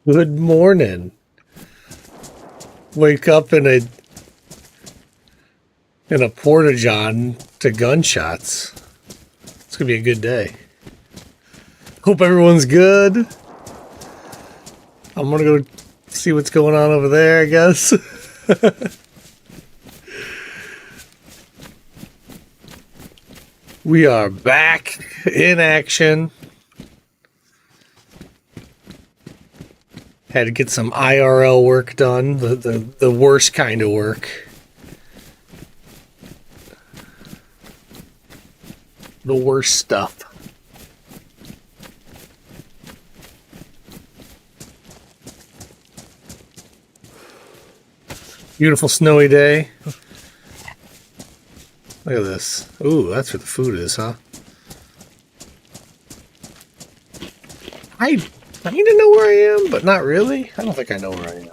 Good morning. Wake up in a porta-john to gunshots. It's gonna be a good day. Hope everyone's good. I'm gonna go see what's going on over there, I guess. We are back in action. Had to get some IRL work done, the worst kind of work. The worst stuff. Beautiful snowy day. Look at this. Ooh, that's where the food is, huh? I kind of know where I am, but not really. I don't think I know where I am.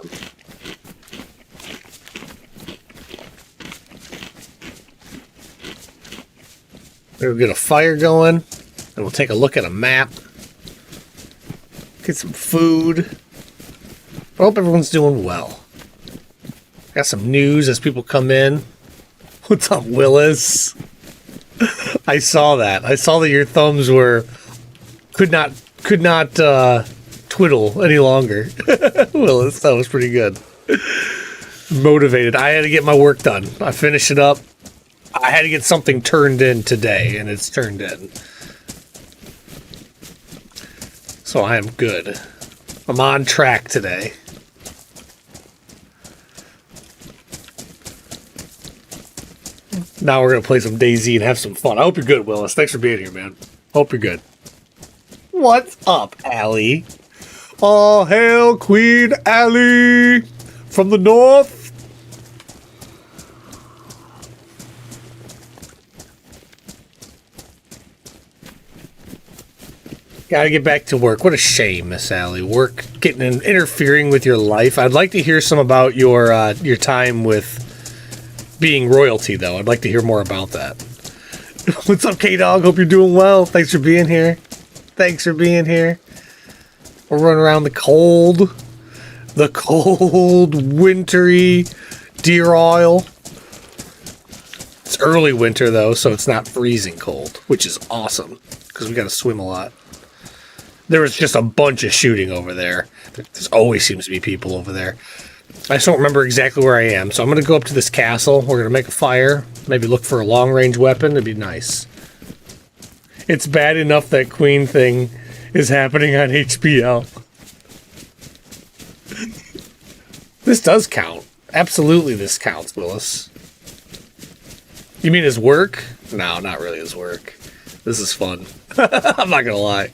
We'll get a fire going, and we'll take a look at a map. Get some food. I hope everyone's doing well. Got some news as people come in. What's up, Willis? I saw that. I saw that your thumbs could not twiddle any longer. Willis, that was pretty good. Motivated. I had to get my work done. I finished it up. I had to get something turned in today, and it's turned in. So I am good. I'm on track today. Now we're going to play some DayZ and have some fun. I hope you're good, Willis. Thanks for being here, man. Hope you're good. What's up, Allie? All hail Queen Allie from the north. Gotta get back to work. What a shame, Miss Allie. Work interfering with your life. I'd like to hear some about your time with being royalty, though. I'd like to hear more about that. What's up, K-Dog? Hope you're doing well. Thanks for being here. Thanks for being here. We're running around the cold, wintry Deerisle. It's early winter, though, so it's not freezing cold, which is awesome, because we got to swim a lot. There was just a bunch of shooting over there. There always seems to be people over there. I just don't remember exactly where I am, so I'm going to go up to this castle. We're going to make a fire, maybe look for a long-range weapon. It'd be nice. It's bad enough that Queen thing is happening on HPL. This does count. Absolutely this counts, Willis. You mean his work? No, not really his work. This is fun. I'm not going to lie.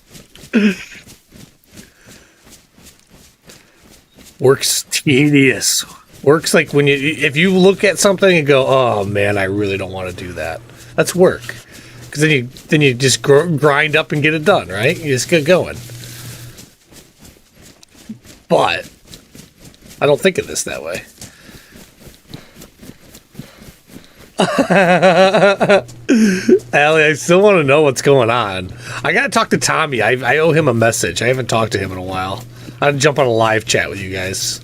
Work's tedious. Work's like if you look at something and go, oh man, I really don't want to do that. That's work. Because then you just grind up and get it done, right? You just get going. But I don't think of this that way. Allie, I still want to know what's going on. I gotta talk to Tommy. I owe him a message. I haven't talked to him in a while. I'll jump on a live chat with you guys.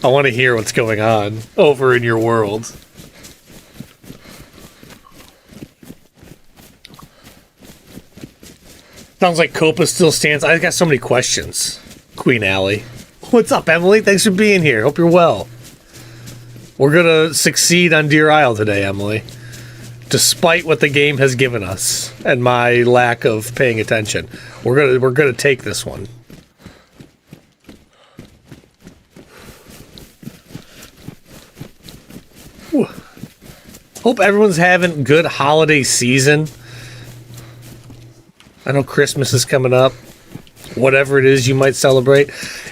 I want to hear what's going on over in your world. Sounds like Copa still stands. I got so many questions. Queen Allie. What's up, Emily? Thanks for being here. Hope you're well. We're going to succeed on Deerisle today, Emily. Despite what the game has given us and my lack of paying attention. We're gonna take this one. Whew. Hope everyone's having a good holiday season. I know Christmas is coming up. Whatever it is you might celebrate.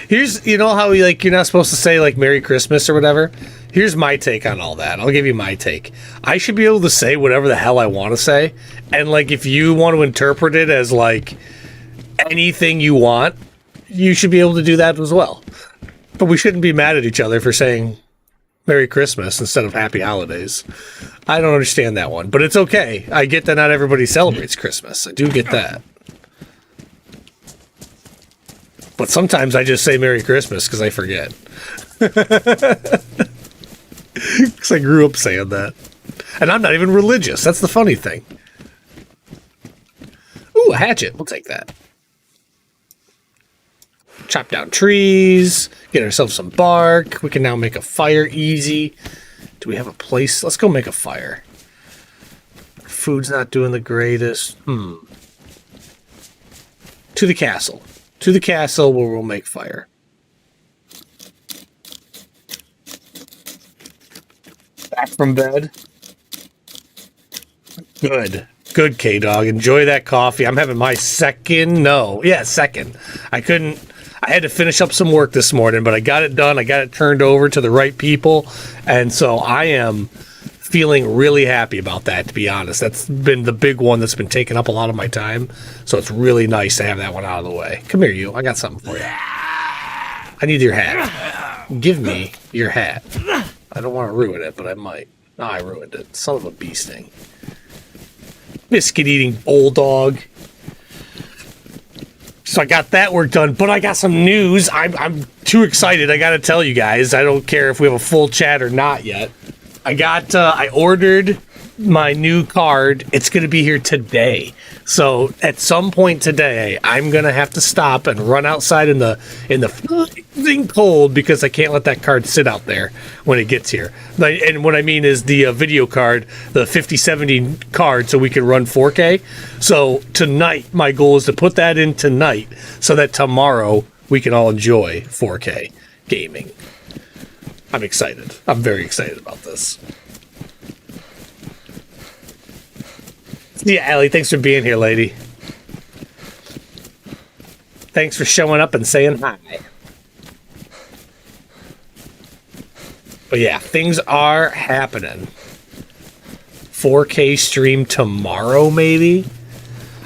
Here's, you know how you're not supposed to say like Merry Christmas or whatever? Here's my take on all that. I'll give you my take. I should be able to say whatever the hell I want to say. And like if you want to interpret it as like anything you want, you should be able to do that as well. But we shouldn't be mad at each other for saying Merry Christmas instead of Happy Holidays. I don't understand that one, but it's okay. I get that not everybody celebrates Christmas. I do get that. But sometimes I just say Merry Christmas because I forget. Because I grew up saying that. And I'm not even religious. That's the funny thing. Ooh, a hatchet. We'll take that. Chop down trees. Get ourselves some bark. We can now make a fire easy. Do we have a place? Let's go make a fire. Food's not doing the greatest. To the castle. To the castle where we'll make fire. Back from bed. Good. Good, K-Dog. Enjoy that coffee. I'm having my second. I had to finish up some work this morning, but I got it done. I got it turned over to the right people. And so I am feeling really happy about that, to be honest. That's been the big one that's been taking up a lot of my time. So it's really nice to have that one out of the way. Come here, you. I got something for you. I need your hat. Give me your hat. I don't want to ruin it, but I might. Oh, I ruined it. Son of a bee sting. Biscuit-eating bulldog. So I got that work done, but I got some news. I'm too excited. I got to tell you guys. I don't care if we have a full chat or not yet. I ordered my new card. It's going to be here today. So at some point today, I'm going to have to stop and run outside in the freezing cold because I can't let that card sit out there when it gets here. And what I mean is the video card, the 5070 card, so we can run 4K. So tonight, my goal is to put that in tonight so that tomorrow we can all enjoy 4K gaming. I'm excited. I'm very excited about this. Yeah, Allie, thanks for being here, lady. Thanks for showing up and saying hi. But yeah, things are happening. 4K stream tomorrow, maybe?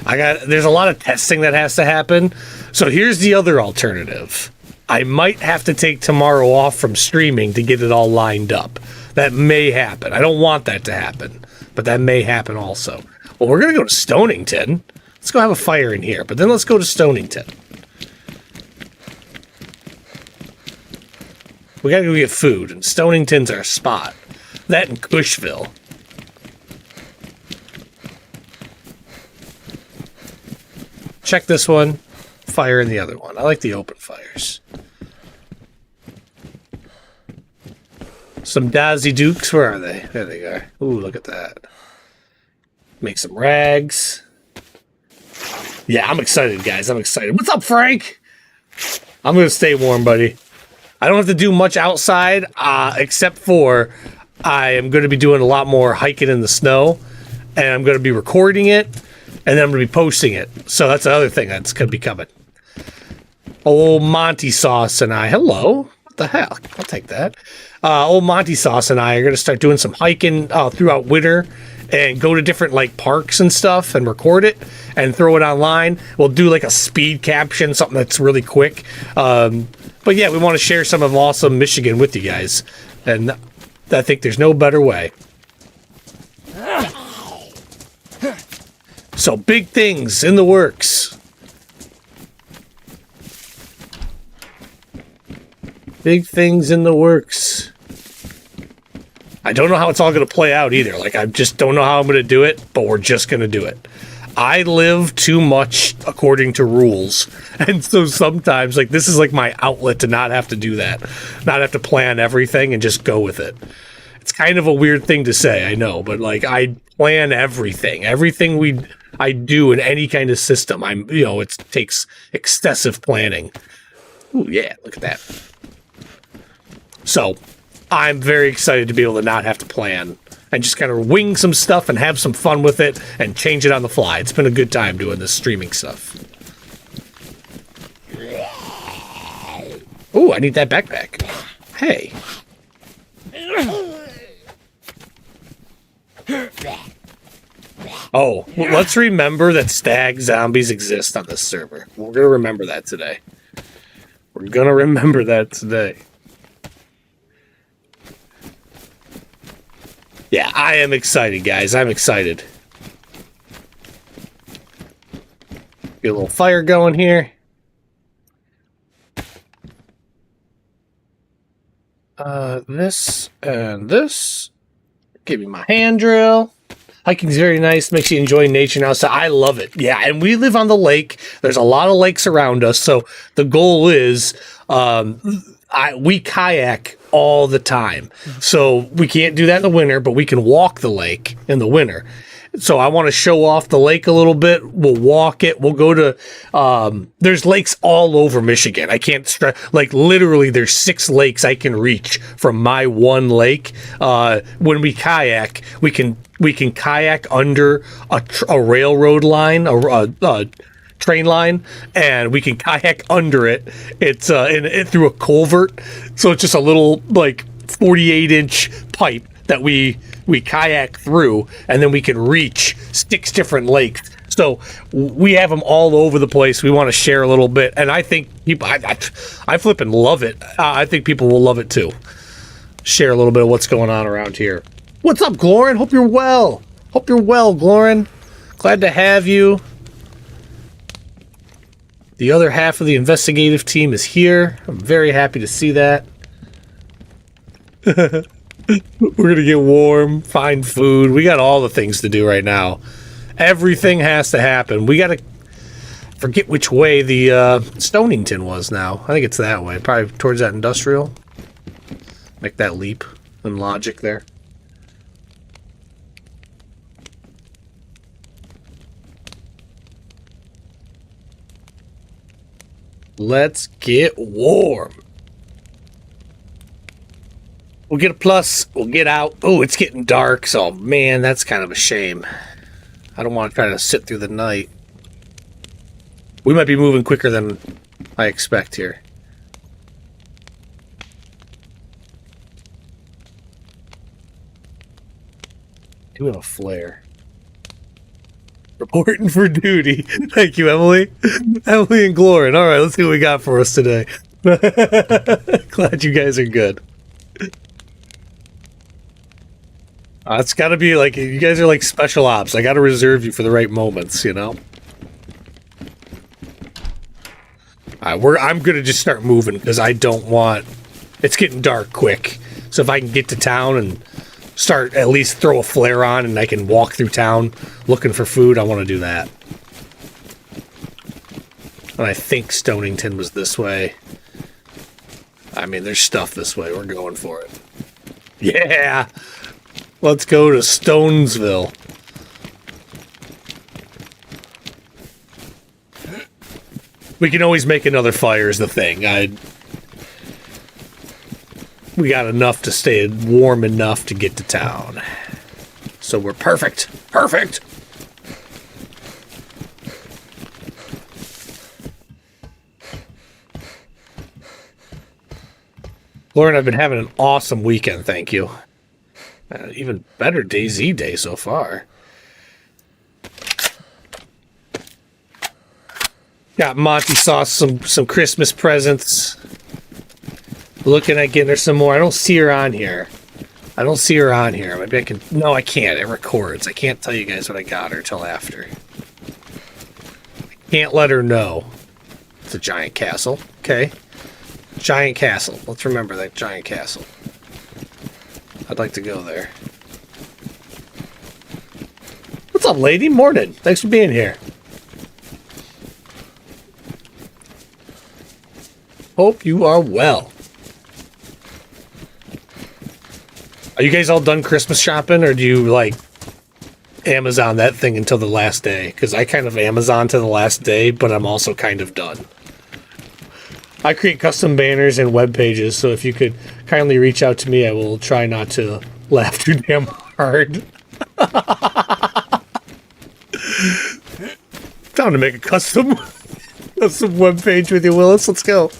There's a lot of testing that has to happen. So here's the other alternative. I might have to take tomorrow off from streaming to get it all lined up. That may happen. I don't want that to happen, but that may happen also. Well, we're going to go to Stonington. Let's go have a fire in here, but then let's go to Stonington. We got to go get food, and Stonington's our spot. That and Cushville. Check this one. Fire in the other one. I like the open fires. Some Dazzy Dukes. Where are they? There they are. Ooh, look at that. Make some rags. Yeah, I'm excited, guys. I'm excited. What's up, Frank? I'm going to stay warm, buddy. I don't have to do much outside, except for I am going to be doing a lot more hiking in the snow, and I'm going to be recording it, and then I'm going to be posting it. So that's the other thing that's going to be coming. Old Monty Sauce and I. Hello. What the hell? I'll take that. Old Monty Sauce and I are going to start doing some hiking throughout winter and go to different like parks and stuff and record it and throw it online. We'll do like a speed caption, something that's really quick. But yeah, we want to share some of awesome Michigan with you guys. And I think there's no better way. So big things in the works. Big things in the works. I don't know how it's all going to play out either. Like, I just don't know how I'm going to do it, but we're just going to do it. I live too much according to rules. And so sometimes, like, this is like my outlet to not have to do that. Not have to plan everything and just go with it. It's kind of a weird thing to say, I know, but like, I plan everything. Everything I do in any kind of system, it takes excessive planning. Ooh, yeah, look at that. So, I'm very excited to be able to not have to plan and just kind of wing some stuff and have some fun with it and change it on the fly. It's been a good time doing this streaming stuff. Ooh, I need that backpack. Hey. Oh, well, let's remember that stag zombies exist on this server. We're going to remember that today. We're going to remember that today. Yeah, I am excited, guys. I'm excited. Get a little fire going here. This and this. Give me my hand drill. Hiking's very nice. Makes you enjoy nature now. So I love it. Yeah, and we live on the lake. There's a lot of lakes around us. So the goal is we kayak all the time. So we can't do that in the winter, but we can walk the lake in the winter. So I want to show off the lake a little bit. We'll walk it. We'll go to, there's lakes all over Michigan. I can't stress, like literally there's 6 lakes I can reach from my one lake. When we kayak, we can kayak under a railroad line, a train line, and we can kayak under it. It's through a culvert. So it's just a little like 48-inch pipe that we kayak through, and then we can reach 6 different lakes. So we have them all over the place. We want to share a little bit, and I think people, I flipping love it. I think people will love it too. Share a little bit of what's going on around here. What's up, Glorin? Hope you're well. Hope you're well, Glorin. Glad to have you. The other half of the investigative team is here. I'm very happy to see that. We're going to get warm, find food. We got all the things to do right now. Everything has to happen. We got to forget which way the Stonington was now. I think it's that way. Probably towards that industrial. Make that leap in logic there. Let's get warm. We'll get a plus. We'll get out. Oh, it's getting dark. So, man, that's kind of a shame. I don't want to try to sit through the night. We might be moving quicker than I expect here. Do have a flare. Reporting for duty. Thank you, Emily. Emily and Glorin. All right, let's see what we got for us today. Glad you guys are good. It's got to be like, you guys are like special ops. I got to reserve you for the right moments, you know? I'm going to just start moving because I don't want... It's getting dark quick. So if I can get to town and start, at least throw a flare on and I can walk through town looking for food, I want to do that. And I think Stonington was this way. I mean, there's stuff this way. We're going for it. Yeah! Let's go to Stonesville. We can always make another fire is the thing. We got enough to stay warm enough to get to town. So we're perfect. Perfect! Lauren, I've been having an awesome weekend, thank you. Even better DayZ day so far. Got Monty Sauce some Christmas presents. Looking at getting her some more. I don't see her on here. Maybe I can... No, I can't. It records. I can't tell you guys what I got her till after. I can't let her know. It's a giant castle. Okay. Giant castle. Let's remember that giant castle. I'd like to go there. What's up, lady? Morning. Thanks for being here. Hope you are well. Are you guys all done Christmas shopping, or do you, like, Amazon that thing until the last day? Because I kind of Amazon to the last day, but I'm also kind of done. I create custom banners and web pages, so if you could kindly reach out to me, I will try not to laugh too damn hard. Time to make a custom web page with you, Willis. Let's go.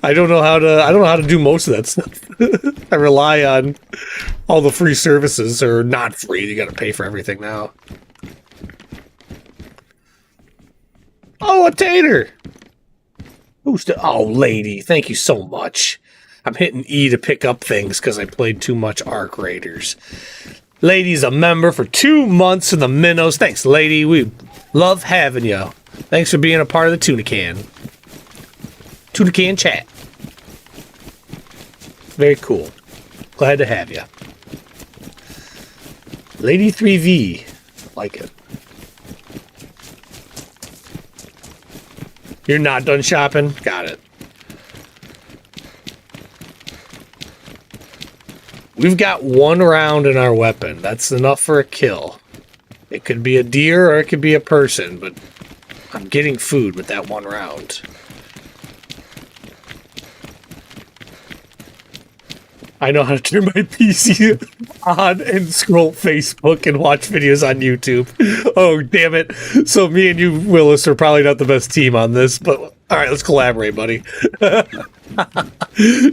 I don't know how to do most of that stuff. I rely on all the free services, or not free. You got to pay for everything now. Oh, a tater. Oh, lady, thank you so much. I'm hitting E to pick up things because I played too much Arc Raiders. Lady's a member for 2 months in the minnows. Thanks, lady. We Love having you. Thanks for being a part of the Tuna Can. Tuna Can chat. Very cool. Glad to have you. Lady 3V. Like it. You're not done shopping? Got it. We've got 1 round in our weapon. That's enough for a kill. It could be a deer or it could be a person, but I'm getting food with that 1 round. I know how to turn my PC on and scroll Facebook and watch videos on YouTube. Oh, damn it. So me and you, Willis, are probably not the best team on this, but all right, let's collaborate, buddy.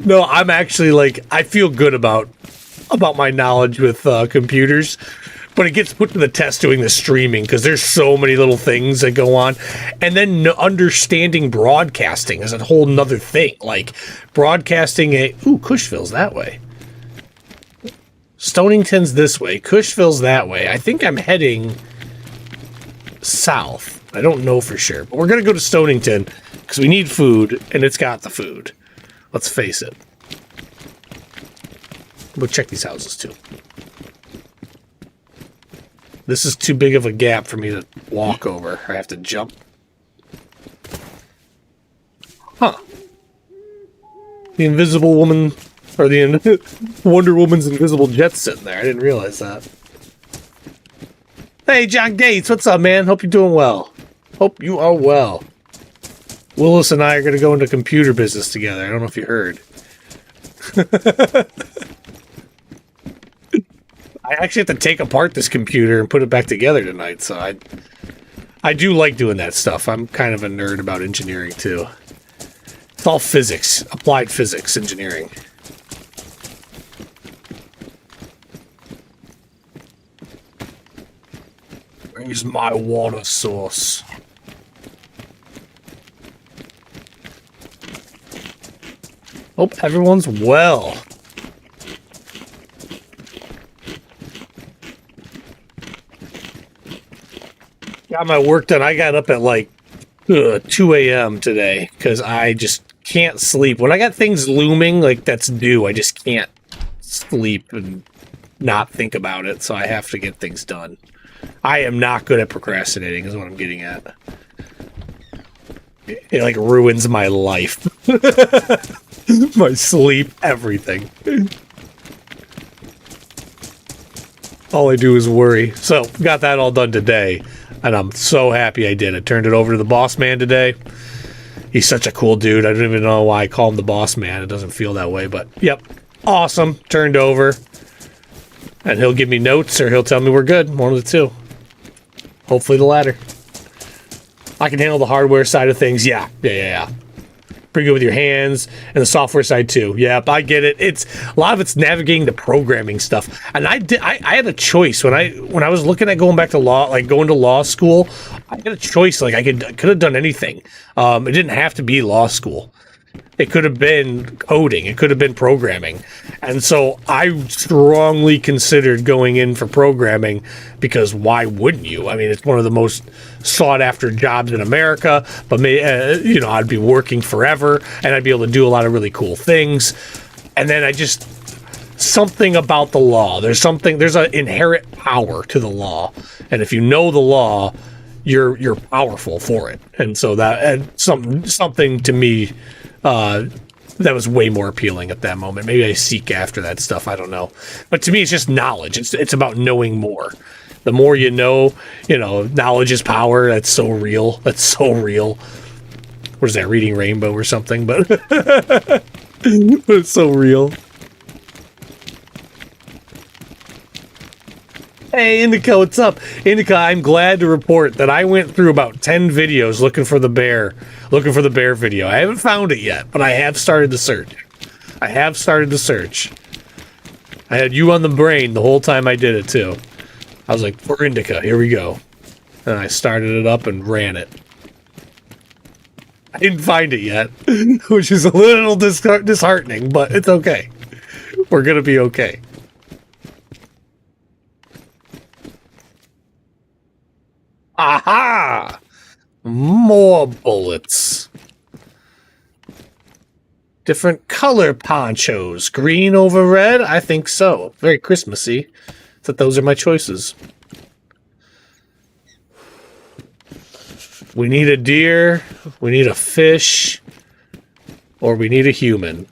No, I'm actually like, I feel good about my knowledge with computers, but it gets put to the test doing the streaming because there's so many little things that go on. And then understanding broadcasting is a whole nother thing. Like broadcasting Cushville's that way. Stonington's this way. Cushville's that way. I think I'm heading south. I don't know for sure, but we're going to go to Stonington because we need food and it's got the food. Let's face it. We'll check these houses too. This is too big of a gap for me to walk over. I have to jump. Huh. The Invisible Woman, or the Wonder Woman's invisible jet's sitting there. I didn't realize that. Hey, John Gates, what's up, man? Hope you're doing well. Hope you are well. Willis and I are going to go into computer business together. I don't know if you heard. I actually have to take apart this computer and put it back together tonight, so I do like doing that stuff. I'm kind of a nerd about engineering, too. It's all physics, applied physics engineering. Where's my water source? Hope everyone's well. Got my work done. I got up at like 2 a.m. today because I just can't sleep. When I got things looming like that's due, I just can't sleep and not think about it. So I have to get things done. I am not good at procrastinating is what I'm getting at. It like ruins my life. My sleep, everything. All I do is worry. So got that all done today. And I'm so happy I did. I turned it over to the boss man today. He's such a cool dude. I don't even know why I call him the boss man. It doesn't feel that way, but yep. Awesome. Turned over. And he'll give me notes or he'll tell me we're good. One of the two. Hopefully the latter. I can handle the hardware side of things. Yeah. Pretty good with your hands, and the software side too. Yep, I get it. It's a lot of it's navigating the programming stuff. And I had a choice when I was looking at going back to law, like going to law school. I had a choice. Like I could have done anything. It didn't have to be law school. It could have been coding. It could have been programming. And so I strongly considered going in for programming because why wouldn't you? I mean, it's one of the most sought after jobs in America, but I'd be working forever and I'd be able to do a lot of really cool things. And then something about the law. There's an inherent power to the law. And if you know the law, you're powerful for it. And so something to me, that was way more appealing at that moment. Maybe I seek after that stuff. I don't know. But to me, it's just knowledge. It's about knowing more. The more you know, knowledge is power. That's so real. That's so real. What is that, Reading Rainbow or something? But it's so real. Hey, Indica, what's up? Indica, I'm glad to report that I went through about 10 videos looking for the bear video. I haven't found it yet, but I have started the search. I had you on the brain the whole time I did it, too. I was like, for Indica, here we go. And I started it up and ran it. I didn't find it yet, which is a little disheartening, but it's okay. We're going to be okay. Aha! More bullets. Different color ponchos. Green over red? I think so. Very Christmassy. So those are my choices. We need a deer, we need a fish, or we need a human.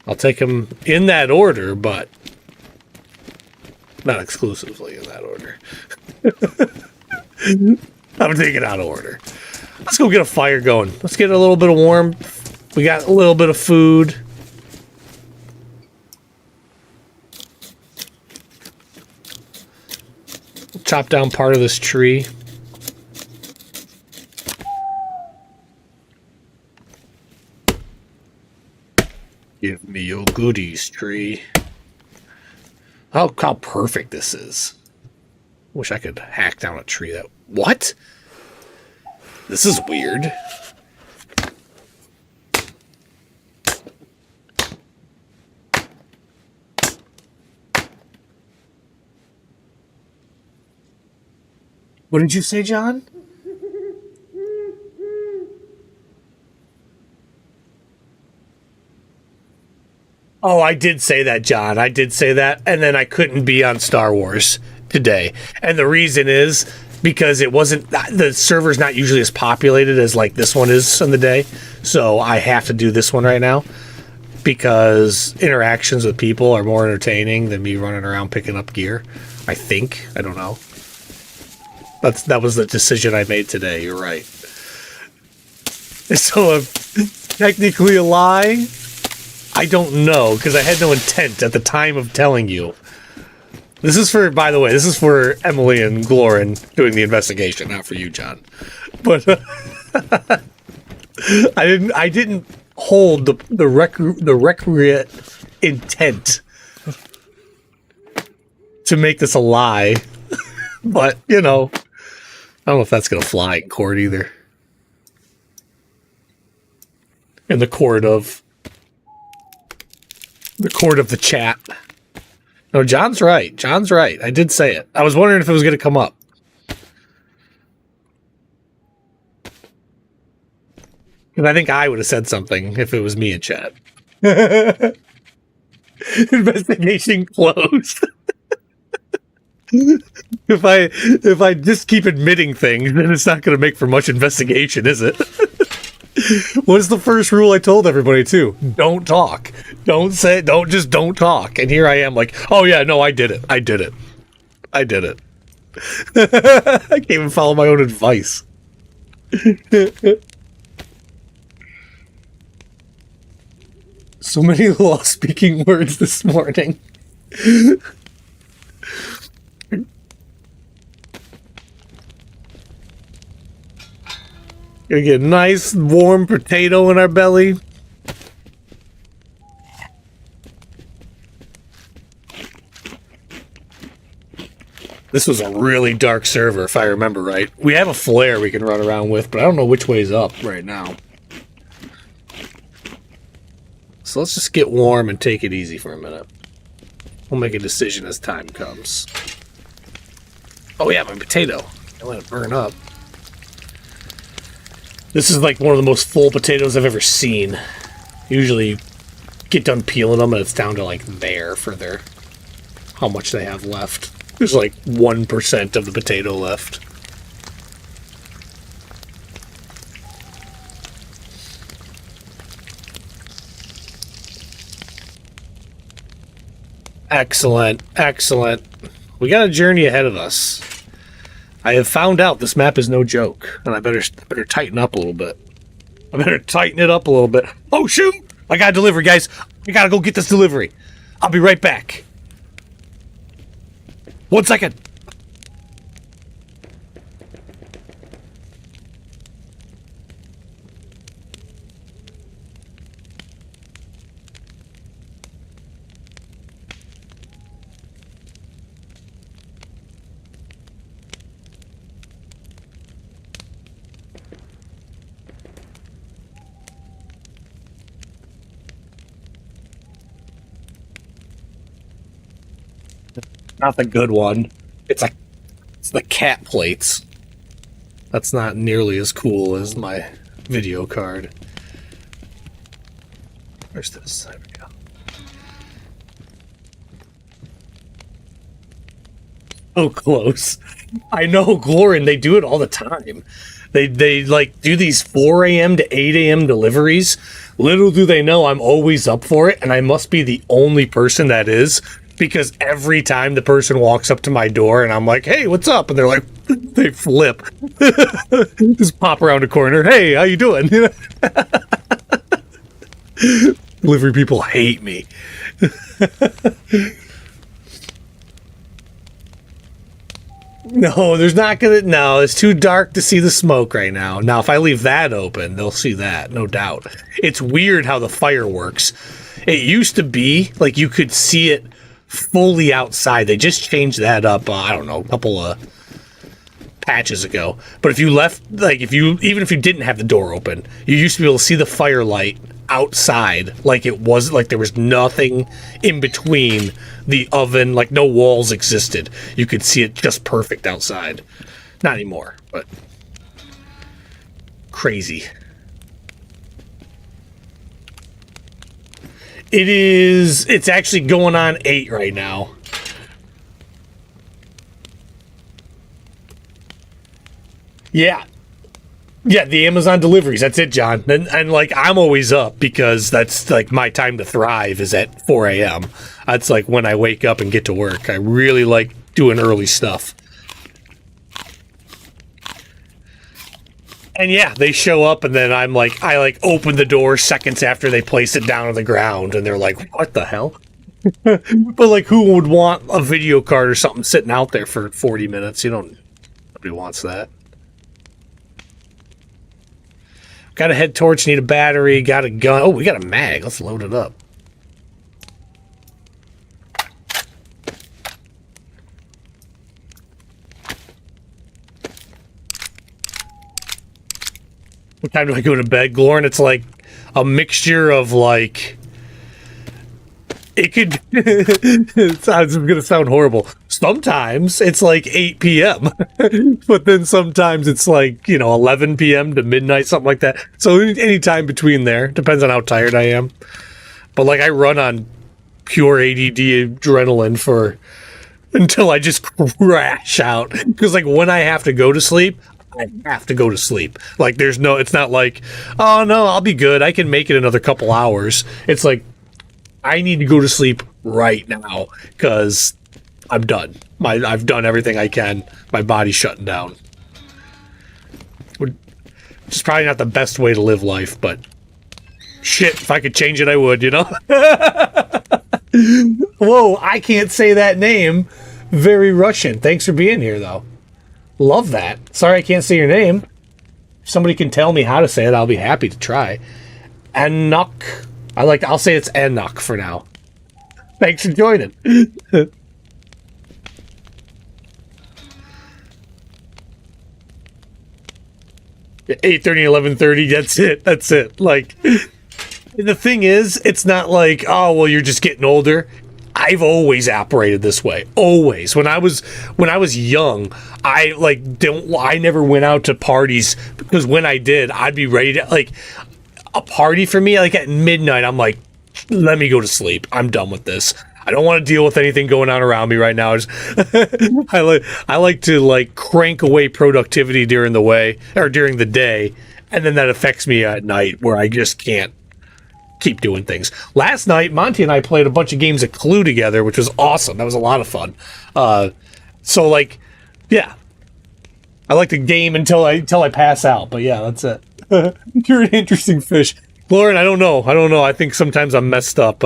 I'll take them in that order, but not exclusively in that order. I'm taking it out of order. Let's go get a fire going. Let's get a little bit of warmth. We got a little bit of food. Chop down part of this tree. Give me your goodies, tree. How perfect this is. Wish I could hack down a tree that... What? This is weird. What did you say, John? Oh, I did say that, John. I did say that, and then I couldn't be on Star Wars today. And the reason is because it wasn't... The server's not usually as populated as, like, this one is on the day. So I have to do this one right now because interactions with people are more entertaining than me running around picking up gear. I think. I don't know. That was the decision I made today. You're right. So, technically a lie? I don't know, because I had no intent at the time of telling you. This is for, by the way, this is for Emily and Glorin doing the investigation, not for you, John. But I didn't hold the recreate intent to make this a lie. But, you know, I don't know if that's going to fly in court either. In the court of the chat. No, John's right. John's right. I did say it. I was wondering if it was going to come up. Because I think I would have said something if it was me in chat. Investigation closed. If I just keep admitting things, then it's not going to make for much investigation, is it? What's the first rule I told everybody too? Don't talk. Don't talk. And here I am like, oh yeah, no, I did it. I did it. I can't even follow my own advice. So many law-speaking words this morning. Gonna get a nice warm potato in our belly. This was a really dark server, if I remember right. We have a flare we can run around with, but I don't know which way's up right now. So let's just get warm and take it easy for a minute. We'll make a decision as time comes. Oh yeah, my potato. I let it burn up. This is like one of the most full potatoes I've ever seen. Usually you get done peeling them and it's down to like there for their how much they have left. There's like 1% of the potato left. Excellent, excellent. We got a journey ahead of us. I have found out this map is no joke, and I better tighten up a little bit. I better tighten it up a little bit. Oh, shoot! I got a delivery, guys. I gotta go get this delivery. I'll be right back. 1 second. Not the good one. It's a It's the cat plates. That's not nearly as cool as my video card. Where's this? There we go. Oh, close. I know, Glorin, they do it all the time. They like do these 4 a.m. to 8 a.m. deliveries. Little do they know I'm always up for it, and I must be the only person that is, because every time the person walks up to my door and I'm like, hey, what's up? And they're like, they flip. Just pop around the corner. Hey, how you doing? Delivery people hate me. No, there's not gonna. No, it's too dark to see the smoke right now. Now, if I leave that open, they'll see that, no doubt. It's weird how the fire works. It used to be like you could see it fully outside. They just changed that up. I don't know, a couple of patches ago. But if you left, like, even if you didn't have the door open, you used to be able to see the firelight outside, like it was, like there was nothing in between the oven, like no walls existed. You could see it just perfect outside. Not anymore, but crazy. It's actually going on 8 right now. Yeah, the Amazon deliveries. That's it, John. And like, I'm always up because that's like my time to thrive is at 4 a.m. That's like when I wake up and get to work. I really like doing early stuff. And yeah, they show up and then I open the door seconds after they place it down on the ground and they're like, what the hell? But like, who would want a video card or something sitting out there for 40 minutes? Nobody wants that. Got a head torch, need a battery, got a gun. Oh, we got a mag. Let's load it up. What time do I go to bed, Glorin? It's like a mixture of like... It could... It's going to sound horrible. Sometimes it's like 8 p.m. But then sometimes it's like, 11 p.m. to midnight, something like that. So any time between there. Depends on how tired I am. But like I run on pure ADD adrenaline until I just crash out. Because like when I have to go to sleep, I have to go to sleep. Like it's not like, oh no, I'll be good. I can make it another couple hours. It's like, I need to go to sleep right now because I'm done. I've done everything I can. My body's shutting down. It's probably not the best way to live life, but shit, if I could change it, I would, Whoa, I can't say that name. Very Russian. Thanks for being here, though. Love that. Sorry I can't say your name. If somebody can tell me how to say it, I'll be happy to try. Enoch. I'll say it's Enoch for now. Thanks for joining. 8:30, 11:30, that's it. Like, the thing is, it's not like, oh, well, you're just getting older. I've always operated this way. Always. When I was young, I never went out to parties because when I did, I'd be ready to, like, a party for me, like at midnight, I'm like, let me go to sleep. I'm done with this. I don't want to deal with anything going on around me right now. I like to like crank away productivity during the day, and then that affects me at night where I just can't keep doing things. Last night, Monty and I played a bunch of games of Clue together, which was awesome. That was a lot of fun. So like, yeah, I like to game until I pass out. But yeah, that's it. You're an interesting fish. Lauren, I don't know. I think sometimes I'm messed up.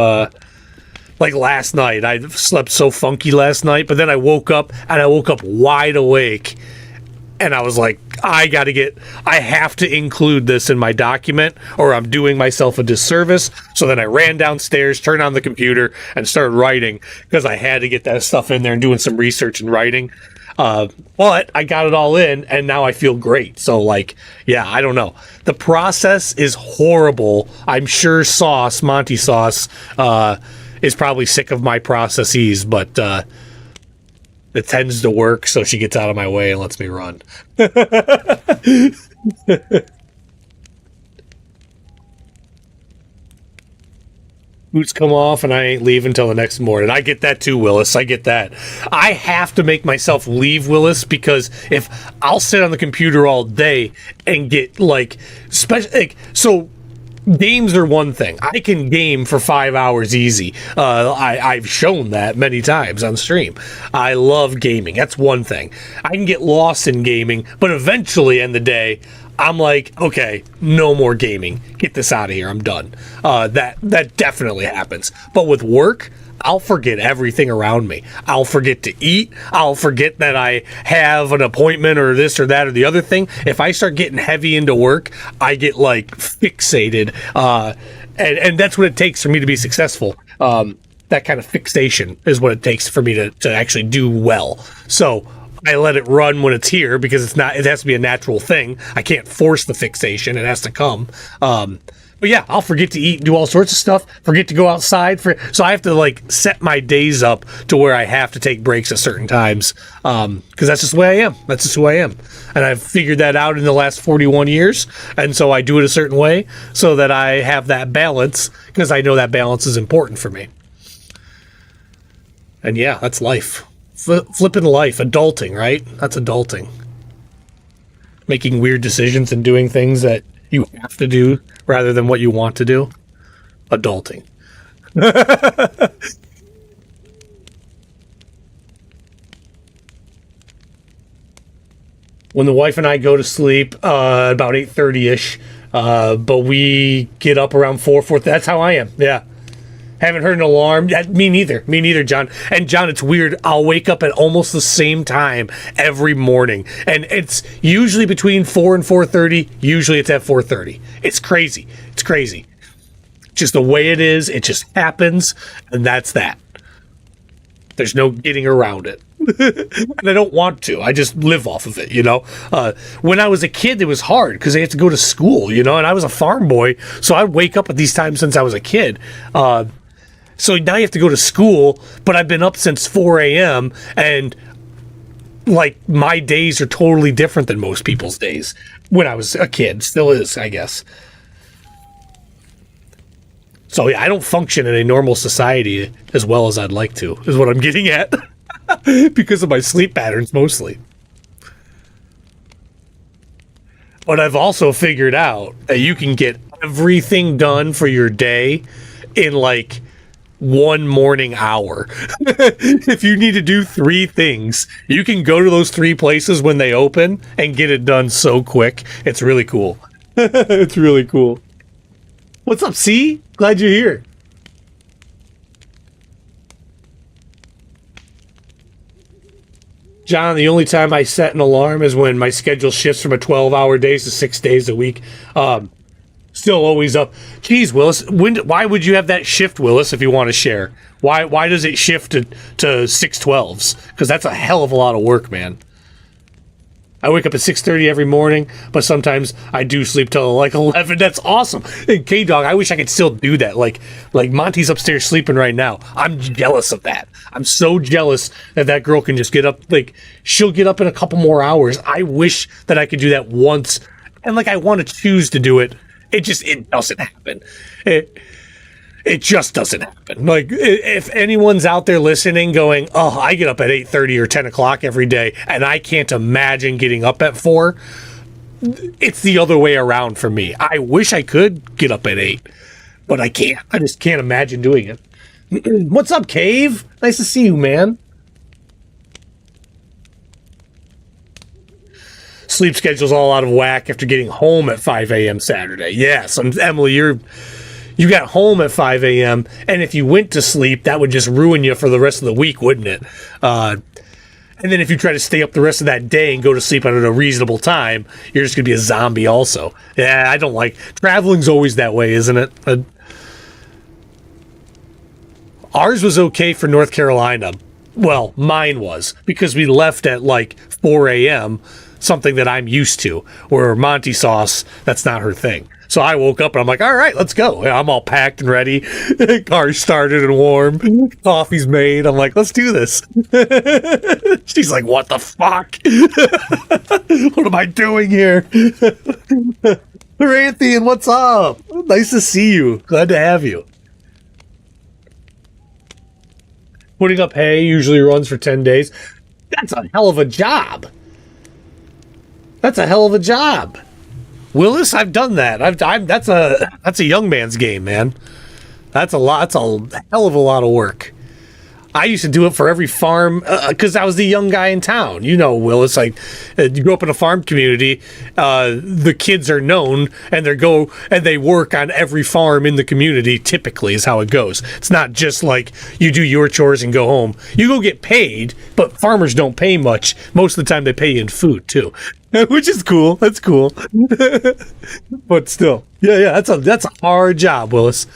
Like last night, I slept so funky last night, but then I woke up wide awake. And I was like, I have to include this in my document or I'm doing myself a disservice. So then I ran downstairs, turned on the computer, and started writing because I had to get that stuff in there and doing some research and writing. But I got it all in, and now I feel great. So, like, yeah, I don't know. The process is horrible. I'm sure Monty Sauce, is probably sick of my processes, but It tends to work, so she gets out of my way and lets me run. Boots come off and I ain't leaving until the next morning. I get that too, Willis. I get that. I have to make myself leave, Willis, because if I'll sit on the computer all day and get like special, like, so games are one thing. I can game for 5 hours easy. I've shown that many times on stream. I love gaming. That's one thing. I can get lost in gaming, but eventually, in the day, I'm like, okay, no more gaming. Get this out of here. I'm done. That definitely happens. But with work, I'll forget everything around me. I'll forget to eat. I'll forget that I have an appointment or this or that or the other thing. If I start getting heavy into work, I get like fixated. And that's what it takes for me to be successful. That kind of fixation is what it takes for me to actually do well. So I let it run when it's here because it has to be a natural thing. I can't force the fixation. It has to come. But yeah, I'll forget to eat, do all sorts of stuff, forget to go outside. So I have to like set my days up to where I have to take breaks at certain times because that's just the way I am. That's just who I am. And I've figured that out in the last 41 years. And so I do it a certain way so that I have that balance because I know that balance is important for me. And yeah, that's life. Flipping life, adulting, right? That's adulting. Making weird decisions and doing things that you have to do rather than what you want to do. Adulting. When the wife and I go to sleep, about 8:30ish, but we get up around 4. That's how I am. Yeah. Haven't heard an alarm. Me neither, John. And John, it's weird. I'll wake up at almost the same time every morning. And it's usually between 4 and 4:30. Usually it's at 4:30. It's crazy. It's crazy. Just the way it is. It just happens. And that's that. There's no getting around it. And I don't want to. I just live off of it, you know. When I was a kid, it was hard because I had to go to school, you know, and I was a farm boy. So I'd wake up at these times since I was a kid. So now you have to go to school, but I've been up since 4 a.m. and like my days are totally different than most people's days when I was a kid. Still is, I guess. So yeah, I don't function in a normal society as well as I'd like to, is what I'm getting at. Because of my sleep patterns mostly. But I've also figured out that you can get everything done for your day in like 1 morning hour. If you need to do 3 things, you can go to those 3 places when they open and get it done so quick. It's really cool. It's really cool. What's up, C? Glad you're here. John, the only time I set an alarm is when my schedule shifts from a 12-hour days to 6 days a week. Still always up. Geez, Willis, why would you have that shift, Willis, if you want to share? Why does it shift to 6/12s? Because that's a hell of a lot of work, man. I wake up at 6:30 every morning, but sometimes I do sleep till like 11. That's awesome. And K-Dog, I wish I could still do that. Like Monty's upstairs sleeping right now. I'm jealous of that. I'm so jealous that girl can just get up. Like, she'll get up in a couple more hours. I wish that I could do that once. And like, I want to choose to do it. It doesn't happen. It just doesn't happen. Like, if anyone's out there listening going, oh, I get up at 8:30 or 10 o'clock every day, and I can't imagine getting up at 4, it's the other way around for me. I wish I could get up at 8, but I can't. I just can't imagine doing it. What's up, Cave? Nice to see you, man. Sleep schedule's all out of whack after getting home at 5 a.m. Saturday. Yes, Emily, you got home at 5 a.m., and if you went to sleep, that would just ruin you for the rest of the week, wouldn't it? And then if you try to stay up the rest of that day and go to sleep at a reasonable time, you're just going to be a zombie also. Yeah, I don't like... Traveling's always that way, isn't it? Ours was okay for North Carolina. Well, mine was, because we left at like 4 a.m., something that I'm used to, where Monty Sauce, that's not her thing. So I woke up and I'm like, all right, let's go. And I'm all packed and ready. Car started and warm. Coffee's made. I'm like, let's do this. She's like, what the fuck? What am I doing here? Ranthian, what's up? Nice to see you. Glad to have you. Putting up hay usually runs for 10 days. That's a hell of a job. That's a hell of a job. Willis, I've done that. That's a young man's game, man. That's a lot. That's a hell of a lot of work. I used to do it for every farm because I was the young guy in town. You know, Willis, like you grew up in a farm community. The kids are known and they work on every farm in the community. Typically, is how it goes. It's not just like you do your chores and go home. You go get paid, but farmers don't pay much. Most of the time, they pay you in food too, which is cool. That's cool. But still, yeah, that's a hard job, Willis.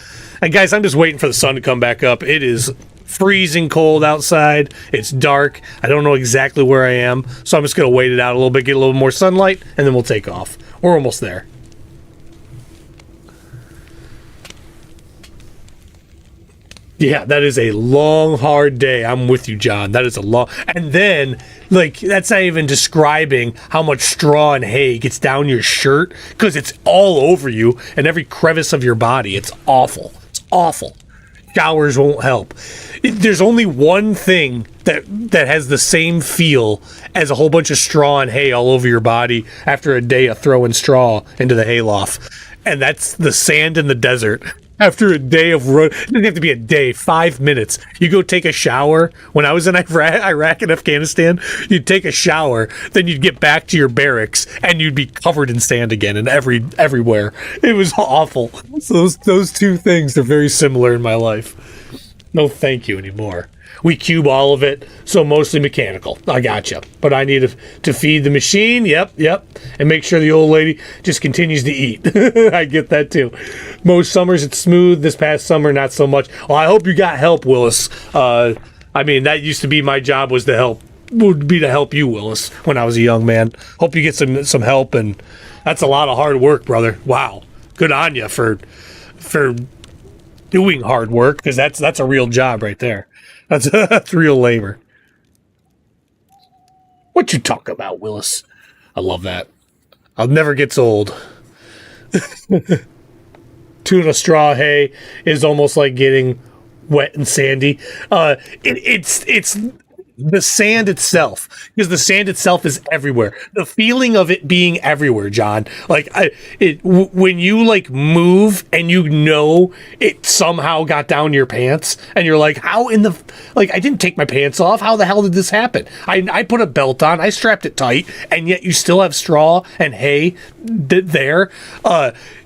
And guys, I'm just waiting for the sun to come back up. It is freezing cold outside. It's dark. I don't know exactly where I am, so I'm just going to wait it out a little bit, get a little more sunlight, and then we'll take off. We're almost there. Yeah, that is a long, hard day. I'm with you, John. That is a long... And then, like, that's not even describing how much straw and hay gets down your shirt, because it's all over you and every crevice of your body. It's awful. It's awful. Showers won't help. There's only one thing that has the same feel as a whole bunch of straw and hay all over your body after a day of throwing straw into the hayloft, and that's the sand in the desert. After a day of it doesn't have to be a day, 5 minutes. You go take a shower. When I was in Iraq and Afghanistan, you'd take a shower, then you'd get back to your barracks, and you'd be covered in sand again, and everywhere. It was awful. So those two things are very similar in my life. No thank you anymore. We cube all of it, so mostly mechanical. I gotcha. But I need to feed the machine, yep, and make sure the old lady just continues to eat. I get that too. Most summers it's smooth. This past summer, not so much. Well, I hope you got help, Willis. I mean, that used to be my job, would be to help you, Willis, when I was a young man. Hope you get some help, and that's a lot of hard work, brother. Wow. Good on you for doing hard work, because that's a real job right there. That's real labor. What you talk about, Willis? I love that. I'll never gets old. Tuna straw hay is almost like getting wet and sandy. It's the sand itself, because the sand itself is everywhere. The feeling of it being everywhere, John. Like when you like move and you know it somehow got down your pants, and you're like, how in the like I didn't take my pants off. How the hell did this happen? I put a belt on. I strapped it tight, and yet you still have straw and hay there.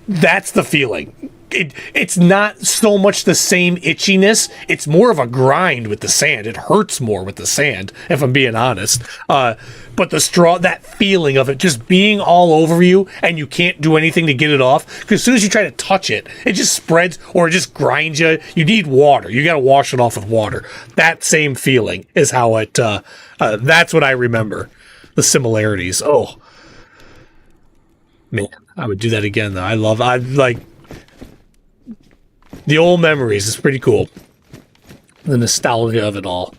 That's the feeling. It's not so much the same itchiness. It's more of a grind with the sand. It hurts more with the sand, if I'm being honest. But the straw, that feeling of it just being all over you and you can't do anything to get it off, because as soon as you try to touch it, it just spreads or it just grinds you. You need water. You got to wash it off with water. That same feeling is how it, that's what I remember. The similarities. Oh, man, I would do that again, though. I like... The old memories is pretty cool. The nostalgia of it all.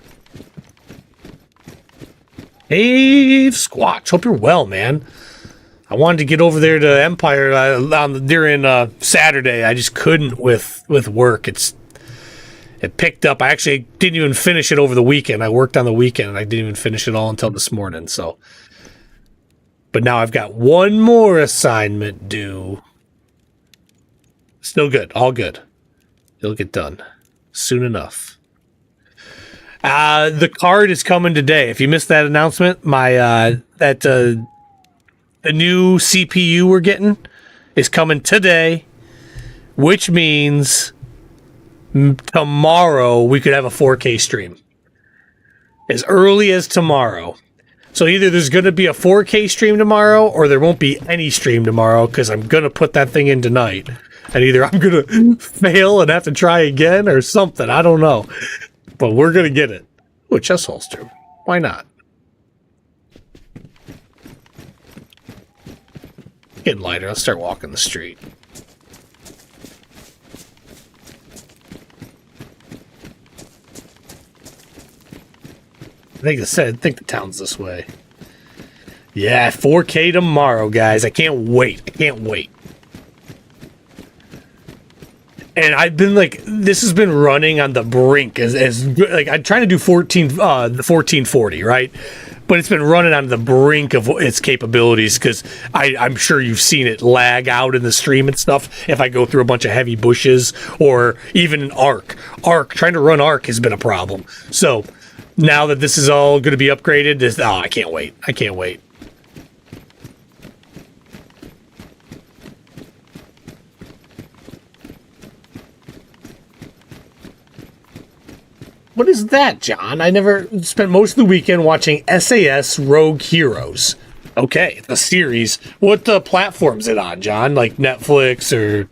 Hey, Squatch. Hope you're well, man. I wanted to get over there to Empire during Saturday. I just couldn't with work. It picked up. I actually didn't even finish it over the weekend. I worked on the weekend, and I didn't even finish it all until this morning. So, but now I've got one more assignment due. Still good. All good. It'll get done soon enough. The card is coming today. If you missed that announcement, the new CPU we're getting is coming today, which means tomorrow we could have a 4K stream. As early as tomorrow. So either there's going to be a 4K stream tomorrow, or there won't be any stream tomorrow, because I'm going to put that thing in tonight. And either I'm going to fail and have to try again or something. I don't know. But we're going to get it. Ooh, a chest holster. Why not? Getting lighter. I'll start walking the street. I think the town's this way. Yeah, 4K tomorrow, guys. I can't wait. I can't wait. And I've been like, this has been running on the brink as like I'm trying to do the 1440, right? But it's been running on the brink of its capabilities because I'm sure you've seen it lag out in the stream and stuff. If I go through a bunch of heavy bushes or even Arc, trying to run Arc has been a problem. So now that this is all going to be upgraded, I can't wait. I can't wait. What is that, John? I never spent most of the weekend watching SAS Rogue Heroes. Okay, the series. What platform is it on, John? Like Netflix or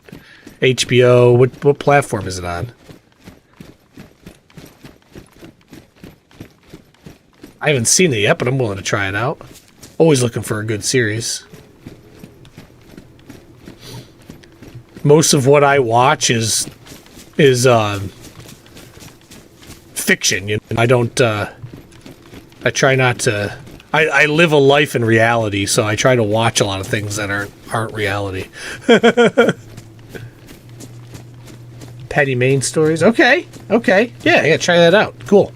HBO? What platform is it on? I haven't seen it yet, but I'm willing to try it out. Always looking for a good series. Most of what I watch is fiction. You know, I don't I try not to I live a life in reality, so I try to watch a lot of things that aren't reality. Patty Main stories. Okay. Yeah, I gotta try that out. Cool.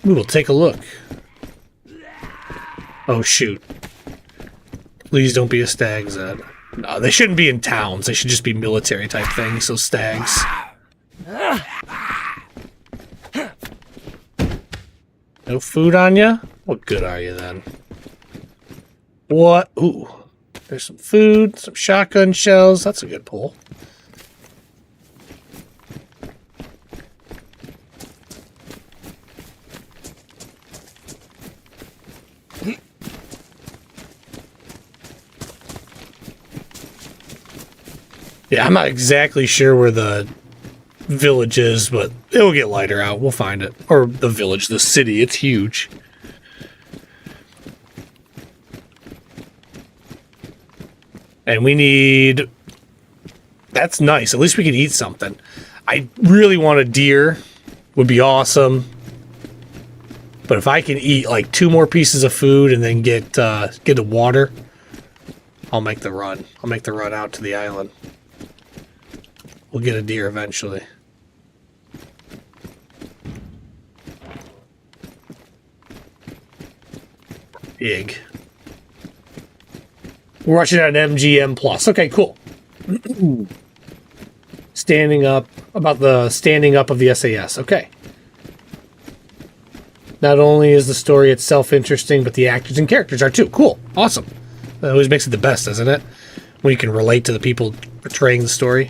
We will take a look. Oh shoot. Please don't be a stag, Zed. No, they shouldn't be in towns. They should just be military type things, so stags. No food on ya? What good are you then? What? Ooh. There's some food, some shotgun shells. That's a good pull. Yeah, I'm not exactly sure where the village is, but it'll get lighter out. We'll find it. Or the village, the city. It's huge. And we need... That's nice. At least we can eat something. I really want a deer. Would be awesome. But if I can eat like 2 more pieces of food and then get the water, I'll make the run. I'll make the run out to the island. We'll get a deer eventually. Big. We're watching on MGM Plus. Okay, cool. Standing up about the standing up of the SAS. Okay. Not only is the story itself interesting, but the actors and characters are too. Cool. Awesome. That always makes it the best, doesn't it? When you can relate to the people portraying the story.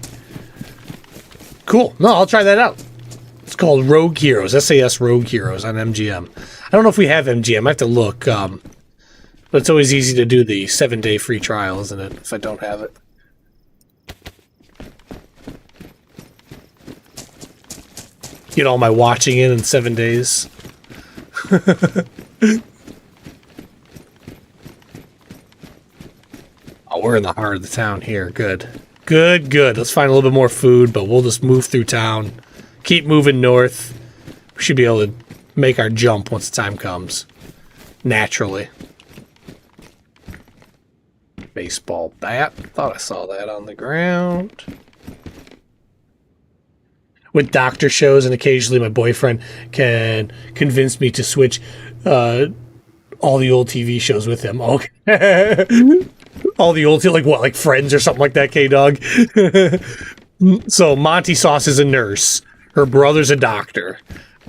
Cool. No, I'll try that out. It's called Rogue Heroes. SAS Rogue Heroes on MGM. I don't know if we have MGM. I have to look. But it's always easy to do the 7-day free trial, isn't it? If I don't have it. Get all my watching in 7 days. Oh, we're in the heart of the town here. Good. Good. Let's find a little bit more food, but we'll just move through town. Keep moving north. We should be able to make our jump once the time comes. Naturally. Baseball bat. Thought I saw that on the ground. With doctor shows, and occasionally my boyfriend can convince me to switch all the old TV shows with him. Okay. All the old, like what, like Friends or something like that, K-Dog? So Monty Sauce is a nurse. Her brother's a doctor.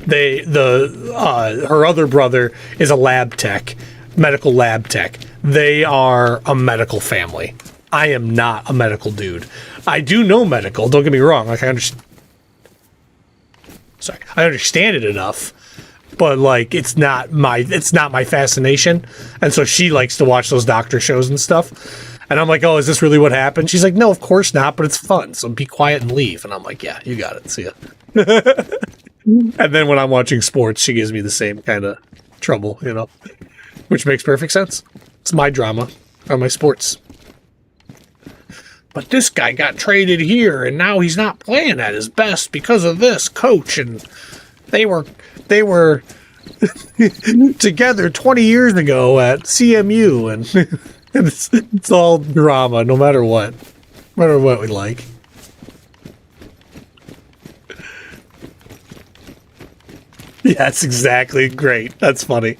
Her other brother is a lab tech, medical lab tech. They are a medical family. I am not a medical dude. I do know medical, don't get me wrong. Like I understand it enough, but like it's not my fascination. And so she likes to watch those doctor shows and stuff. And I'm like, oh, is this really what happened? She's like, no, of course not, but it's fun. So be quiet and leave. And I'm like, yeah, you got it. See ya. And then when I'm watching sports, she gives me the same kind of trouble, you know, which makes perfect sense. It's my drama or my sports. but this guy got traded here, and now he's not playing at his best because of this coach, and they were together 20 years ago at CMU, and it's all drama, no matter what we like. Yeah, that's exactly great. That's funny.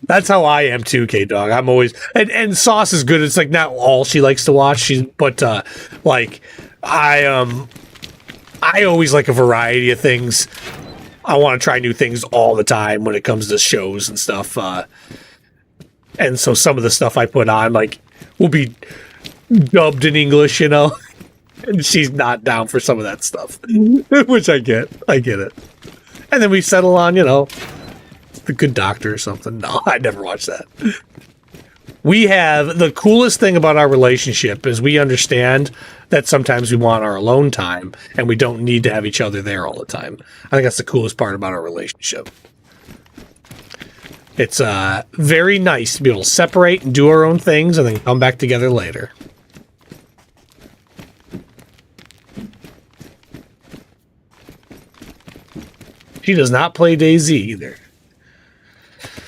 That's how I am too, K-Dog. I'm always and Sauce is good. It's like not all she likes to watch. But like I always like a variety of things. I want to try new things all the time when it comes to shows and stuff. And so some of the stuff I put on like will be dubbed in English, you know. And she's not down for some of that stuff, which I get. I get it. And then we settle on, you know, The Good Doctor or something. No, I never watched that. We have the coolest thing about our relationship is we understand that sometimes we want our alone time and we don't need to have each other there all the time. I think that's the coolest part about our relationship. It's very nice to be able to separate and do our own things and then come back together later. She does not play DayZ either.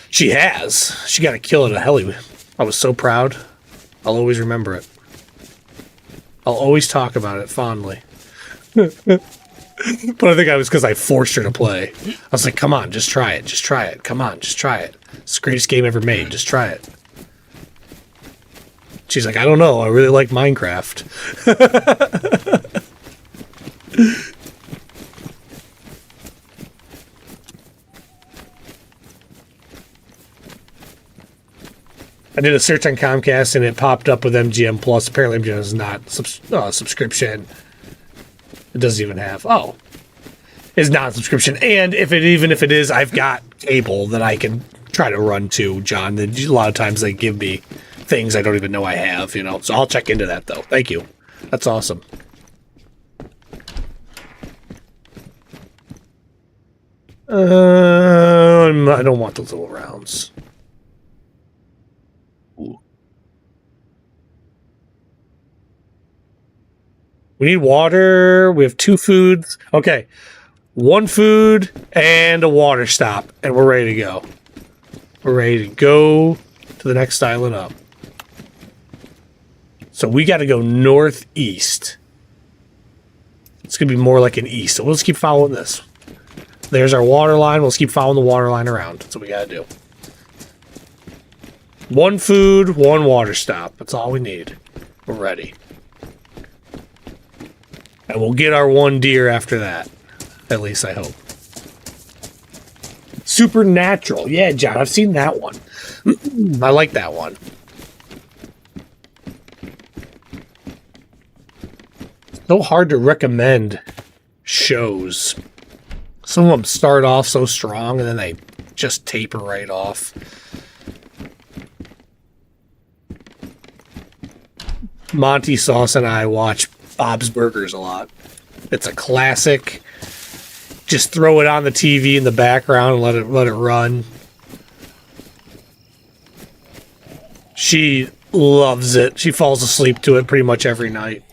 She has. She got a kill at a heli. I was so proud. I'll always remember it. I'll always talk about it fondly. But I think I was because I forced her to play. I was like, come on, just try it. Just try it. Come on, just try it. It's the greatest game ever made. Just try it. She's like, I don't know. I really like Minecraft. I did a search on Comcast and it popped up with MGM Plus. Apparently MGM is not subscription. It doesn't even have. Oh, it's not subscription. And even if it is, I've got cable that I can try to run to, John. A lot of times they give me things I don't even know I have, you know. So I'll check into that though. Thank you. That's awesome. I don't want those little rounds. We need water. We have 2 foods. Okay. 1 food and a water stop. And we're ready to go. We're ready to go to the next island up. So we got to go northeast. It's going to be more like an east. So we'll just keep following this. There's our water line. We'll just keep following the water line around. That's what we got to do. 1 food, 1 water stop. That's all we need. We're ready. And we'll get our 1 deer after that. At least I hope. Supernatural. Yeah, John, I've seen that one. I like that one. So hard to recommend shows. Some of them start off so strong and then they just taper right off. Monty Sauce and I watch Bob's Burgers a lot. It's a classic. Just throw it on the TV in the background and let it run. She loves it. She falls asleep to it pretty much every night.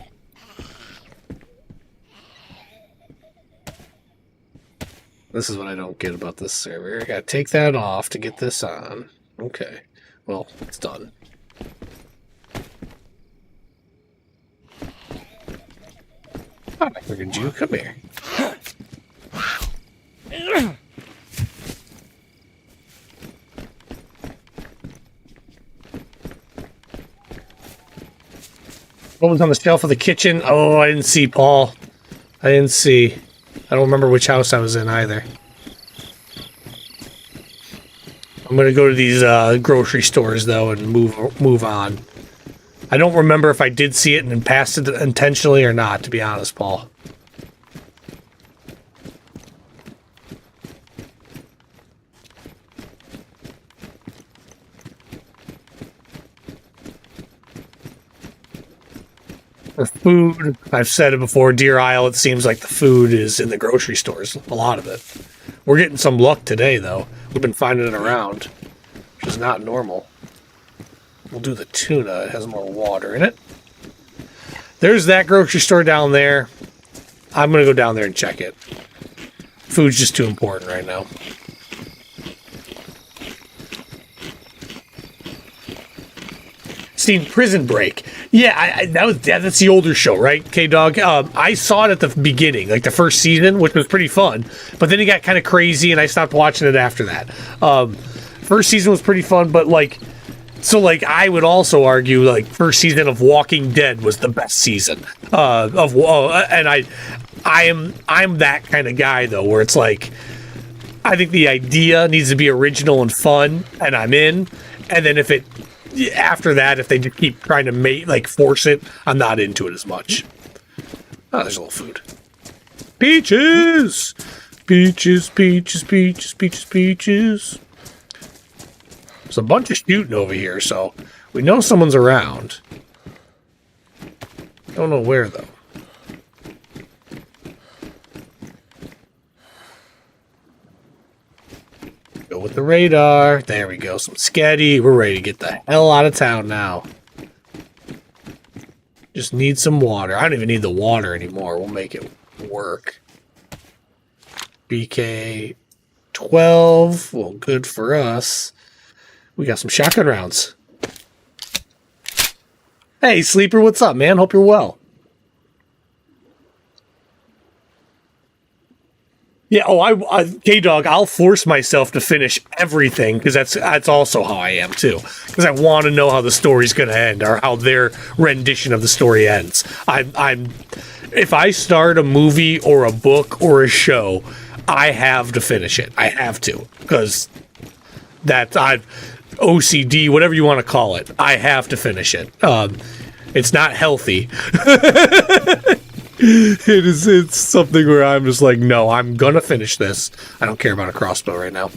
This is what I don't get about this server. I gotta take that off to get this on. Okay. Well, it's done. Hi, friggin' Jew, come here. What was on the shelf of the kitchen? Oh, I didn't see, Paul. I didn't see. I don't remember which house I was in either. I'm gonna go to these grocery stores though and move on. I don't remember if I did see it and passed it intentionally or not, to be honest, Paul. For food, I've said it before, Deerisle, it seems like the food is in the grocery stores, a lot of it. We're getting some luck today, though. We've been finding it around, which is not normal. We'll do the tuna. It has more water in it. there's that grocery store down there. I'm going to go down there and check it. Food's just too important right now. Seen Prison Break. Yeah, that's the older show, right, K-Dog? I saw it at the beginning, like the first season, which was pretty fun. But then it got kind of crazy, and I stopped watching it after that. First season was pretty fun, but like, so like I would also argue like first season of Walking Dead was the best season and I'm that kind of guy though, where it's like I think the idea needs to be original and fun, and I'm in. And then if it after that, if they just keep trying to force it, I'm not into it as much. Oh, there's a little food. Peaches! Peaches, peaches, peaches, peaches, peaches. There's a bunch of shooting over here, so we know someone's around. Don't know where, though. Go with the radar. There we go. Some sketty. We're ready to get the hell out of town now. Just need some water. I don't even need the water anymore. We'll make it work. BK 12. Well, good for us. We got some shotgun rounds. Hey, Sleeper, what's up, man? Hope you're well. Yeah, K-Dog, I'll force myself to finish everything, because that's also how I am, too. Because I want to know how the story's going to end, or how their rendition of the story ends. If I start a movie or a book or a show, I have to finish it. I have to, because OCD, whatever you want to call it, I have to finish it. It's not healthy. It's something where I'm just like, no, I'm gonna finish this. I don't care about a crossbow right now.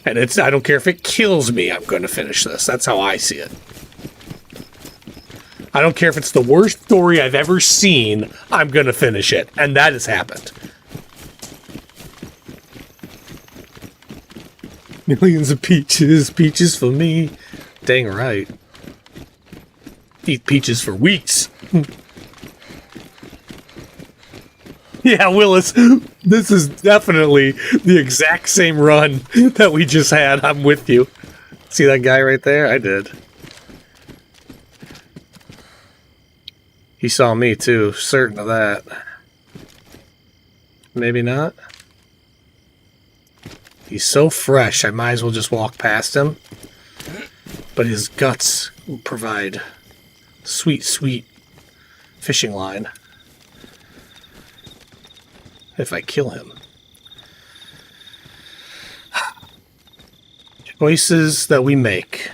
And I don't care if it kills me, I'm gonna finish this. That's how I see it. I don't care if it's the worst story I've ever seen, I'm gonna finish it. And that has happened. Millions of peaches, peaches for me. Dang right. Eat peaches for weeks. Yeah, Willis, this is definitely the exact same run that we just had. I'm with you. See that guy right there? I did. He saw me too, certain of that. Maybe not. He's so fresh, I might as well just walk past him. But his guts will provide sweet, sweet fishing line. If I kill him. Choices that we make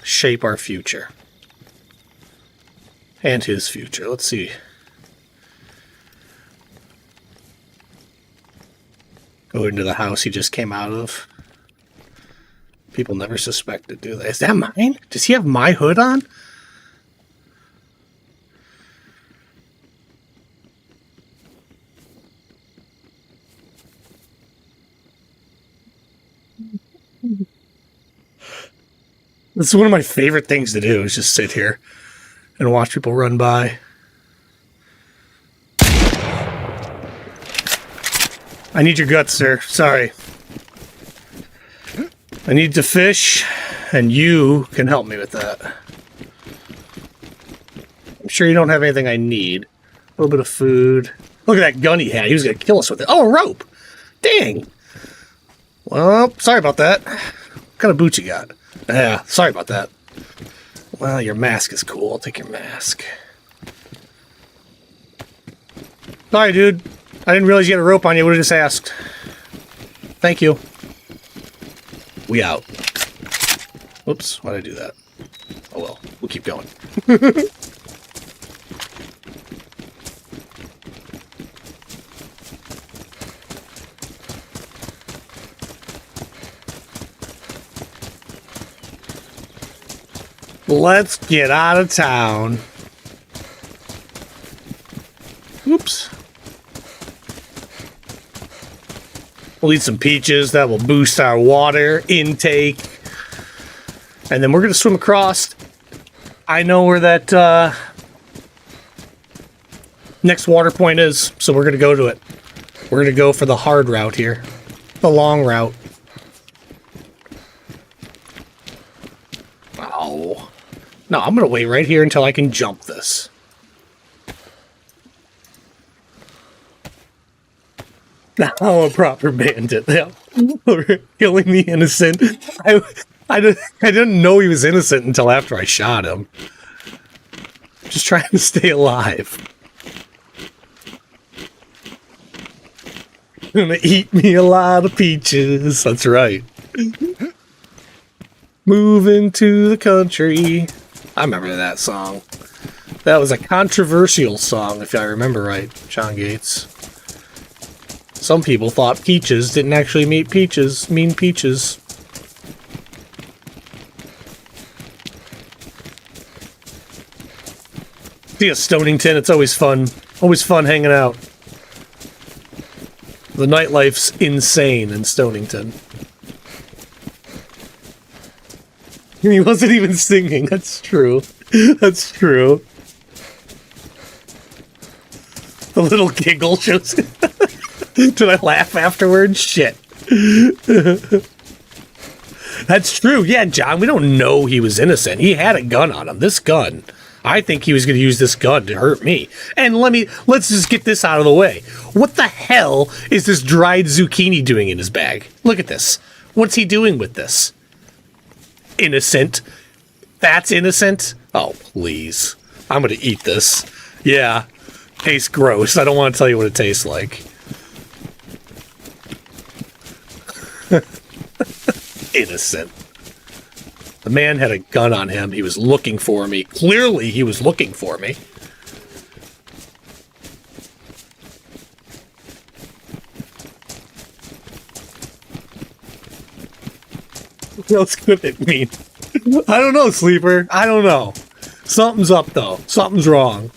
shape our future. And his future. Let's see. Go into the house he just came out of. People never suspected, do they? Is that mine? Does he have my hood on? This is one of my favorite things to do, is just sit here and watch people run by. I need your guts, sir. Sorry. I need to fish, and you can help me with that. I'm sure you don't have anything I need. A little bit of food. Look at that gun he had. He was going to kill us with it. Oh, a rope. Dang. Well, sorry about that. What kind of boots you got? Yeah, sorry about that. Well, your mask is cool. I'll take your mask. Sorry, dude. I didn't realize you had a rope on you. I would have just asked. Thank you. We out. Oops, why did I do that? Oh well, we'll keep going. Let's get out of town. Oops. We'll eat some peaches. That will boost our water intake. And then we're going to swim across. I know where that Next water point is, so we're going to go to it. We're going to go for the hard route here. The long route. Oh. No, I'm going to wait right here until I can jump this. Now I'm a proper bandit. Yeah. We're killing the innocent. I didn't know he was innocent until after I shot him. Just trying to stay alive. Gonna eat me a lot of peaches. That's right. Moving to the country. I remember that song. That was a controversial song, if I remember right, John Gates. Some people thought peaches didn't actually mean peaches. See ya, Stonington. It's always fun. Always fun hanging out. The nightlife's insane in Stonington. He wasn't even singing. That's true. That's true. The little giggle shows. Did I laugh afterwards? Shit. That's true. Yeah, John, we don't know he was innocent. He had a gun on him. This gun. I think he was going to use this gun to hurt me. And let's just get this out of the way. What the hell is this dried zucchini doing in his bag? Look at this. What's he doing with this? Innocent. That's innocent? Oh, please. I'm going to eat this. Yeah. Tastes gross. I don't want to tell you what it tastes like. Innocent. The man had a gun on him. He was looking for me. Clearly, he was looking for me. What else could it mean? I don't know, Sleeper. I don't know. Something's up, though. Something's wrong.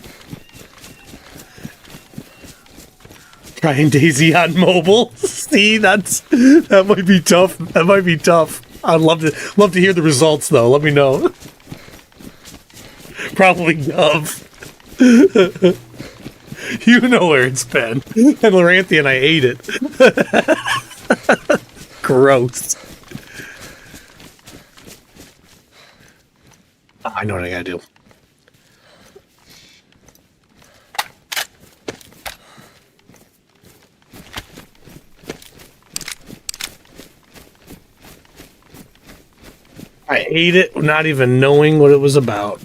Trying DayZ on mobile. See, that might be tough. That might be tough. I'd love to hear the results, though. Let me know. Probably Gov. You know where it's been. And Laurenthian, I ate it. Gross. I know what I gotta do. I ate it, not even knowing what it was about.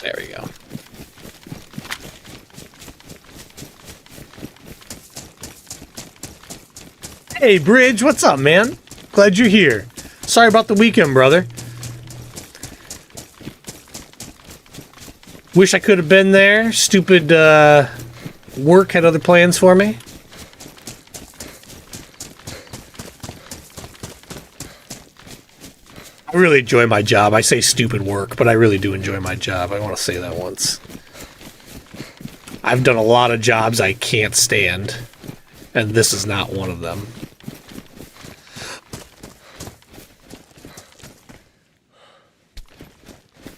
There we go. Hey, Bridge, what's up, man? Glad you're here. Sorry about the weekend, brother. Wish I could have been there. Stupid work had other plans for me. I really enjoy my job. I say stupid work, but I really do enjoy my job. I want to say that once. I've done a lot of jobs I can't stand, and this is not one of them.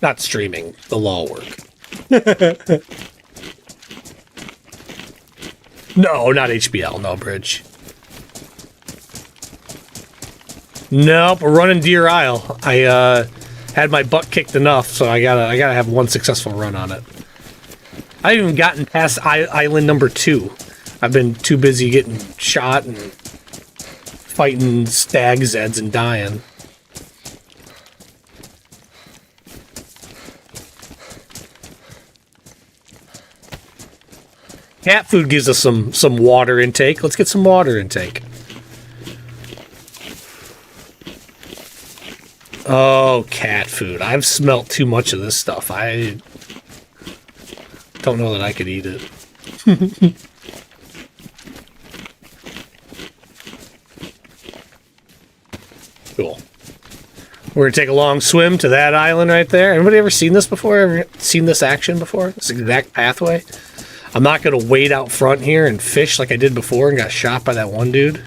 Not streaming, the law work. No, not HBL, no, Bridge. Nope, we're running Deerisle. I had my butt kicked enough, so I gotta have one successful run on it. I haven't even gotten past island number 2. I've been too busy getting shot and fighting stag Zeds and dying. Cat food gives us some water intake. Let's get some water intake. Oh, cat food. I've smelt too much of this stuff. I don't know that I could eat it. Cool. We're going to take a long swim to that island right there. Anybody ever seen this before? Ever seen this action before? This exact pathway? I'm not going to wait out front here and fish like I did before and got shot by that one dude.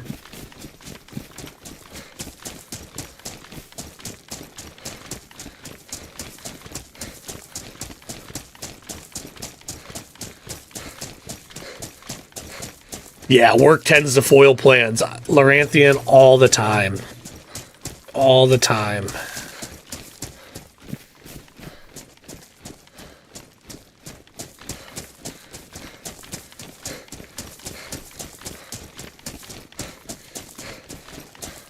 Yeah, work tends to foil plans. Laranthian all the time. All the time.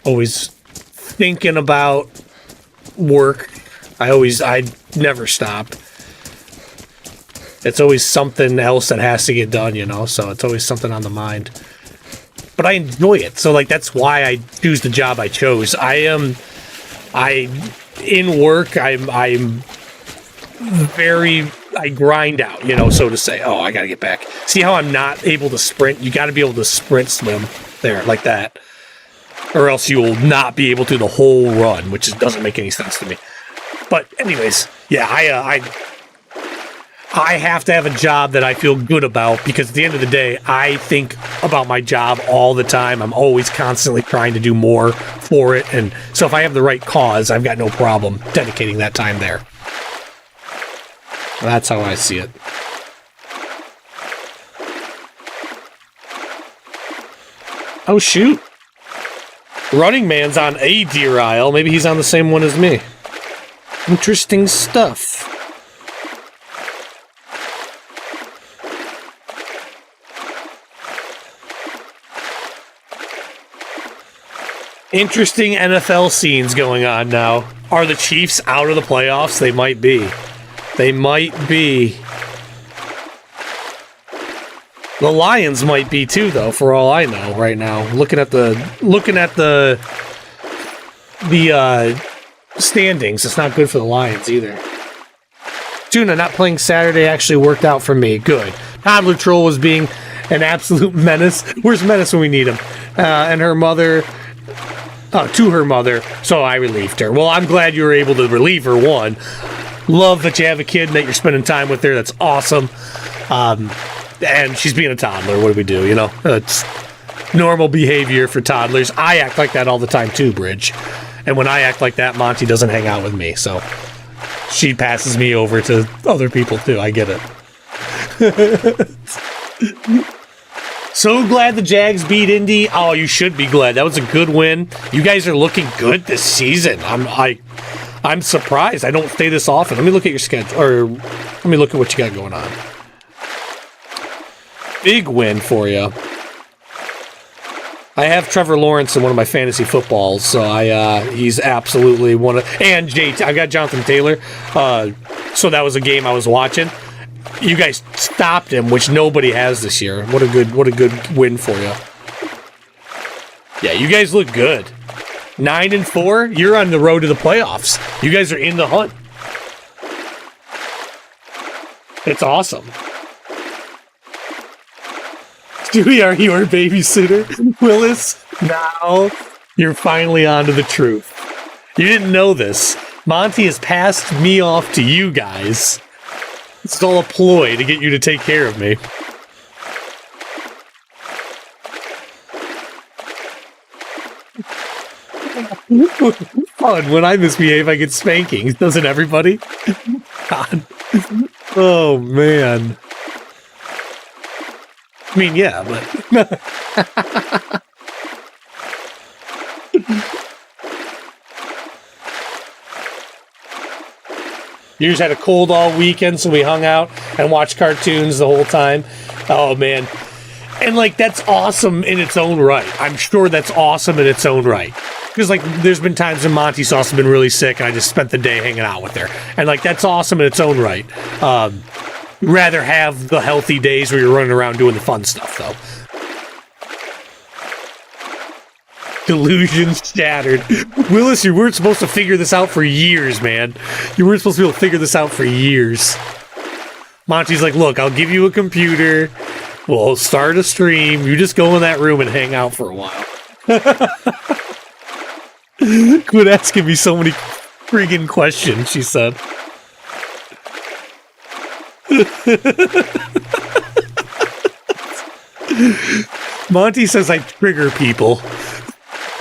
Always thinking about work. I never stop. It's always something else that has to get done, you know, so it's always something on the mind. But I enjoy it, so like that's why I choose the job I chose. I'm very, I grind out, you know, so to say. Oh, I gotta get back. See how I'm not able to sprint? You gotta be able to sprint, Slim, there, like that. Or else you will not be able to the whole run, which doesn't make any sense to me. But anyways, yeah, I have to have a job that I feel good about, because at the end of the day, I think about my job all the time. I'm always constantly trying to do more for it. And so if I have the right cause, I've got no problem dedicating that time there. That's how I see it. Oh, shoot. Running Man's on a Deerisle. Maybe he's on the same one as me. Interesting stuff. Interesting NFL scenes going on now. Are the Chiefs out of the playoffs? They might be. They might be. The Lions might be too, though, for all I know right now. Looking at the standings, it's not good for the Lions either. Tuna not playing Saturday actually worked out for me. Good. Toddler Troll was being an absolute menace. Where's Menace when we need him? And her mother, to her mother, so I relieved her. Well, I'm glad you were able to relieve her, one. Love that you have a kid and that you're spending time with her. That's awesome. And she's being a toddler. What do we do, you know? It's normal behavior for toddlers. I act like that all the time too, Bridge. And when I act like that, Monty doesn't hang out with me, so she passes me over to other people too. I get it. So glad the Jags beat Indy. Oh, you should be glad. That was a good win. You guys are looking good this season. I'm surprised. I don't stay this often. Let me look at your schedule, or let me look at what you got going on. Big win for you. I have Trevor Lawrence in one of my fantasy footballs, so he's absolutely one of. And I got Jonathan Taylor, so that was a game I was watching. You guys stopped him, which nobody has this year. What a good win for you. Yeah, you guys look good. 9-4. You're on the road to the playoffs. You guys are in the hunt. It's awesome. We are your babysitter, Willis. Now you're finally onto the truth. You didn't know this. Monty has passed me off to you guys. It's all a ploy to get you to take care of me. Fun. When I misbehave, I get spankings. Doesn't everybody? God. Oh, man. I mean, yeah, but... You just had a cold all weekend, so we hung out and watched cartoons the whole time. Oh, man. And, like, that's awesome in its own right. I'm sure that's awesome in its own right. Because, like, there's been times when Monty's also been really sick, and I just spent the day hanging out with her. And, like, that's awesome in its own right. Rather have the healthy days where you're running around doing the fun stuff, though. Delusions shattered. Willis, you weren't supposed to figure this out for years, man. You weren't supposed to be able to figure this out for years. Monty's like, look, I'll give you a computer. We'll start a stream. You just go in that room and hang out for a while. Quit asking me so many friggin' questions, she said. Monty says I trigger people.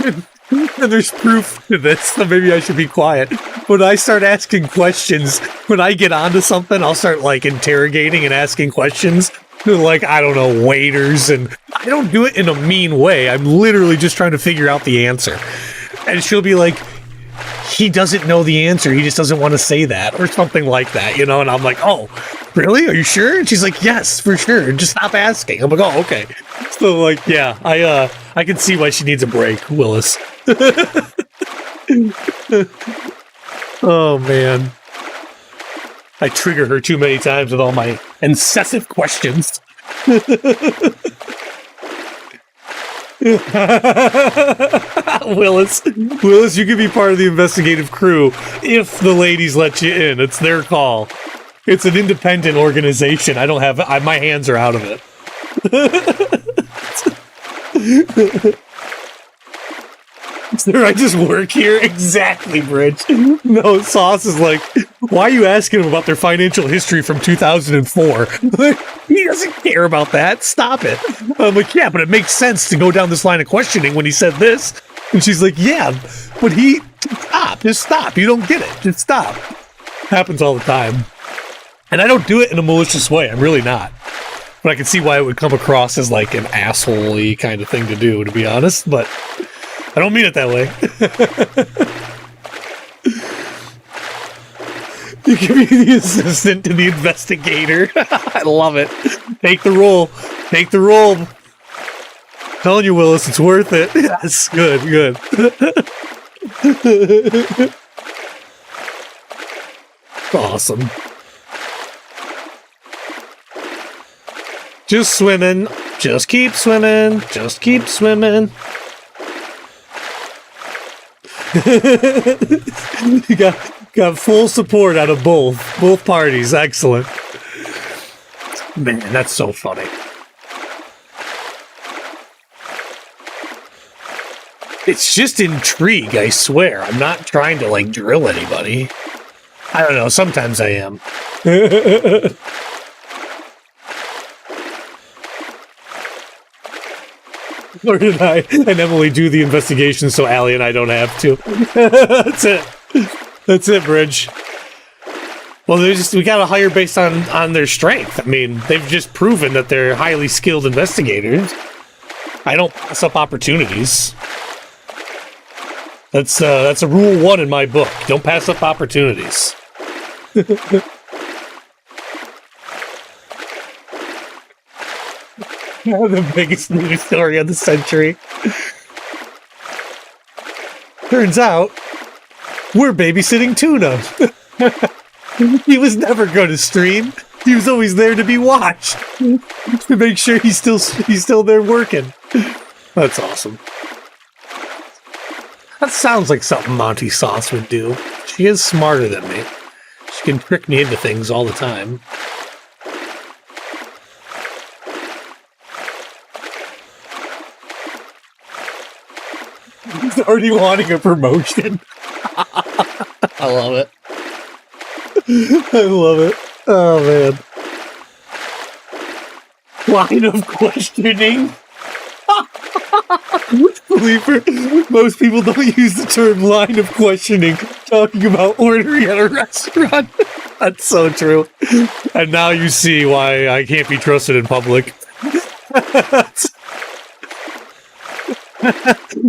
And there's proof to this, so maybe I should be quiet. When I start asking questions, when I get onto something, I'll start, like, interrogating and asking questions to, like, I don't know, waiters, and I don't do it in a mean way. I'm literally just trying to figure out the answer. And she'll be like, he doesn't know the answer. He just doesn't want to say that or something like that, you know? And I'm like, oh, really? Are you sure? And she's like, yes, for sure. Just stop asking. I'm like, oh, okay. So like, yeah, I can see why she needs a break, Willis. Oh, man. I trigger her too many times with all my incessant questions. Willis, you can be part of the investigative crew if the ladies let you in. It's their call. It's an independent organization. I don't have... my hands are out of it. Sir, I just work here? Exactly, Bridge. No, Sauce is like, why are you asking him about their financial history from 2004? He doesn't care about that. Stop it. I'm like, yeah, but it makes sense to go down this line of questioning when he said this. And she's like, yeah, but stop. Just stop. You don't get it. Just stop. Happens all the time. And I don't do it in a malicious way. I'm really not. But I can see why it would come across as like an asshole-y kind of thing to do, to be honest. But I don't mean it that way. You can be the assistant to the investigator. I love it. Take the role. Take the role. I'm telling you, Willis, it's worth it. Yes, good. Awesome. Just swimming. Just keep swimming. Just keep swimming. You got full support out of both parties. Excellent. Man, that's so funny. It's just intrigue, I swear. I'm not trying to like drill anybody. I don't know, sometimes I am. Or did I and Emily do the investigation so Allie and I don't have to? That's it, Bridge. Well, we gotta hire based on their strength. I mean, they've just proven that they're highly skilled investigators. I don't pass up opportunities. That's a rule 1 in my book. Don't pass up opportunities. The biggest news story of the century. Turns out, we're babysitting Tuna. He was never going to stream. He was always there to be watched. To make sure he's still there working. That's awesome. That sounds like something Monty Sauce would do. She is smarter than me. She can trick me into things all the time. He's already wanting a promotion. I love it. I love it. Oh, man. Line of questioning. Most people don't use the term line of questioning talking about ordering at a restaurant. That's so true. And now you see why I can't be trusted in public.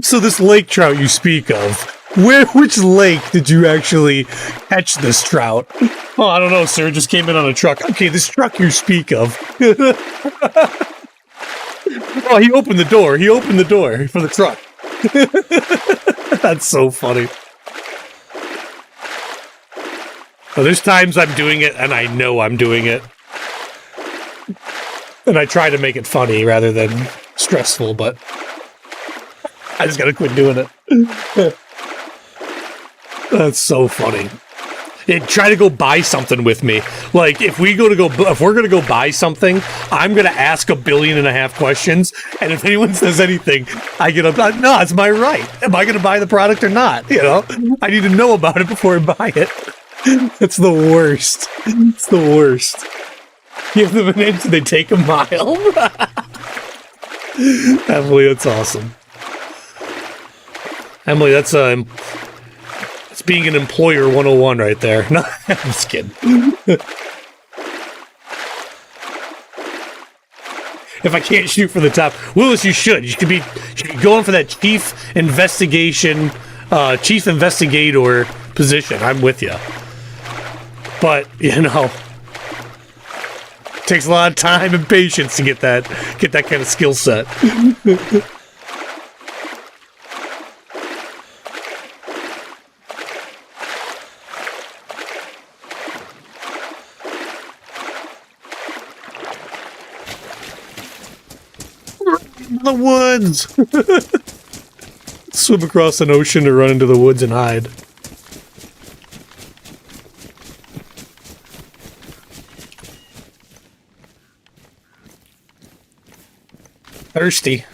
So this lake trout you speak of, which lake did you actually catch this trout? Oh, I don't know, sir. Just came in on a truck. Okay, this truck you speak of. Oh, he opened the door. He opened the door for the truck. That's so funny. Well, there's times I'm doing it and I know I'm doing it. And I try to make it funny rather than stressful, but I just gotta quit doing it. That's so funny. Yeah, try to go buy something with me. Like, if we're gonna go buy something, I'm gonna ask 1.5 billion questions, and if anyone says anything, I get up. No, it's my right. Am I gonna buy the product or not? You know, I need to know about it before I buy it. It's the worst. It's the worst. Give them an inch, they take a mile. Emily, that's awesome. Emily, that's being an employer 101 right there. No, I'm just kidding. if I can't shoot for the top. Willis, you should. You should be going for that chief investigator position. I'm with you. But, you know, takes a lot of time and patience to get that kind of skill set. The woods. Swim across an ocean to run into the woods and hide. Thirsty.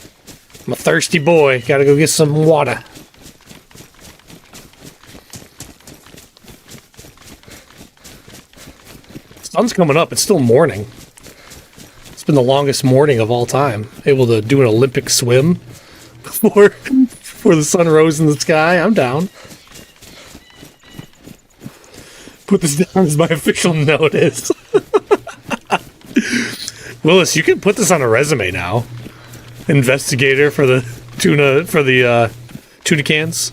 I'm a thirsty boy. Gotta go get some water. Sun's coming up. It's still morning. It's been the longest morning of all time. Able to do an Olympic swim before the sun rose in the sky. I'm down. Put this down as my official notice. Willis, you can put this on a resume now. Investigator for the tuna cans.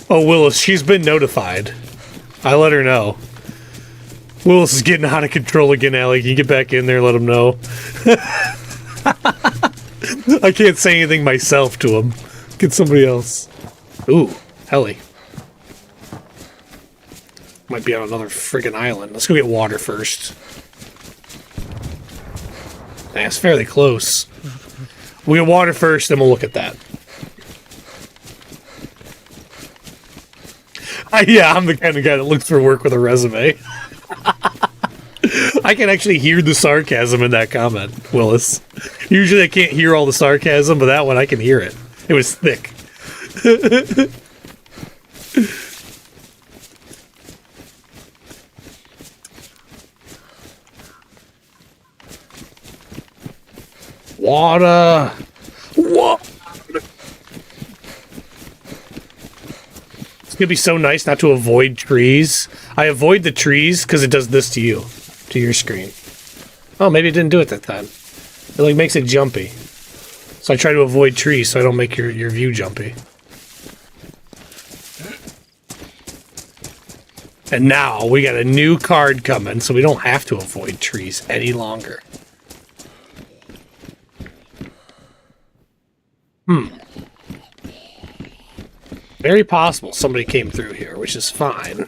Oh, Willis, she's been notified. I let her know. Willis is getting out of control again, Allie. Can you get back in there and let him know? I can't say anything myself to him. Get somebody else. Ooh, heli. Might be on another friggin' island. Let's go get water first. Nah, it's fairly close. We'll get water first, then we'll look at that. Yeah, I'm the kind of guy that looks for work with a resume. I can actually hear the sarcasm in that comment, Willis. Usually I can't hear all the sarcasm, but that one I can hear it. It was thick. Water. Water. It's gonna be so nice not to avoid trees. I avoid the trees because it does this to you, to your screen. Oh, maybe it didn't do it that time. It like makes it jumpy. So I try to avoid trees so I don't make your view jumpy. And now we got a new card coming, so we don't have to avoid trees any longer. Very possible somebody came through here, which is fine.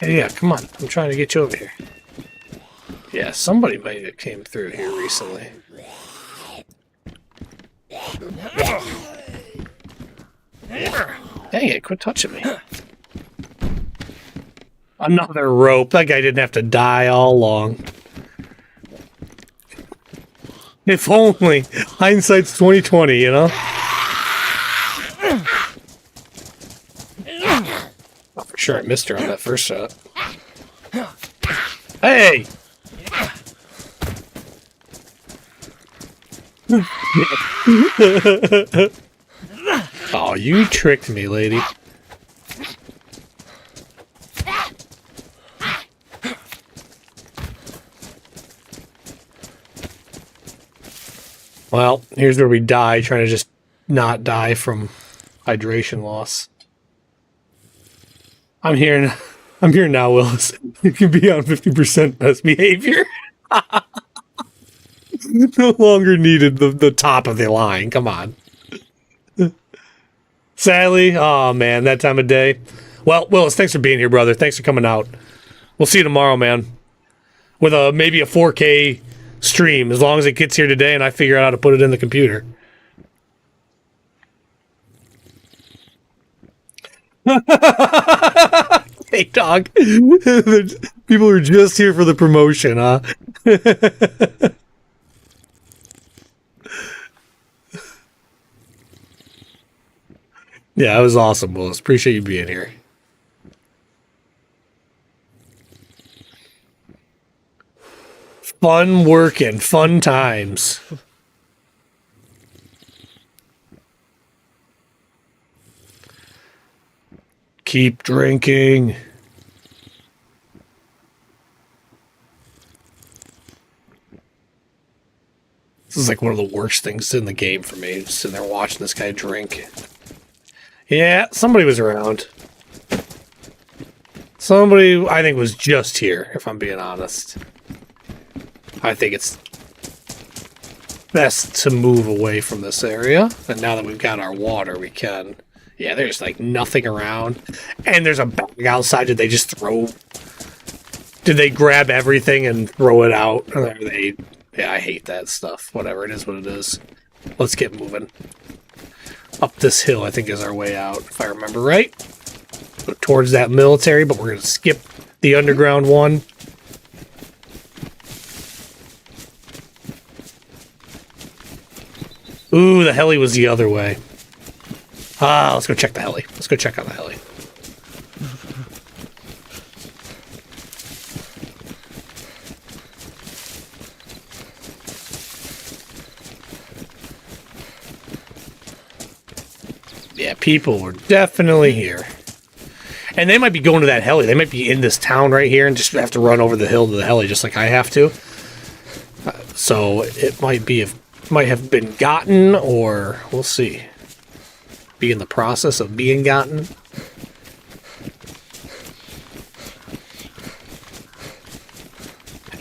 Hey, yeah, come on. I'm trying to get you over here. Yeah, somebody might have came through here recently. Dang it, quit touching me. Another rope. That guy didn't have to die all along. If only. Hindsight's 20/20, you know? Oh, for sure I missed her on that first shot. Hey! Oh, you tricked me, lady. Well, here's where we die, trying to just not die from hydration loss. I'm here now, Willis. You can be on 50% best behavior. No longer needed the top of the line. Come on. Sadly, oh man, that time of day. Well, Willis, thanks for being here, brother. Thanks for coming out. We'll see you tomorrow, man. With maybe a 4K stream, as long as it gets here today and I figure out how to put it in the computer. Hey, dog. People are just here for the promotion, huh? Yeah, it was awesome, Willis. Appreciate you being here. Fun working, fun times. Keep drinking. This is like one of the worst things in the game for me. Just sitting there watching this guy drink. Yeah, somebody was around. Somebody, I think, was just here, if I'm being honest. I think it's best to move away from this area. And now that we've got our water, we can... Yeah, there's like nothing around. And there's a bag outside. Did they just throw... Did they grab everything and throw it out? Or they... Yeah, I hate that stuff. Whatever, it is what it is. Let's get moving. Up this hill, I think, is our way out, if I remember right. Go towards that military, but we're going to skip the underground one. Ooh, the heli was the other way. Ah, let's go check the heli. Let's go check on the heli. Yeah, people were definitely here. And they might be going to that heli. They might be in this town right here and just have to run over the hill to the heli just like I have to. So it might have been gotten, or we'll see. Be in the process of being gotten.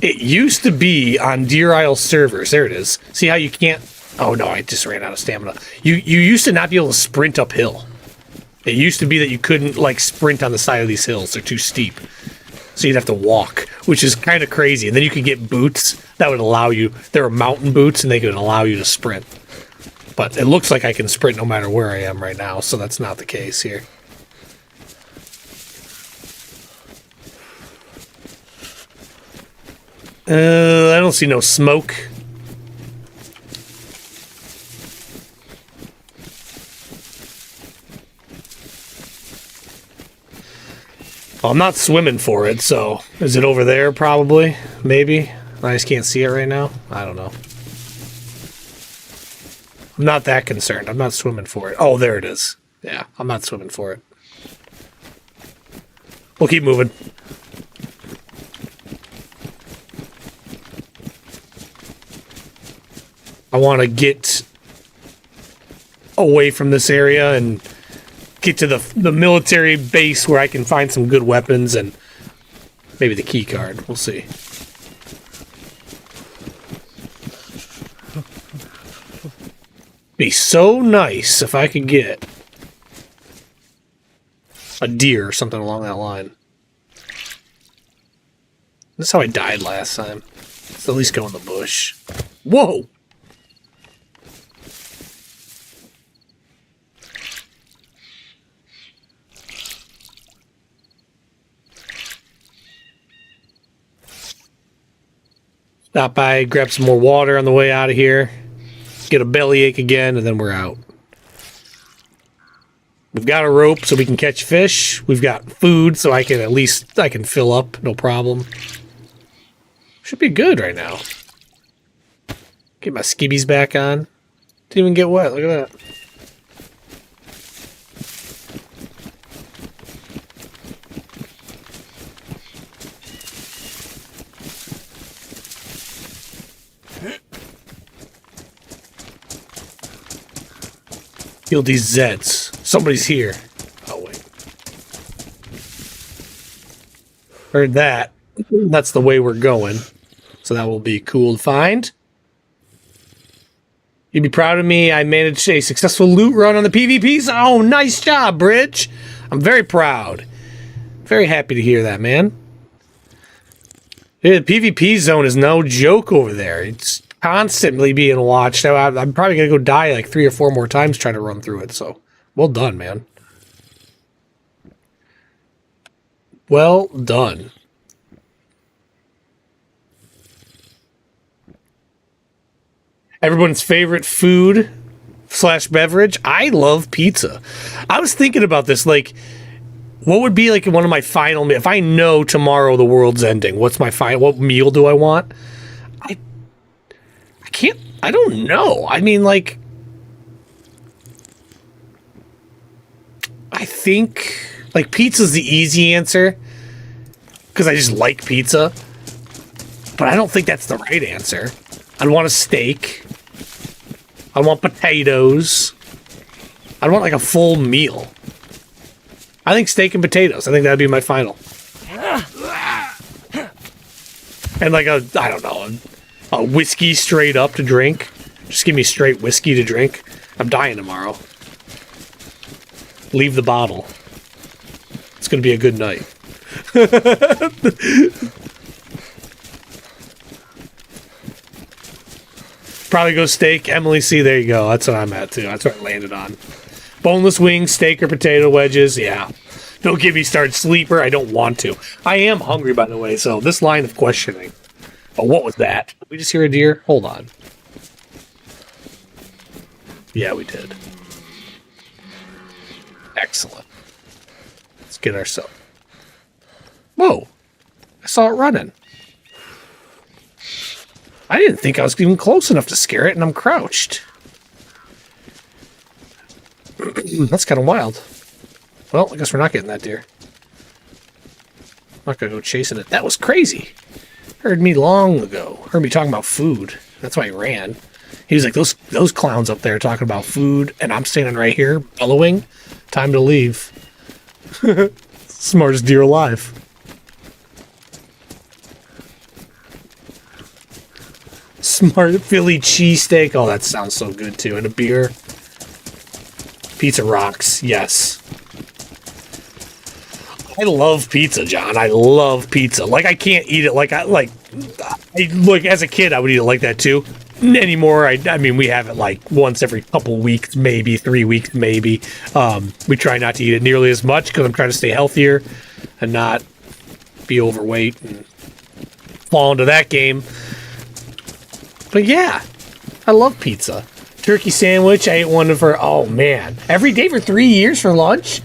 It used to be on Deerisle servers. There it is. See how you can't... Oh no, I just ran out of stamina. You used to not be able to sprint uphill. It used to be that you couldn't, like, sprint on the side of these hills. They're too steep. So you'd have to walk, which is kind of crazy. And then you could get boots that would allow you... There were mountain boots, and they could allow you to sprint. But it looks like I can sprint no matter where I am right now, so that's not the case here. I don't see no smoke. Well, I'm not swimming for it, so... Is it over there, probably? Maybe? I just can't see it right now? I don't know. I'm not that concerned. I'm not swimming for it. Oh, there it is. Yeah, I'm not swimming for it. We'll keep moving. I want to get away from this area and get to the military base where I can find some good weapons and maybe the key card. We'll see. Be so nice if I could get a deer or something along that line. This is how I died last time. Let's at least go in the bush. Whoa! Stop by, grab some more water on the way out of here. Get a bellyache again, and then we're out. We've got a rope so we can catch fish. We've got food so I can fill up, no problem. Should be good right now. Get my skibbies back on. Didn't even get wet, look at that. Kill these Zeds. Somebody's here. Oh, wait. Heard that. That's the way we're going. So that will be cool to find. You'd be proud of me. I managed a successful loot run on the PvP zone. Oh, nice job, Bridge. I'm very proud. Very happy to hear that, man. Yeah, the PvP zone is no joke over there. It's constantly being watched. I'm probably going to go die like 3 or 4 more times trying to run through it. So, well done, man. Well done. Everyone's favorite food / beverage. I love pizza. I was thinking about this, like, what would be like one of my final meals? If I know tomorrow the world's ending, what meal do I want? I don't know. I mean, like, I think, like, pizza's the easy answer because I just like pizza. But I don't think that's the right answer. I'd want a steak. I want potatoes. I'd want, like, a full meal. I think steak and potatoes. I think that'd be my final. And, like, I don't know, a whiskey straight up to drink. Just give me straight whiskey to drink. I'm dying tomorrow. Leave the bottle. It's going to be a good night. Probably go steak. Emily C, there you go. That's what I'm at, too. That's what I landed on. Boneless wings, steak, or potato wedges. Yeah. Don't get me started. Sleeper. I don't want to. I am hungry, by the way, so this line of questioning. Oh, what was that? Did we just hear a deer? Hold on. Yeah, we did. Excellent. Let's get ourselves. Whoa. I saw it running. I didn't think I was even close enough to scare it, and I'm crouched. That's kind of wild. Well, I guess we're not getting that deer. I'm not going to go chasing it. That was crazy. Heard me long ago. Heard me talking about food. That's why he ran. He was like, those clowns up there talking about food, and I'm standing right here, bellowing. Time to leave. Smartest deer alive. Smart Philly cheesesteak. Oh, that sounds so good, too. And a beer. Pizza rocks. Yes. I love pizza, John. I love pizza. Like, I can't eat it like as a kid, I would eat it like that, too. Anymore, I mean, we have it like once every couple weeks, maybe 3 weeks, maybe. We try not to eat it nearly as much because I'm trying to stay healthier and not be overweight and fall into that game. But yeah, I love pizza. Turkey sandwich, I ate one for, oh man, every day for 3 years for lunch.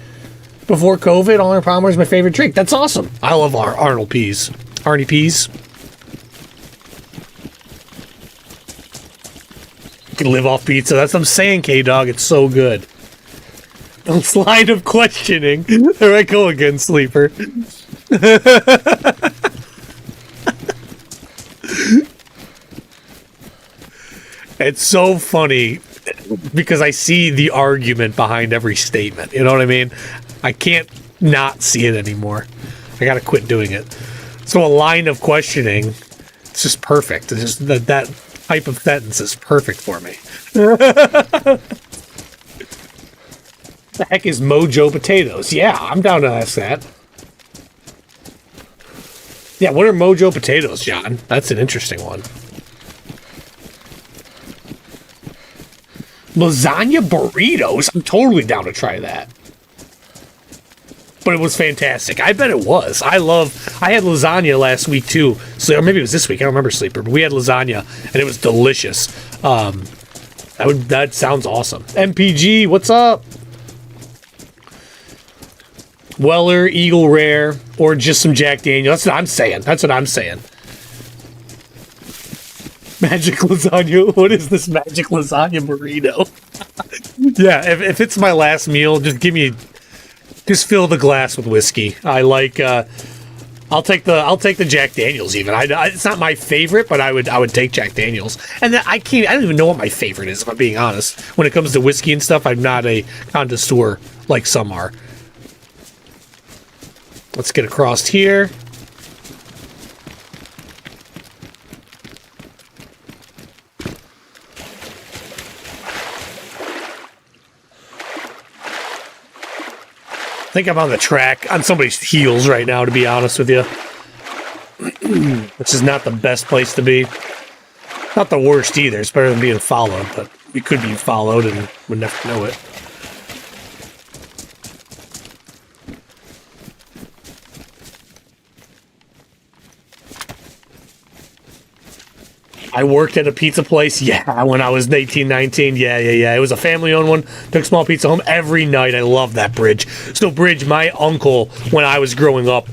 Before COVID, Arnold Palmer is my favorite drink. That's awesome. I love Arnold Peas. Arnie Peas. You can live off pizza. That's what I'm saying, K-Dog. It's so good. This line of questioning. There I go again, Sleeper. It's so funny because I see the argument behind every statement. You know what I mean? I can't not see it anymore. I gotta quit doing it. So a line of questioning, it's just perfect. It's just that type of sentence is perfect for me. The heck is Mojo Potatoes? Yeah, I'm down to ask that. Yeah, what are Mojo Potatoes, John? That's an interesting one. Lasagna burritos? I'm totally down to try that. But it was fantastic. I bet it was. I had lasagna last week too. So, or maybe it was this week. I don't remember, Sleeper. But we had lasagna and it was delicious. That sounds awesome. MPG, what's up? Weller, Eagle Rare, or just some Jack Daniels. That's what I'm saying. That's what I'm saying. Magic lasagna. What is this magic lasagna burrito? Yeah, if it's my last meal, just fill the glass with whiskey. I like. I'll take the Jack Daniels. Even it's not my favorite, but I would take Jack Daniels. And I don't even know what my favorite is, if I'm being honest. When it comes to whiskey and stuff, I'm not a connoisseur like some are. Let's get across here. I think I'm on the track, on somebody's heels right now, to be honest with you. Which is not the best place to be. Not the worst either. It's better than being followed, but we could be followed and would never know it. I worked at a pizza place, yeah, when I was 18, 19, yeah. It was a family-owned one. Took small pizza home every night. I love that, Bridge. So, Bridge, my uncle, when I was growing up,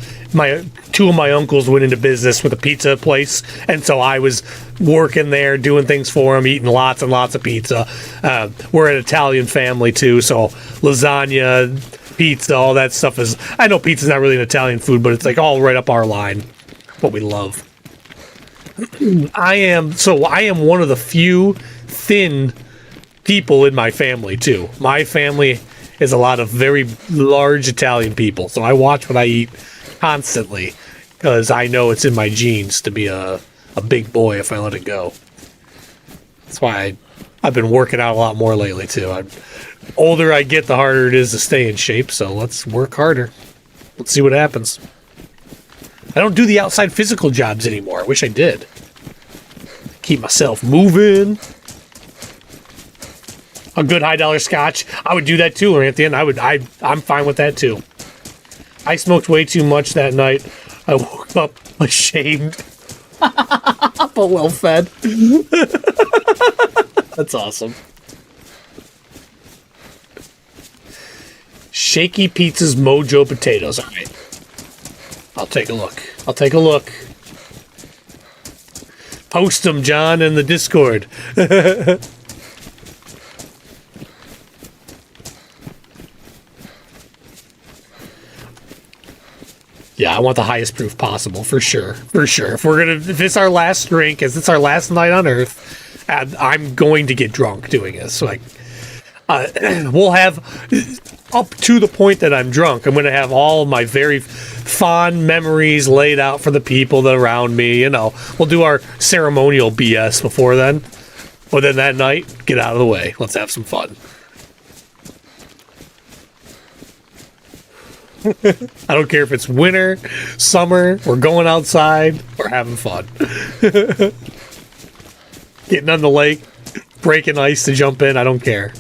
two of my uncles went into business with a pizza place, and so I was working there, doing things for them, eating lots and lots of pizza. We're an Italian family, too, so lasagna, pizza, all that stuff is... I know pizza's not really an Italian food, but it's like all right up our line. What we love. I am one of the few thin people in my family too. My family is a lot of very large Italian people, so I watch what I eat constantly because I know it's in my genes to be a big boy if I let it go. That's why I've been working out a lot more lately too. Older I get, the harder it is to stay in shape, so let's work harder. Let's see what happens. I don't do the outside physical jobs anymore. I wish I did. Keep myself moving. A good $high scotch. I would do that too, Anthony. I'm fine with that too. I smoked way too much that night. I woke up ashamed. But well fed. That's awesome. Shaky Pizza's Mojo Potatoes. All right. I'll take a look. Post them, John, in the Discord. Yeah, I want the highest proof possible, for sure. If it's our last drink, as it's our last night on Earth, I'm going to get drunk doing this. Like, we'll have... Up to the point that I'm drunk, I'm going to have all my very fond memories laid out for the people that are around me. You know, we'll do our ceremonial BS before then. But then that night, get out of the way. Let's have some fun. I don't care if it's winter, summer, we're going outside, we're having fun. Getting on the lake, breaking ice to jump in, I don't care.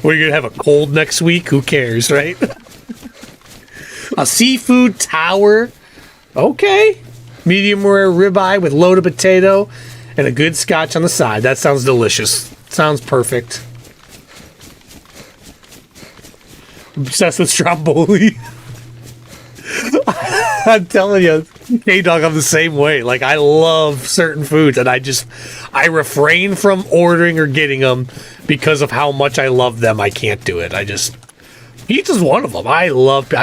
We're going to have a cold next week? Who cares, right? A seafood tower. Okay. Medium rare ribeye with loaded potato and a good scotch on the side. That sounds delicious. Sounds perfect. Obsessed with stromboli. I'm telling you, K-Dog, I'm the same way. Like, I love certain foods, and I refrain from ordering or getting them because of how much I love them. I can't do it. Pizza's one of them. I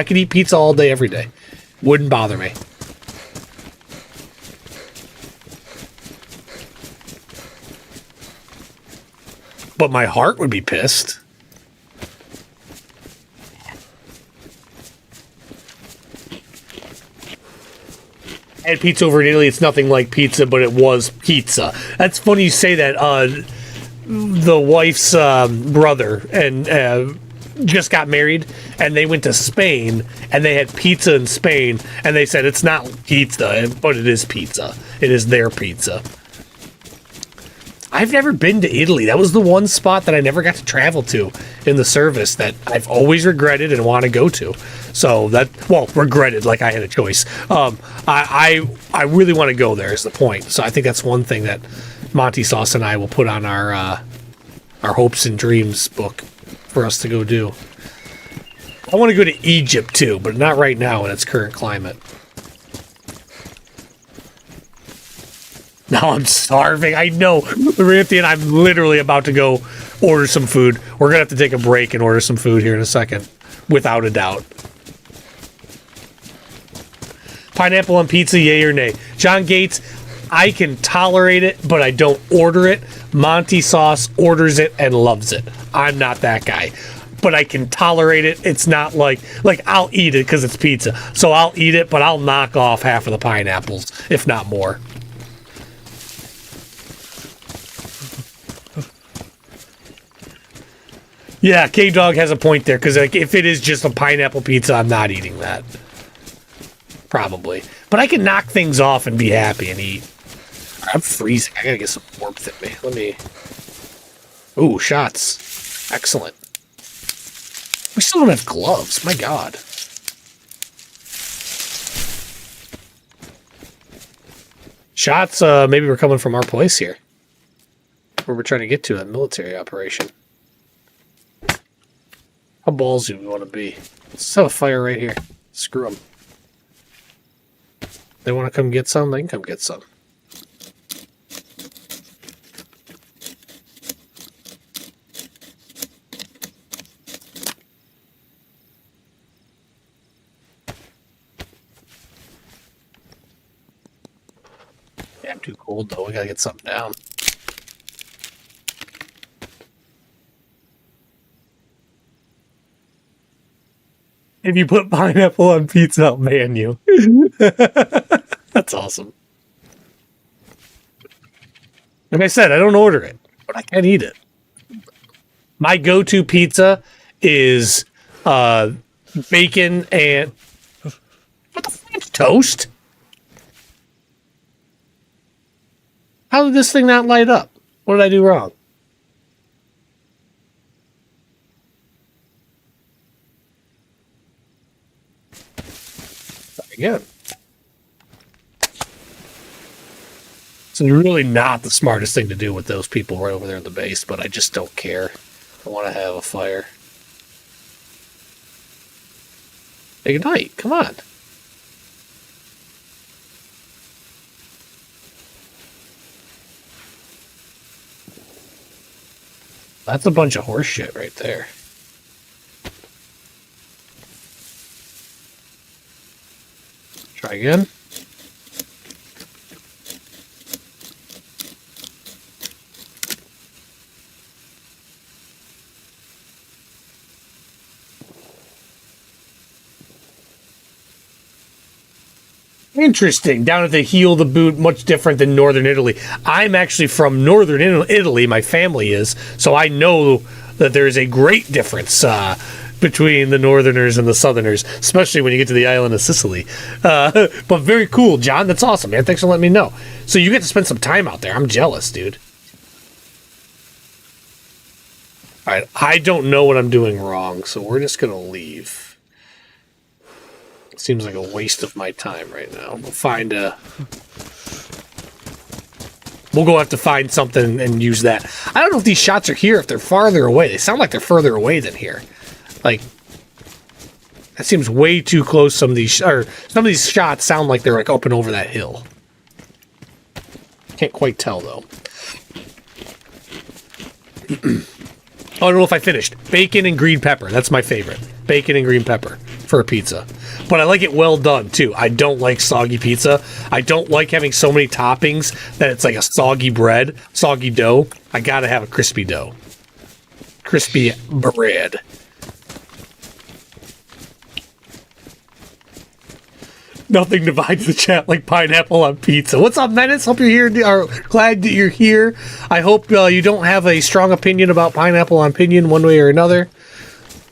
could eat pizza all day, every day. Wouldn't bother me. But my heart would be pissed. I had pizza over in Italy. It's nothing like pizza, but it was pizza. That's funny you say that. The wife's brother and just got married, and they went to Spain, and they had pizza in Spain, and they said it's not pizza, but it is pizza. It is their pizza. I've never been to Italy. That was the one spot that I never got to travel to in the service that I've always regretted and want to go to. So regretted, like I had a choice. I really want to go there is the point. So I think that's one thing that Monty Sauce and I will put on our hopes and dreams book for us to go do. I want to go to Egypt too, but not right now in its current climate. Now I'm starving. I know. Anthony and I'm literally about to go order some food. We're going to have to take a break and order some food here in a second. Without a doubt. Pineapple on pizza, yay or nay? John Gates, I can tolerate it, but I don't order it. Monty Sauce orders it and loves it. I'm not that guy. But I can tolerate it. It's not like I'll eat it because it's pizza. So I'll eat it, but I'll knock off half of the pineapples, if not more. Yeah, K-Dog has a point there, because if it is just a pineapple pizza, I'm not eating that. Probably. But I can knock things off and be happy and eat. I'm freezing. I gotta get some warmth in me. Let me... Ooh, shots. Excellent. We still don't have gloves. My God. Shots, maybe we're coming from our place here. Where we're trying to get to a military operation. How ballsy do we want to be? Let's have a fire right here. Screw them. They want to come get some? They can come get some. Yeah, I'm too cold though. We gotta get something down. If you put pineapple on pizza, I'll ban you. That's awesome. Like I said, I don't order it, but I can eat it. My go-to pizza is bacon and... What the French toast? How did this thing not light up? What did I do wrong? Again. It's really not the smartest thing to do with those people right over there in the base, but I just don't care. I want to have a fire. Ignite, come on. That's a bunch of horse shit right there. Try again. Interesting. Down at the heel of the boot, much different than Northern Italy. I'm actually from Northern Italy. My family is. So I know that there is a great difference between the Northerners and the Southerners, especially when you get to the island of Sicily. But very cool, John. That's awesome, man. Thanks for letting me know. So you get to spend some time out there. I'm jealous, dude. All right. I don't know what I'm doing wrong, so we're just going to leave. Seems like a waste of my time right now. We'll find a... We'll go have to find something and use that. I don't know if these shots are here, if they're farther away. They sound like they're further away than here. Like, that seems way too close. Some of these shots sound like they're like up and over that hill. Can't quite tell, though. Oh, I don't know if I finished. Bacon and green pepper. That's my favorite. Bacon and green pepper for a pizza. But I like it well done, too. I don't like soggy pizza. I don't like having so many toppings that it's like a soggy bread, soggy dough. I gotta have a crispy dough. Crispy bread. Nothing divides the chat like pineapple on pizza. What's up, Menace? Hope you're here. Glad that you're here. I hope you don't have a strong opinion about pineapple on pinion one way or another.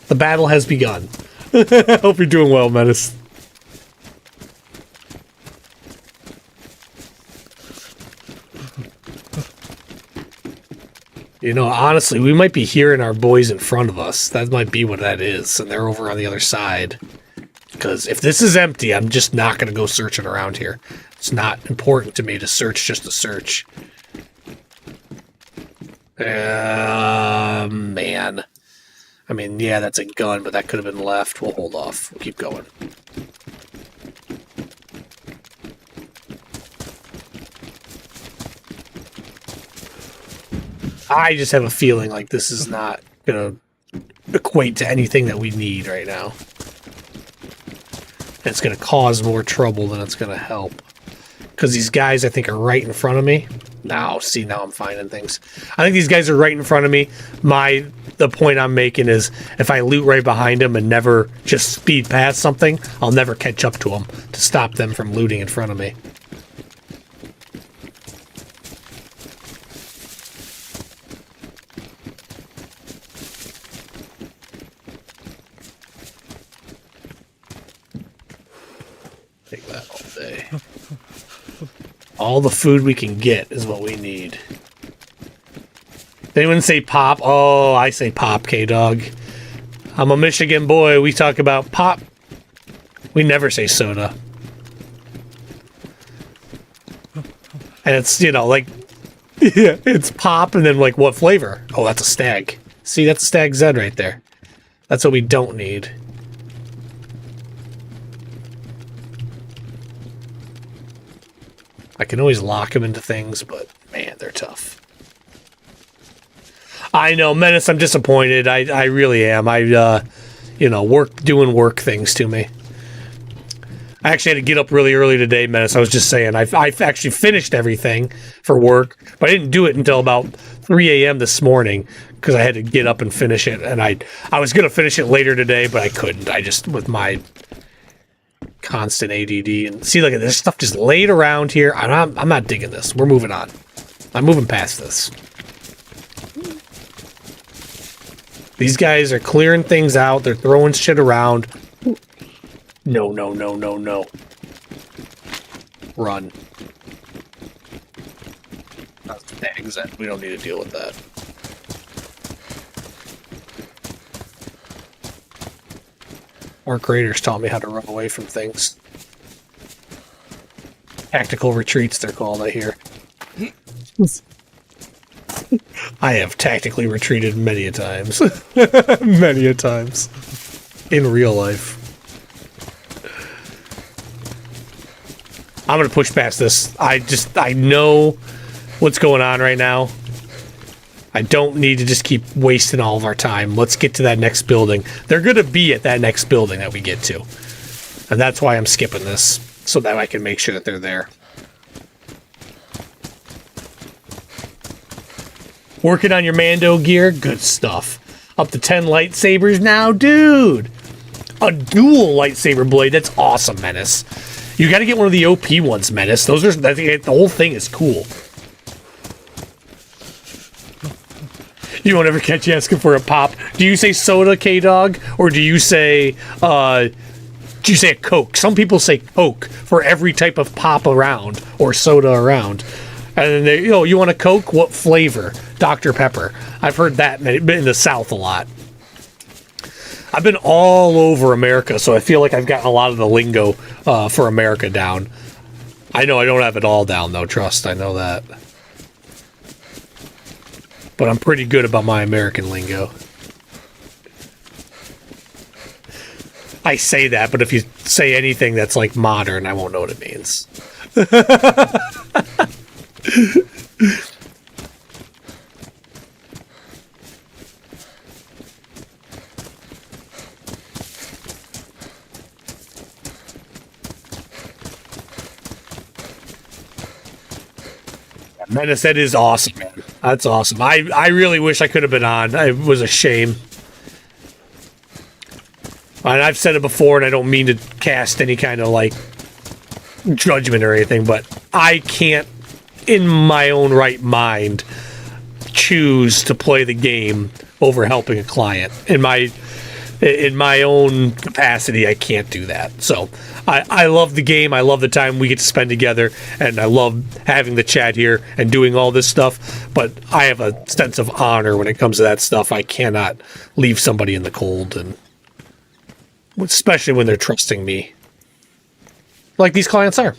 The battle has begun. Hope you're doing well, Menace. You know, honestly, we might be hearing our boys in front of us. That might be what that is, and they're over on the other side. Because if this is empty, I'm just not going to go searching around here. It's not important to me to search just to search. Man. I mean, yeah, that's a gun, but that could have been left. We'll hold off. We'll keep going. I just have a feeling like this is not going to equate to anything that we need right now. It's going to cause more trouble than it's going to help. Because these guys, I think, are right in front of me. Now, see, now I'm finding things. I think these guys are right in front of me. The point I'm making is if I loot right behind them and never just speed past something, I'll never catch up to them to stop them from looting in front of me. Take that all day. All the food we can get is what we need. Did anyone say pop? Oh, I say pop, K-Dog. I'm a Michigan boy. We talk about pop. We never say soda. And it's, you know, like, yeah, it's pop and then, like, what flavor? Oh, that's a stag. See, that's a stag Z right there. That's what we don't need. I can always lock them into things, but, man, they're tough. I know, Menace, I'm disappointed. I really am. You know, doing work things to me. I actually had to get up really early today, Menace. I was just saying, I've actually finished everything for work, but I didn't do it until about 3 a.m. this morning because I had to get up and finish it. And I was going to finish it later today, but I couldn't. I just, with my constant ADD. And see, look at this stuff just laid around here. I'm not digging this. We're moving on. I'm moving past this. These guys are clearing things out. They're throwing shit around. No, no, no, no, no. Run. That's tags. We don't need to deal with that. Our graders taught me how to run away from things. Tactical retreats, they're called, I hear. I have tactically retreated many a times. Many a times. In real life. I'm going to push past this. I know what's going on right now. I don't need to just keep wasting all of our time. Let's get to that next building. They're going to be at that next building that we get to. And that's why I'm skipping this, so that I can make sure that they're there. Working on your Mando gear? Good stuff. Up to 10 lightsabers now? Dude! A dual lightsaber blade. That's awesome, Menace. You got to get one of the OP ones, Menace. The whole thing is cool. You won't ever catch you asking for a pop. Do you say soda, K-Dog? Or do you say a Coke? Some people say Coke for every type of pop around or soda around. And then they, you want a Coke? What flavor? Dr. Pepper. I've heard that in the South a lot. I've been all over America, so I feel like I've gotten a lot of the lingo for America down. I know I don't have it all down, though. Trust, I know that. But I'm pretty good about my American lingo. I say that, but if you say anything that's like modern, I won't know what it means. Menace, that is awesome, man. That's awesome. I really wish I could have been on. It was a shame. And I've said it before, and I don't mean to cast any kind of, like, judgment or anything, but I can't, in my own right mind, choose to play the game over helping a client. In my own capacity, I can't do that. So I love the game. I love the time we get to spend together, and I love having the chat here and doing all this stuff. But I have a sense of honor when it comes to that stuff. I cannot leave somebody in the cold, and especially when they're trusting me, like these clients are.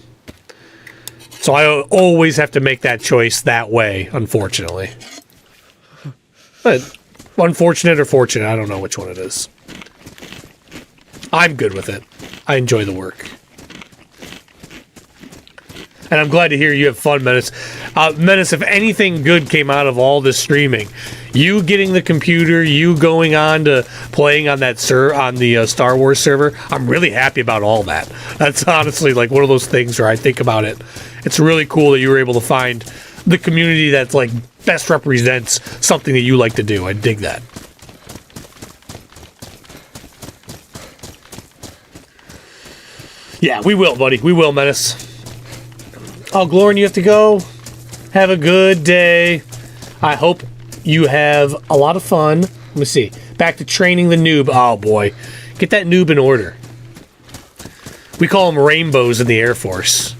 So I always have to make that choice that way, unfortunately. But unfortunate or fortunate, I don't know which one it is. I'm good with it. I enjoy the work. And I'm glad to hear you have fun, Menace. Menace, if anything good came out of all this streaming, you getting the computer, you going on to playing on that on the Star Wars server, I'm really happy about all that. That's honestly like one of those things where I think about it. It's really cool that you were able to find the community that's like best represents something that you like to do. I dig that. Yeah, we will, buddy. We will, Menace. Oh, Glorin, you have to go. Have a good day. I hope you have a lot of fun. Let me see. Back to training the noob. Oh, boy. Get that noob in order. We call them rainbows in the Air Force.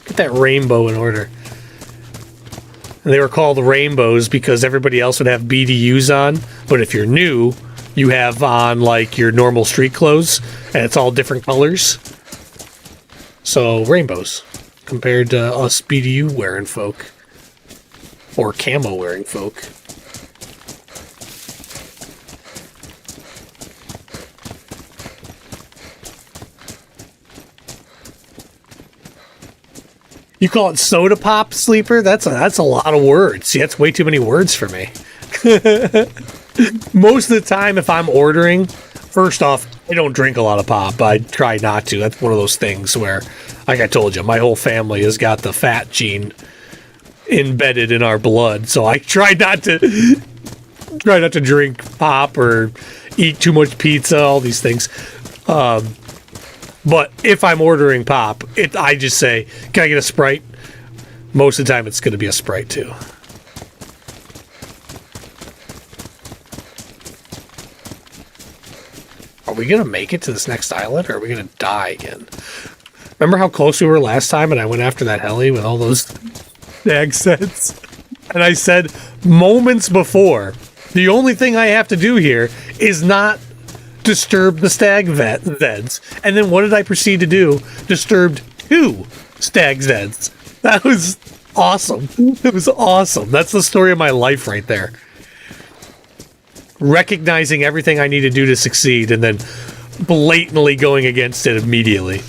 Get that rainbow in order. And they were called rainbows because everybody else would have BDUs on. But if you're new, you have on, like, your normal street clothes. And it's all different colors. So, rainbows. compared to us BDU wearing folk. Or camo wearing folk. You call it soda pop, Sleeper? That's a lot of words. See, that's way too many words for me. Most of the time, if I'm ordering, first off, I don't drink a lot of pop. I try not to. That's one of those things where, like I told you, my whole family has got the fat gene embedded in our blood. So I try not to drink pop or eat too much pizza, all these things. But if I'm ordering pop, I just say, can I get a Sprite? Most of the time, it's going to be a Sprite, too. Are we going to make it to this next island, or are we going to die again? Remember how close we were last time, and I went after that heli with all those stag sets? And I said, moments before, the only thing I have to do here is not disturb the stag zeds. And then what did I proceed to do? Disturbed 2 stag zeds. That was awesome. It was awesome. That's the story of my life right there. Recognizing everything I need to do to succeed and then blatantly going against it immediately.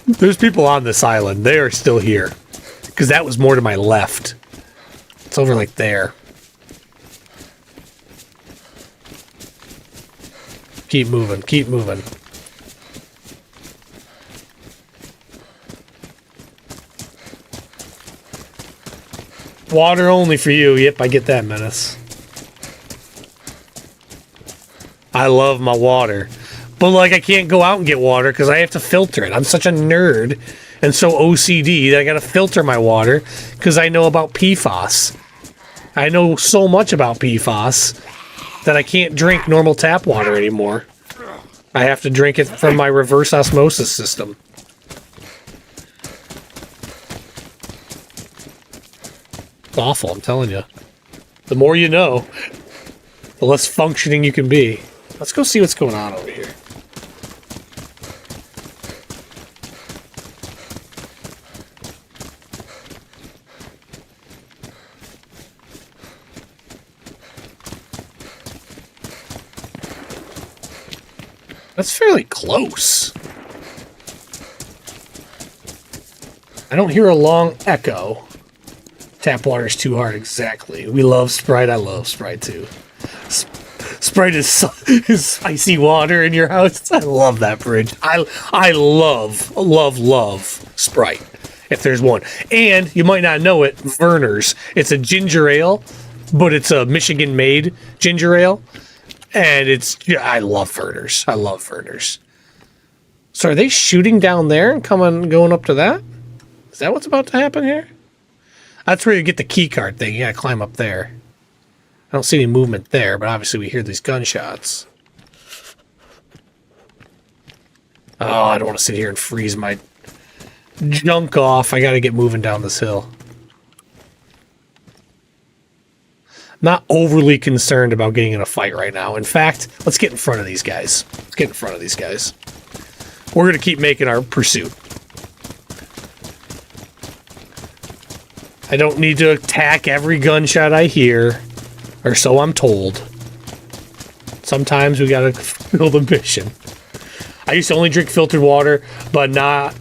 There's people on this island. They are still here. Because that was more to my left. It's over like there. Keep moving, keep moving. Water only for you. Yep, I get that, Menace. I love my water. But, like, I can't go out and get water because I have to filter it. I'm such a nerd and so OCD that I gotta filter my water because I know about PFAS. I know so much about PFAS that I can't drink normal tap water anymore. I have to drink it from my reverse osmosis system. It's awful, I'm telling you. The more you know, the less functioning you can be. Let's go see what's going on over here. That's fairly close. I don't hear a long echo. Tap water's too hard, exactly. We love Sprite. I love Sprite too. Sprite is spicy water in your house. I love that bridge. I love Sprite, if there's one. And you might not know it, Verner's. It's a ginger ale, but it's a Michigan-made ginger ale. And I love Verner's. I love Verner's. So are they shooting down there and going up to that? Is that what's about to happen here? That's where you get the key card thing. You gotta climb up there. I don't see any movement there, but obviously we hear these gunshots. Oh, I don't want to sit here and freeze my junk off. I gotta get moving down this hill. Not overly concerned about getting in a fight right now. In fact, let's get in front of these guys. Let's get in front of these guys. We're going to keep making our pursuit. I don't need to attack every gunshot I hear, or so I'm told. Sometimes we got to fulfill the mission. I used to only drink filtered water, but not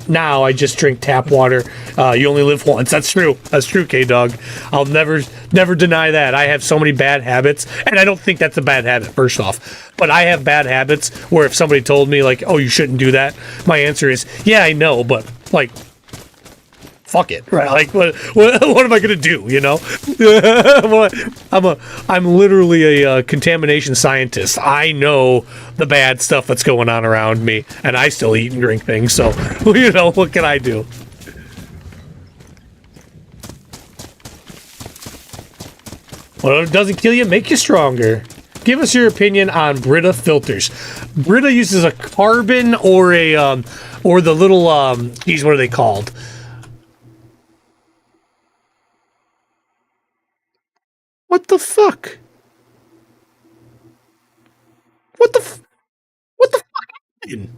now. I just drink tap water. You only live once. That's true. That's true, K-Dog. I'll never deny that. I have so many bad habits, and I don't think that's a bad habit, first off. But I have bad habits where if somebody told me, like, oh, you shouldn't do that, my answer is, yeah, I know, but, like, fuck it, right? Like, what am I gonna do? You know, I'm literally a contamination scientist. I know the bad stuff that's going on around me, and I still eat and drink things. So, you know, what can I do? Well, it doesn't kill you, make you stronger. Give us your opinion on Brita filters. Brita uses a carbon or a or the little geez, what are they called? What the fuck? What the fuck happened?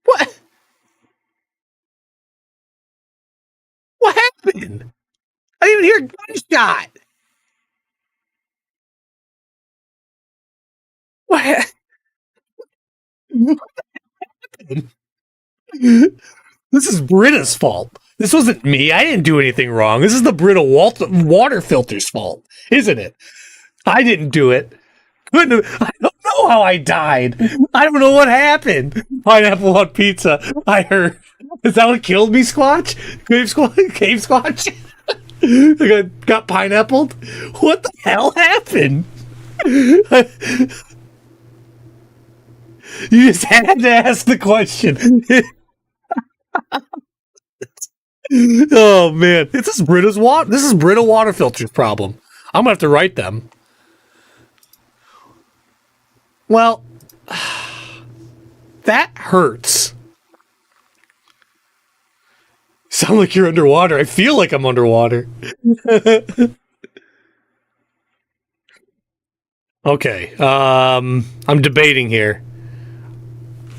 What? happened? I didn't even hear a gunshot. What happened? This is Britta's fault. This wasn't me. I didn't do anything wrong. This is the Brita water filter's fault, isn't it? I didn't do it. I don't know how I died. I don't know what happened. Pineapple on pizza. I heard. Is that what killed me, Squatch? Cave Squatch? I got pineappled? What the hell happened? You just had to ask the question. Oh man, this is Brita water filter's problem. I'm gonna have to write them. Well, that hurts. Sound like you're underwater. I feel like I'm underwater. Okay, I'm debating here.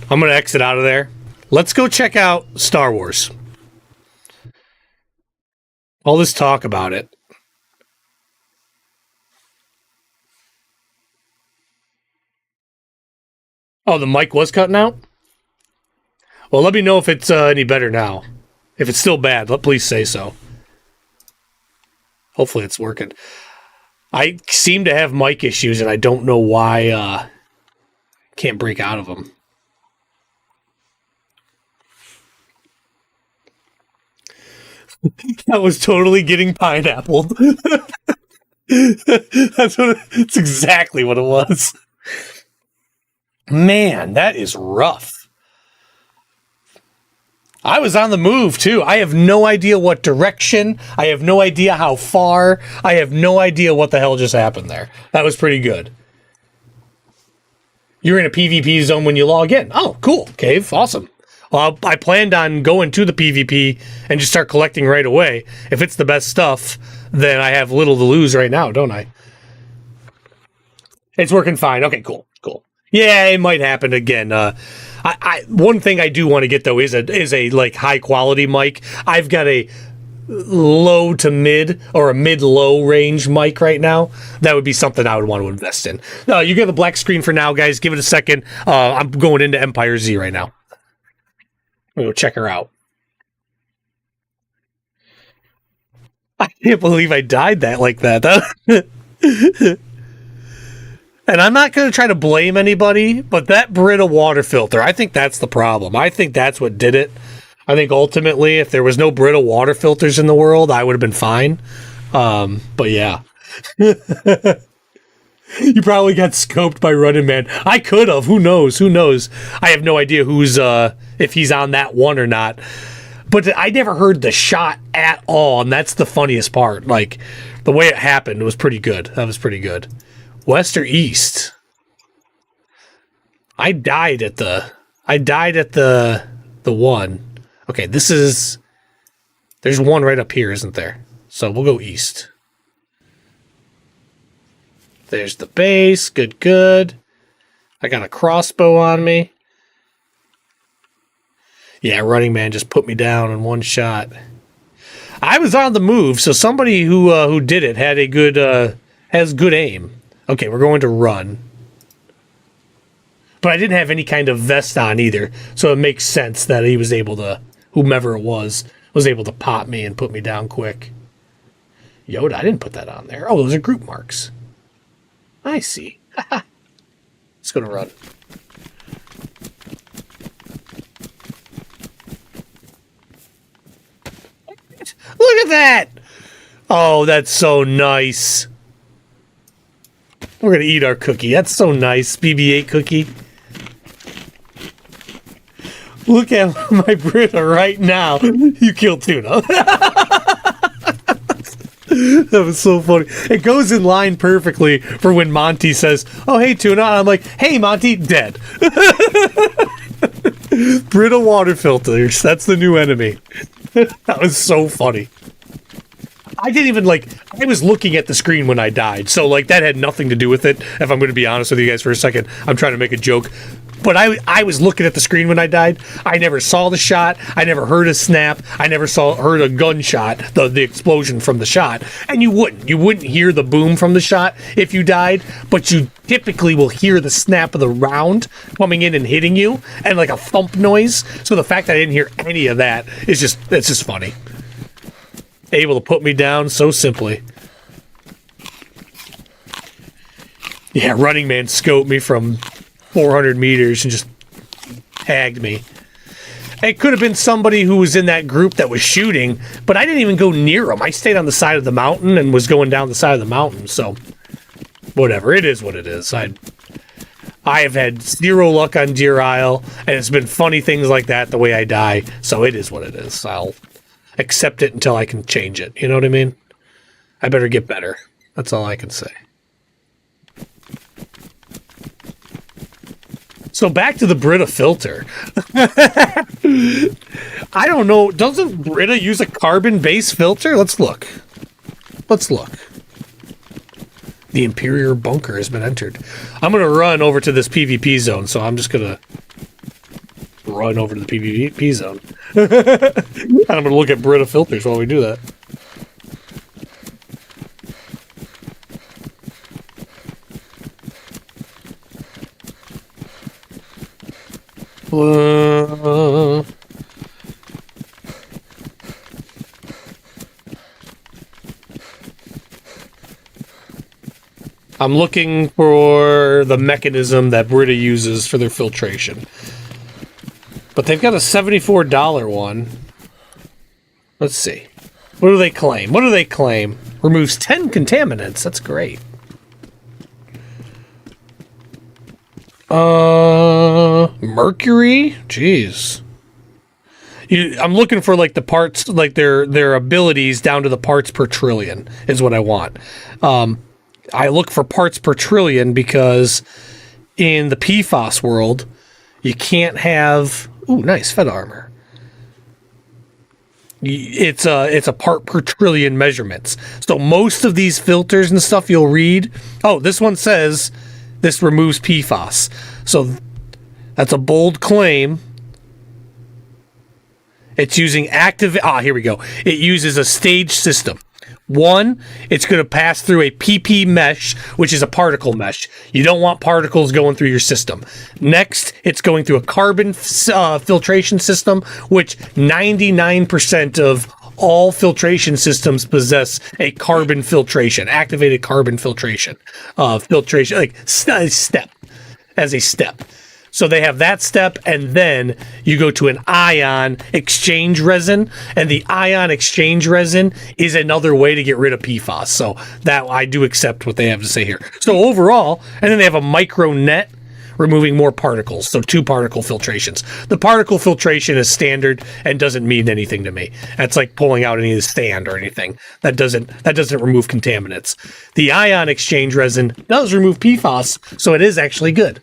I'm gonna exit out of there. Let's go check out Star Wars. All this talk about it. Oh, the mic was cutting out? Well, let me know if it's any better now. If it's still bad, please say so. Hopefully it's working. I seem to have mic issues, and I don't know why can't break out of them. That was totally getting pineappled. That's exactly what it was. Man, that is rough. I was on the move, too. I have no idea what direction. I have no idea how far. I have no idea what the hell just happened there. That was pretty good. You're in a PvP zone when you log in. Oh, cool. Cave. Awesome. Well, I planned on going to the PvP and just start collecting right away. If it's the best stuff, then I have little to lose right now, don't I? It's working fine. Okay, cool. Yeah, it might happen again. One thing I do want to get though is a like high quality mic. I've got a low to mid or a mid low range mic right now. That would be something I would want to invest in. You get the black screen for now, guys. Give it a second. I'm going into EmpireZ right now. I'm gonna go check her out. I can't believe I died like that. And I'm not going to try to blame anybody, but that Brita water filter, I think that's the problem. I think that's what did it. I think ultimately, if there was no Brita water filters in the world, I would have been fine. But yeah. You probably got scoped by Running Man. I could have. Who knows? I have no idea who's if he's on that one or not. But I never heard the shot at all, and that's the funniest part. Like, the way it happened was pretty good. That was pretty good. West or east? I died at the one. Okay, there's one right up here, isn't there? So we'll go east. There's the base. Good. I got a crossbow on me. Yeah, Running Man just put me down in one shot. I was on the move, so somebody who did it had has good aim. Okay, we're going to run. But I didn't have any kind of vest on either, so it makes sense that he was able to, whomever it was able to pop me and put me down quick. Yoda, I didn't put that on there. Oh, those are group marks. I see. Let's go to run. Look at that! Oh, that's so nice. We're going to eat our cookie. That's so nice. BB-8 cookie. Look at my Brita right now. You killed Tuna. That was so funny. It goes in line perfectly for when Monty says, "Oh, hey, Tuna." And I'm like, "Hey, Monty," dead. Brita water filters. That's the new enemy. That was so funny. I didn't even, I was looking at the screen when I died, so, that had nothing to do with it, if I'm going to be honest with you guys for a second. I'm trying to make a joke. But I was looking at the screen when I died. I never saw the shot. I never heard a snap. I never heard a gunshot, the explosion from the shot. And you wouldn't hear the boom from the shot if you died, but you typically will hear the snap of the round coming in and hitting you and like a thump noise. So the fact that I didn't hear any of that is just funny. Able to put me down so simply. Yeah, Running Man scoped me from 400 meters and just tagged me. It could have been somebody who was in that group that was shooting, but I didn't even go near them. I stayed on the side of the mountain and was going down the side of the mountain, so whatever. It is what it is. I have had zero luck on Deerisle, and it's been funny things like that the way I die, so it is what it is. I'll accept it until I can change it. You know what I mean? I better get better. That's all I can say. So back to the Brita filter. I don't know. Doesn't Brita use a carbon-based filter? Let's look. The Imperial bunker has been entered. I'm going to run over to this PvP zone, so I'm just going to run over to the PvP zone. I'm going to look at Brita filters while we do that. I'm looking for the mechanism that Brita uses for their filtration. But they've got a $74 one. Let's see. What do they claim? Removes 10 contaminants. That's great. Mercury? Jeez. I'm looking for like the parts, like their abilities down to the parts per trillion is what I want. I look for parts per trillion because in the PFAS world, you can't have... Ooh, nice Fed armor. It's a part per trillion measurements. So most of these filters and stuff you'll read... Oh, this one says this removes PFAS. So that's a bold claim. It's using active... here we go. It uses a stage system. One, it's going to pass through a PP mesh, which is a particle mesh. You don't want particles going through your system. Next, it's going through a carbon filtration system, which 99% of all filtration systems possess a carbon filtration, activated carbon filtration, like step. So they have that step, and then you go to an ion exchange resin, and the ion exchange resin is another way to get rid of PFAS. So that I do accept what they have to say here. So overall, and then they have a micro net removing more particles. So 2 particle filtrations. The particle filtration is standard and doesn't mean anything to me. That's like pulling out any of the sand or anything. That doesn't remove contaminants. The ion exchange resin does remove PFAS, so it is actually good.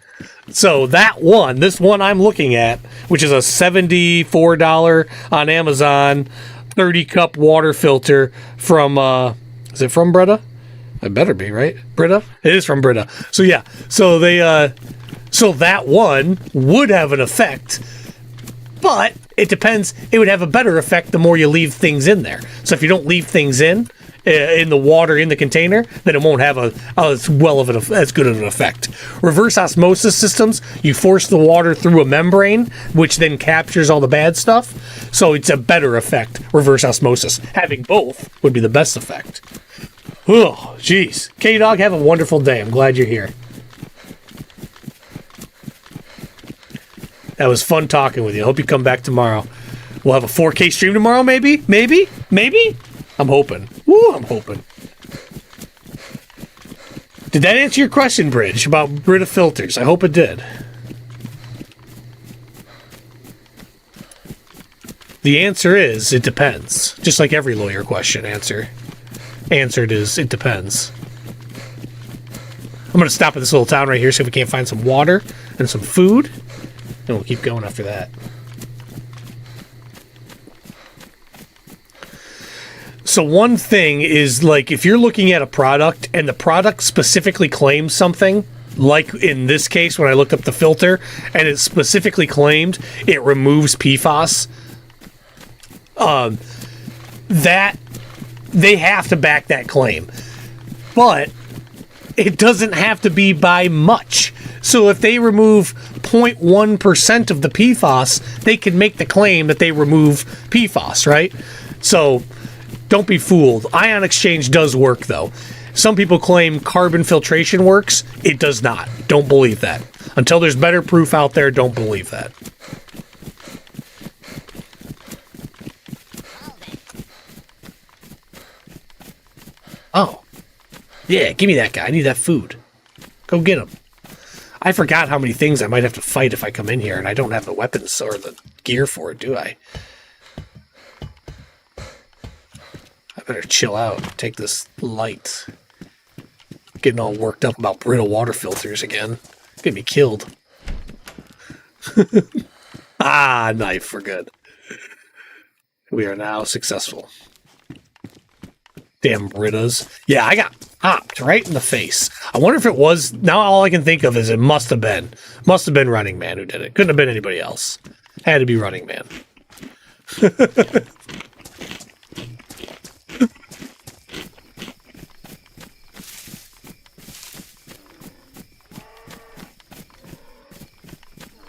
So this one I'm looking at, which is a $74 on Amazon, 30-cup water filter from, is it from Brita? It better be, right? Brita? It is from Brita. So yeah, so that one would have an effect, but it depends. It would have a better effect the more you leave things in there. So if you don't leave things in the water in the container, then it won't have as good of an effect. Reverse osmosis systems, you force the water through a membrane, which then captures all the bad stuff. So it's a better effect, reverse osmosis. Having both would be the best effect. Oh, jeez. K-Dog, have a wonderful day. I'm glad you're here. That was fun talking with you. I hope you come back tomorrow. We'll have a 4K stream tomorrow, maybe? Maybe? I'm hoping. Woo, I'm hoping. Did that answer your question, Bridge, about Brita filters? I hope it did. The answer is, it depends. Just like every lawyer question answered is, it depends. I'm going to stop at this little town right here, see if we can't find some water and some food. And we'll keep going after that. So one thing is, like, if you're looking at a product and the product specifically claims something, like in this case when I looked up the filter, and it specifically claimed it removes PFAS, that they have to back that claim. But it doesn't have to be by much. So if they remove 0.1% of the PFAS, they can make the claim that they remove PFAS, right? So don't be fooled. Ion exchange does work, though. Some people claim carbon filtration works. It does not. Don't believe that. Until there's better proof out there, don't believe that. Oh. Yeah, give me that guy. I need that food. Go get him. I forgot how many things I might have to fight if I come in here, and I don't have the weapons or the gear for it, do I? I better chill out. Take this light. Getting all worked up about brittle water filters again. Get me killed. Ah, knife. We're good. We are now successful. Damn Britas. Yeah, I got popped right in the face. I wonder if it was... Now all I can think of is it must have been. Must have been Running Man who did it. Couldn't have been anybody else. Had to be Running Man.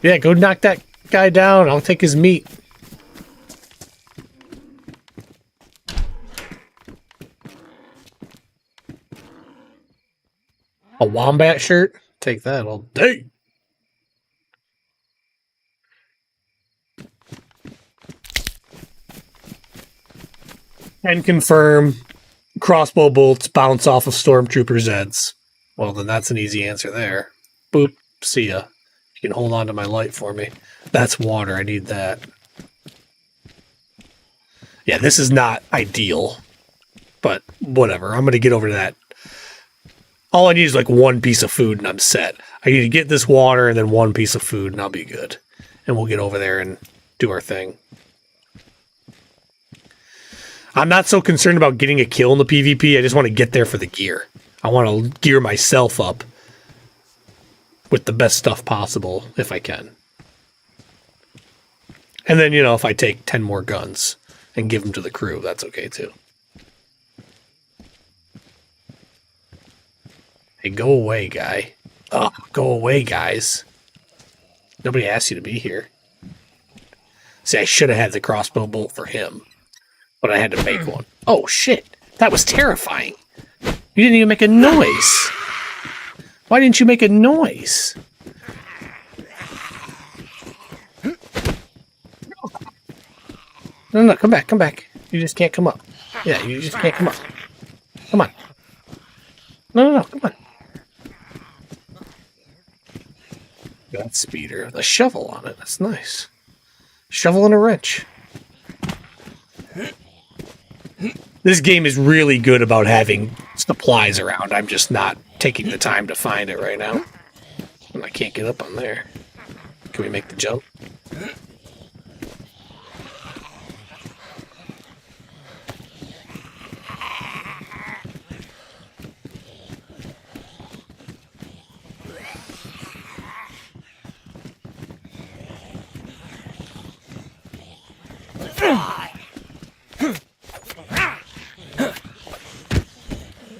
Yeah, go knock that guy down. I'll take his meat. A wombat shirt? Take that all day. And confirm crossbow bolts bounce off of stormtroopers' heads. Well, then that's an easy answer there. Boop. See ya. You can hold on to my light for me. That's water. I need that. Yeah, this is not ideal. But whatever. I'm going to get over to that. All I need is like one piece of food and I'm set. I need to get this water and then one piece of food and I'll be good. And we'll get over there and do our thing. I'm not so concerned about getting a kill in the PvP. I just want to get there for the gear. I want to gear myself up with the best stuff possible if I can. And then, you know, if I take 10 more guns and give them to the crew, that's okay too. Hey, go away, guy. Oh, go away, guys. Nobody asked you to be here. See, I should have had the crossbow bolt for him, but I had to make one. Oh, shit. That was terrifying. You didn't even make a noise. Why didn't you make a noise? No, come back, come back. You just can't come up. Yeah, you just can't come up. Come on. No, come on. That speeder. The shovel on it. That's nice. Shovel and a wrench. This game is really good about having supplies around. I'm just not taking the time to find it right now. And I can't get up on there. Can we make the jump?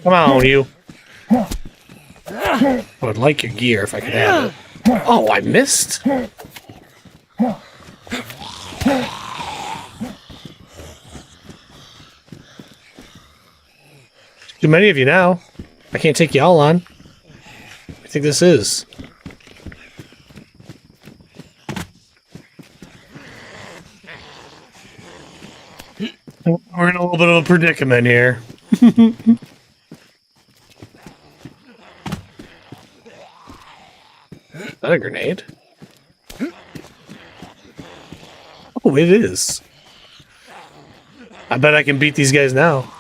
Come on, you. I would like your gear if I could have it. Oh, I missed. Too many of you now. I can't take you all on. I think this is. We're in a little bit of a predicament here. Is that a grenade? Oh, it is. I bet I can beat these guys now.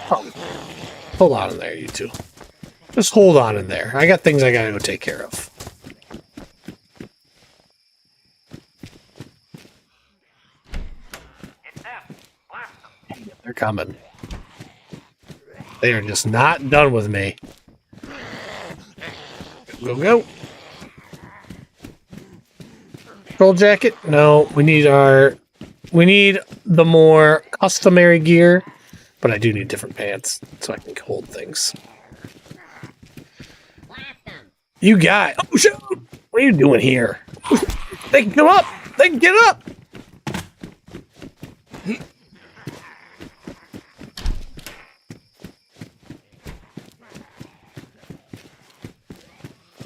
Oh. Hold on in there, you two. Just hold on in there. I got things I gotta go take care of. They're coming. They are just not done with me. Go, go. Control jacket? No, we need the more customary gear, but I do need different pants so I can hold things. You got... Oh, shit! What are you doing here? They can come up! They can get up!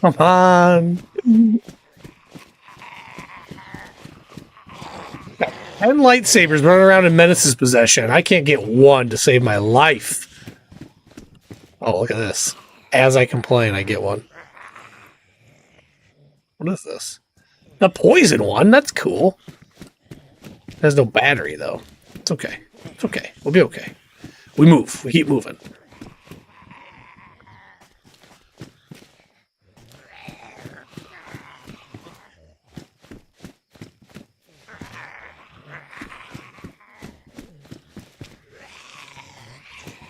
Come on! 10 lightsabers running around in Menace's possession. I can't get one to save my life. Oh, look at this. As I complain, I get one. What is this? A poison one? That's cool. There's no battery, though. It's okay. It's okay. We'll be okay. We move. We keep moving.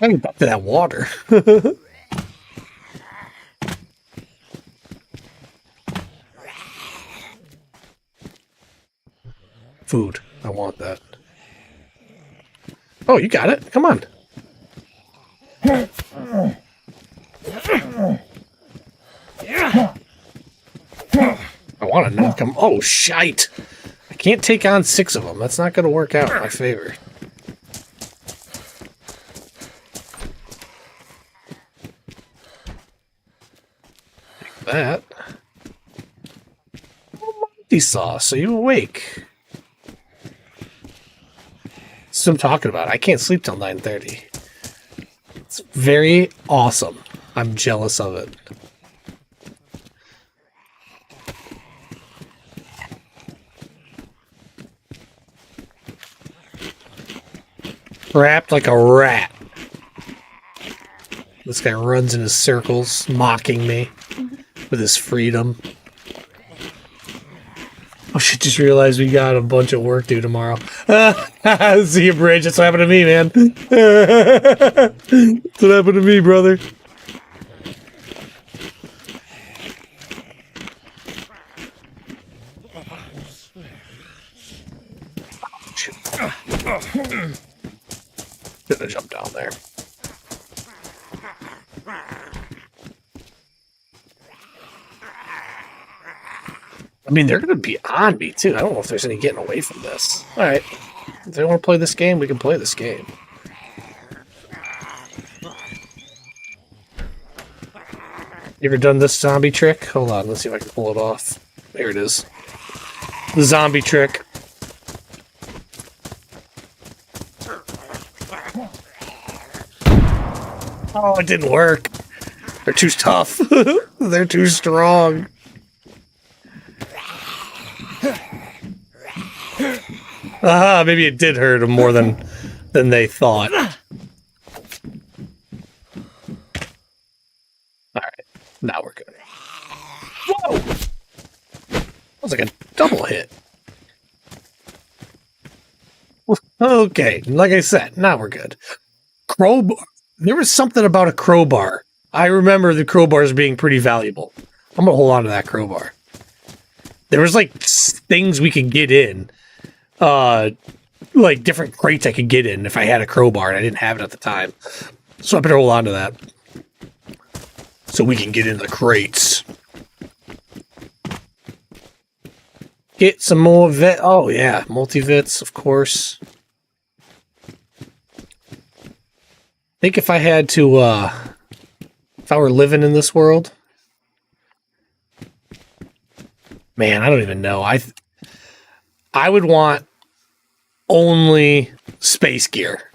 I can get back to that water. Food. I want that. Oh, you got it. Come on. I want to knock them. Oh, shite. I can't take on 6 of them. That's not going to work out in my favor. That. Sauce, are you awake? That's what I'm talking about. I can't sleep till 9:30. It's very awesome. I'm jealous of it. Wrapped like a rat. This guy runs in his circles, mocking me with his freedom. Oh shit, just realized we got a bunch of work due tomorrow. See you, Bridge. That's what happened to me, man. That's what happened to me, brother. Gonna jump down there. I mean, they're going to be on me, too. I don't know if there's any getting away from this. All right. If they want to play this game, we can play this game. You ever done this zombie trick? Hold on. Let's see if I can pull it off. There it is. The zombie trick. Oh, it didn't work. They're too tough. They're too strong. Aha, maybe it did hurt them more than they thought. Alright, now we're good. Whoa! That was like a double hit. Okay, like I said, now we're good. Crowbar. There was something about a crowbar. I remember the crowbars being pretty valuable. I'm gonna hold on to that crowbar. There was like things we could get in. Like different crates I could get in if I had a crowbar and I didn't have it at the time. So I better hold on to that. So we can get in the crates. Get some more vet. Oh yeah, multivits, of course. I think if I had to, if I were living in this world, man, I don't even know. I would want only space gear.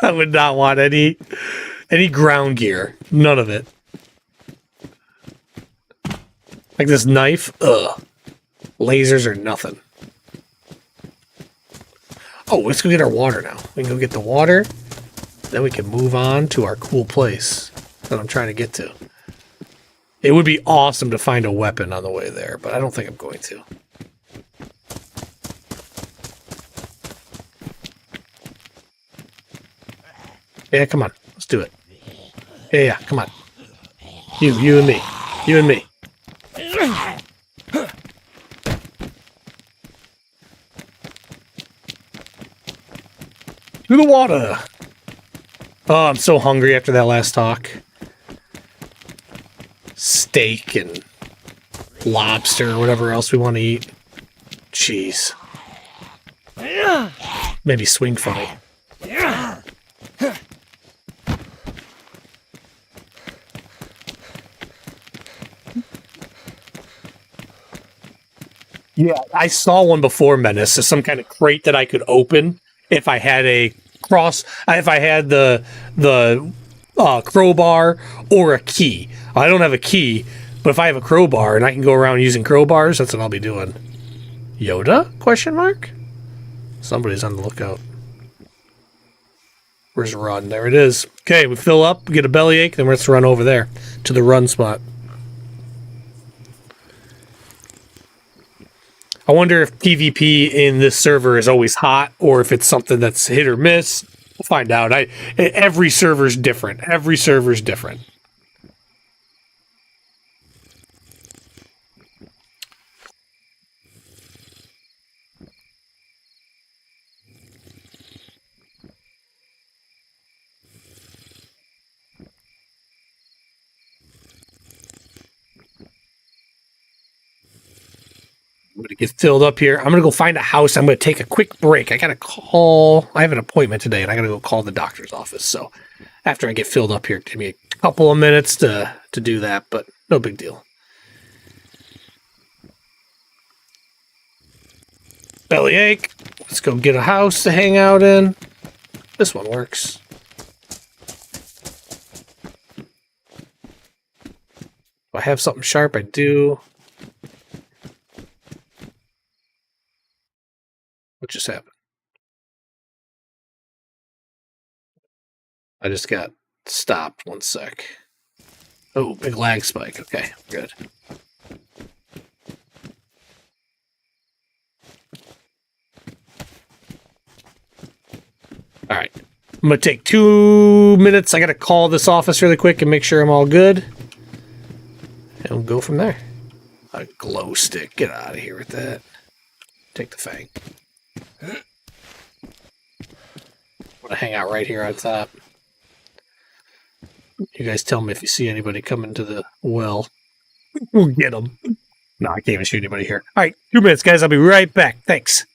I would not want any ground gear. None of it. Like this knife. Ugh. Lasers are nothing. Oh, let's go get our water now. We can go get the water. Then we can move on to our cool place that I'm trying to get to. It would be awesome to find a weapon on the way there, but I don't think I'm going to. Yeah, come on. Let's do it. Yeah, come on. You and me. You and me. To the water. Oh, I'm so hungry after that last talk. Steak and lobster or whatever else we want to eat. Jeez. Maybe swing funny. Yeah, I saw one before Menace. So some kind of crate that I could open if I had a if I had the crowbar or a key. I don't have a key, but if I have a crowbar and I can go around using crowbars, that's what I'll be doing. Yoda? Question mark? Somebody's on the lookout. Where's Run? There it is. Okay, we fill up, get a bellyache, then let's run over there to the run spot. I wonder if PvP in this server is always hot or if it's something that's hit or miss. We'll find out. Every server's different. Every server's different. I'm going to get filled up here. I'm going to go find a house. I'm going to take a quick break. I got to call. I have an appointment today, and I got to go call the doctor's office. So after I get filled up here, give me a couple of minutes to do that, but no big deal. Bellyache. Let's go get a house to hang out in. This one works. Do I have something sharp? I do. What just happened? I just got stopped. 1 sec. Oh, big lag spike. Okay, good. All right. I'm going to take 2 minutes. I got to call this office really quick and make sure I'm all good. And we'll go from there. A glow stick. Get out of here with that. Take the fang. I'm going to hang out right here on top. You guys tell me if you see anybody coming to the well. We'll get them. No, I can't even shoot anybody here. All right, 2 minutes, guys. I'll be right back. Thanks.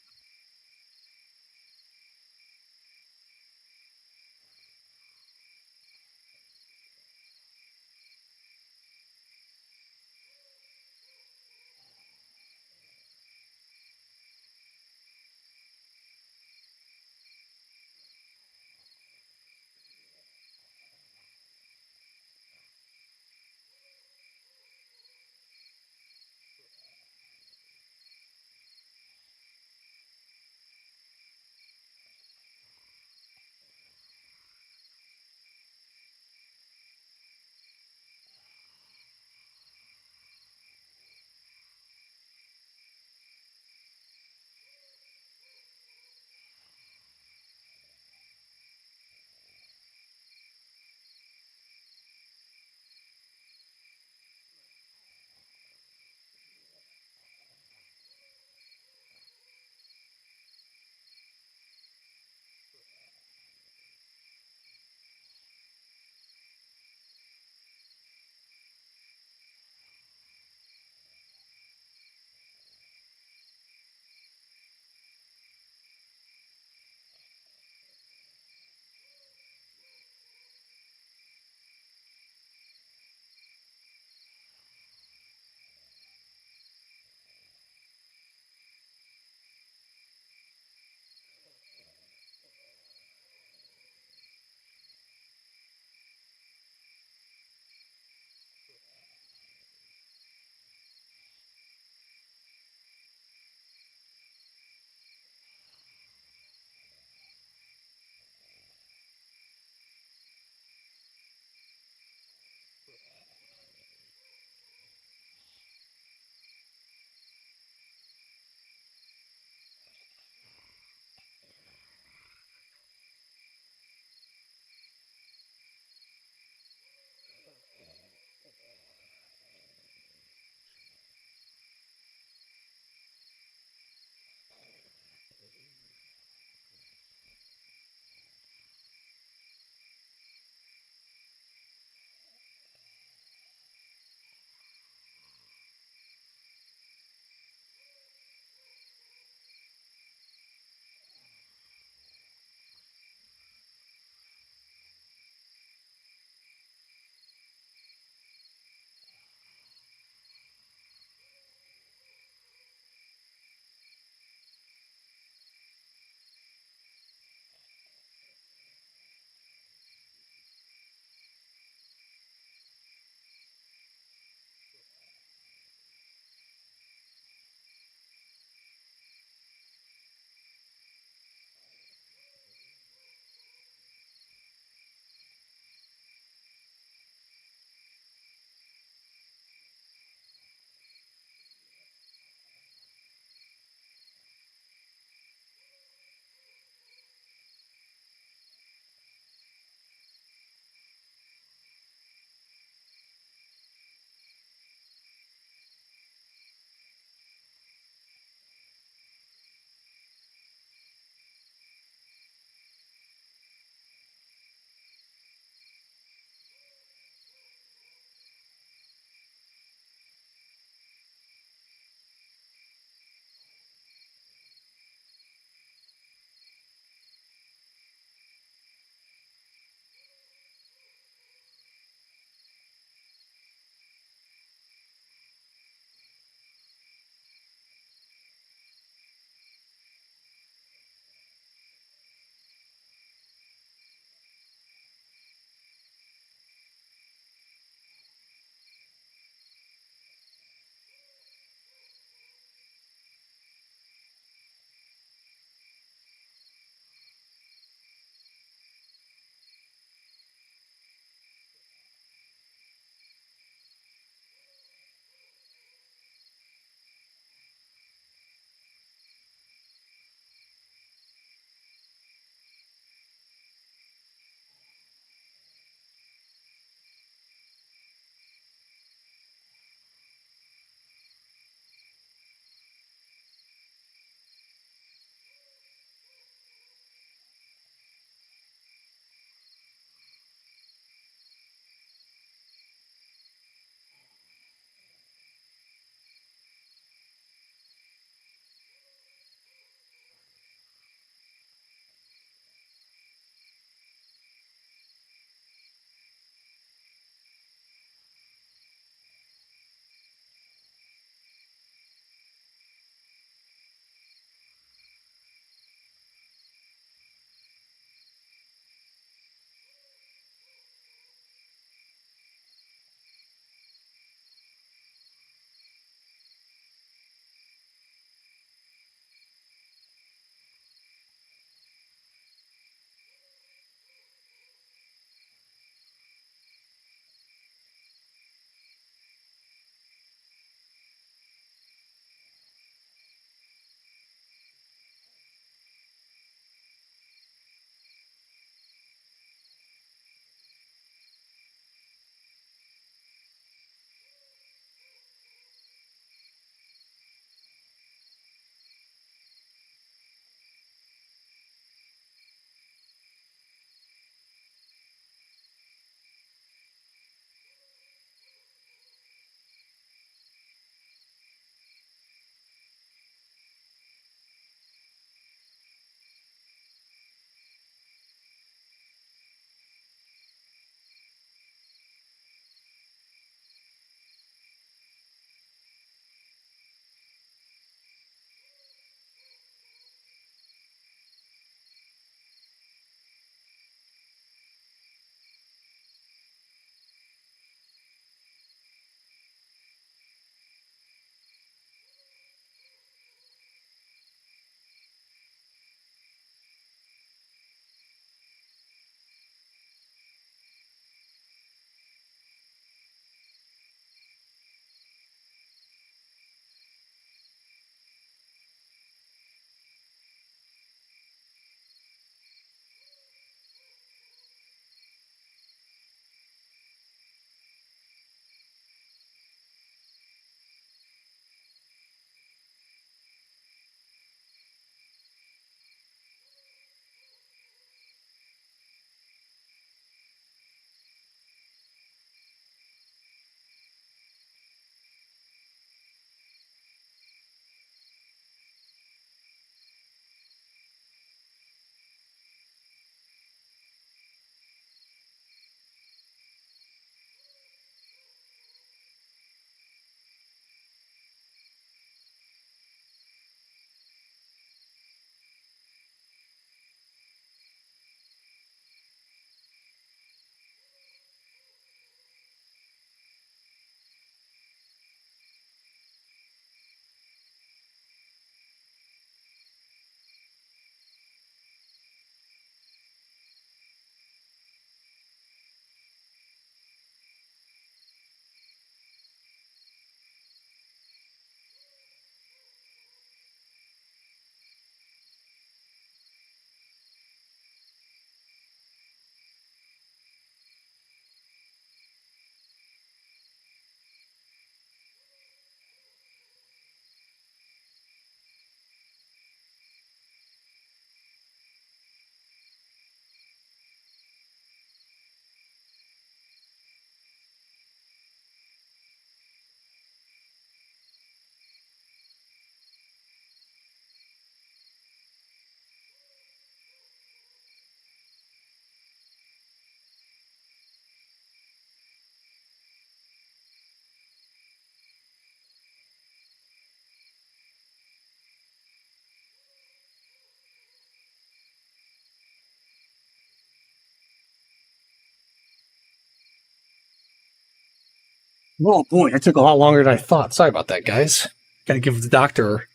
Oh boy, that took a lot longer than I thought. Sorry about that, guys. Got to give the doctor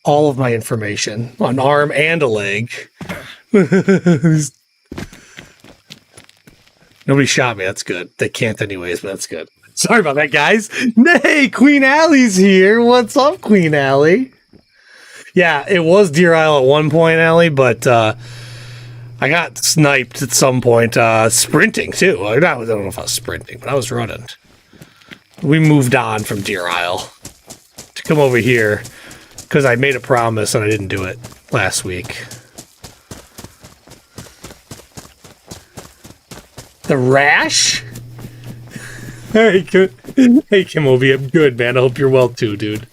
all of my information, an arm and a leg. Nobody shot me. That's good. They can't anyways, but that's good. Sorry about that, guys. Hey, Queen Allie's here. What's up, Queen Allie? Yeah, it was Deerisle at one point, Allie, but I got sniped at some point. Sprinting, too. I don't know if I was sprinting, but I was running. We moved on from Deerisle to come over here because I made a promise and I didn't do it last week. The rash? Hey, Kimobi, I'm good, man. I hope you're well too, dude.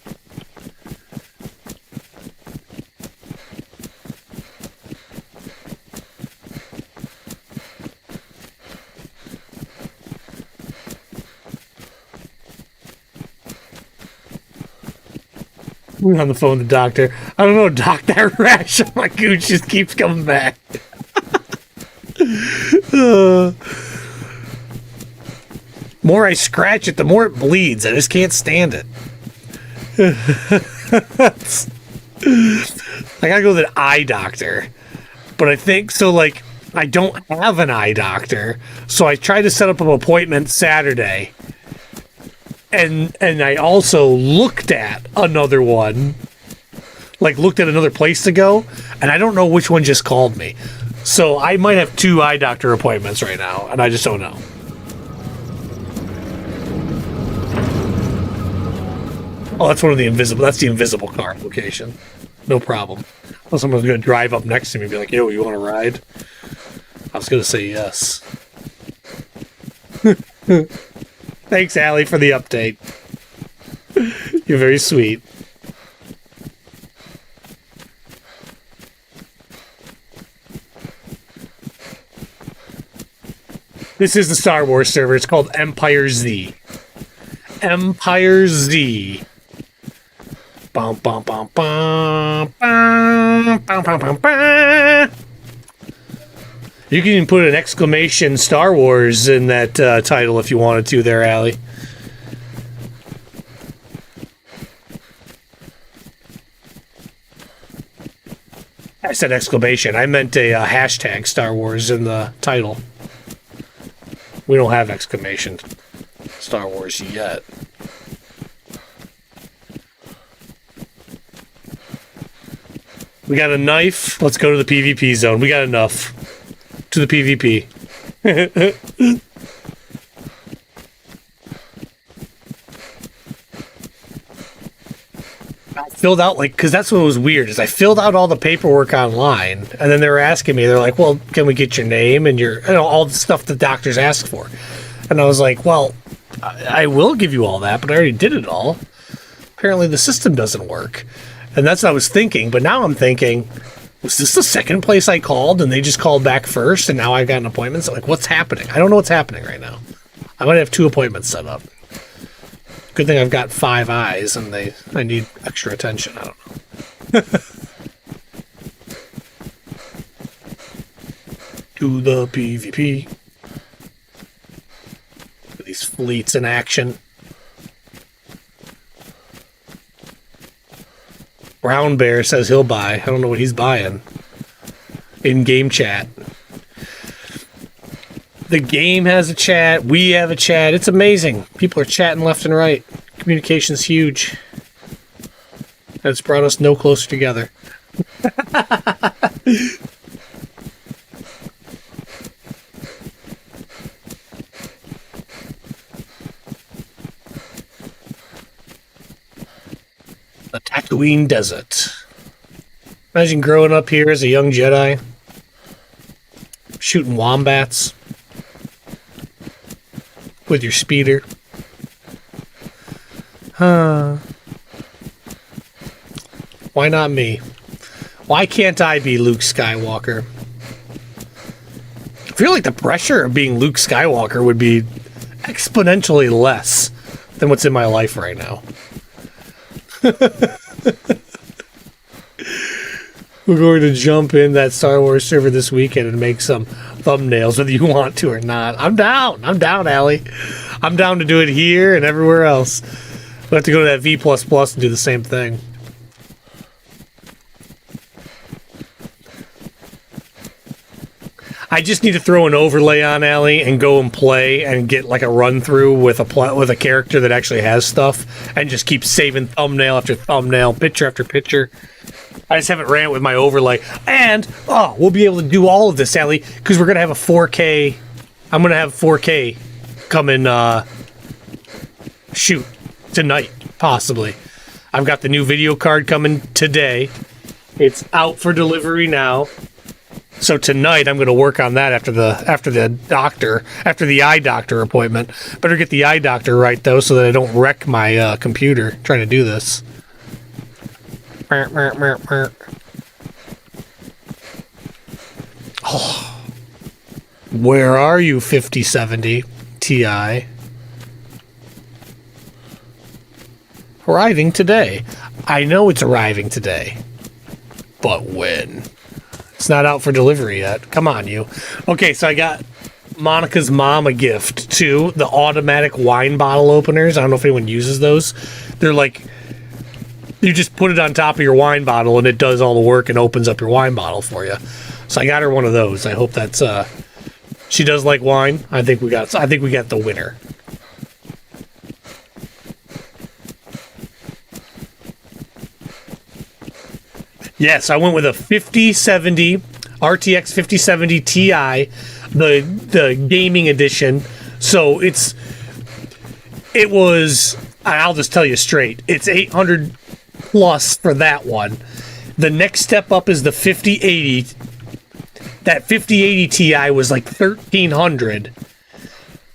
We're on the phone with the doctor. I don't know, Doc, that rash on my gooch just keeps coming back. More I scratch it, the more it bleeds. I just can't stand it. I gotta go to the eye doctor. But I think, so like, I don't have an eye doctor. So I tried to set up an appointment Saturday. And I also looked at another one. Like, looked at another place to go. And I don't know which one just called me. So I might have 2 eye doctor appointments right now. And I just don't know. Oh, that's one of the invisible. That's the invisible car location. No problem. Well, someone's going to drive up next to me and be like, yo, you want to ride? I was going to say yes. Thanks, Allie, for the update. You're very sweet. This is the Star Wars server. It's called EmpireZ. EmpireZ. Bum, bum, bum, bum, bum, bum, bum, bum, bum. You can even put an exclamation Star Wars in that title if you wanted to there, Allie. I said exclamation. I meant a hashtag Star Wars in the title. We don't have exclamation Star Wars yet. We got a knife. Let's go to the PvP zone. We got enough. To the PvP. I filled out, like, because that's what was weird, is I filled out all the paperwork online, and then they were asking me, they're like, well, can we get your name and your, you know, all the stuff the doctors ask for. And I was like, well, I will give you all that, but I already did it all. Apparently the system doesn't work. And that's what I was thinking, but now I'm thinking, was this the second place I called and they just called back first and now I've got an appointment? So, like, what's happening? I don't know what's happening right now. I might have 2 appointments set up. Good thing I've got 5 eyes and I need extra attention. I don't know. To the PvP. These fleets in action. Brown Bear says he'll buy. I don't know what he's buying. In-game chat. The game has a chat. We have a chat. It's amazing. People are chatting left and right. Communication's huge. And it's brought us no closer together. The Tatooine Desert. Imagine growing up here as a young Jedi. Shooting wombats. With your speeder. Why not me? Why can't I be Luke Skywalker? I feel like the pressure of being Luke Skywalker would be exponentially less than what's in my life right now. We're going to jump in that Star Wars server this weekend and make some thumbnails, whether you want to or not. I'm down. I'm down, Allie. I'm down to do it here and everywhere else. We'll have to go to that V++ and do the same thing. I just need to throw an overlay on Allie and go and play and get like a run through with a character that actually has stuff and just keep saving thumbnail after thumbnail, picture after picture. I just haven't ran it with my overlay. And, we'll be able to do all of this, Allie, because we're going to have a 4K. I'm going to have 4K coming, tonight, possibly. I've got the new video card coming today. It's out for delivery now. So tonight I'm going to work on that after the eye doctor appointment. Better get the eye doctor right though, so that I don't wreck my computer trying to do this. Oh, where are you, 5070 Ti? Arriving today. I know it's arriving today, but when? It's not out for delivery yet. Come on, you. Okay, so I got Monica's mom a gift, too. The automatic wine bottle openers. I don't know if anyone uses those. They're like, you just put it on top of your wine bottle, and it does all the work and opens up your wine bottle for you. So I got her one of those. I hope that's, she does like wine. I think we got the winner. Yes, I went with a 5070 RTX 5070 Ti, the gaming edition. So I'll just tell you straight, it's 800 plus for that one. The next step up is the 5080. That 5080 Ti was like 1300.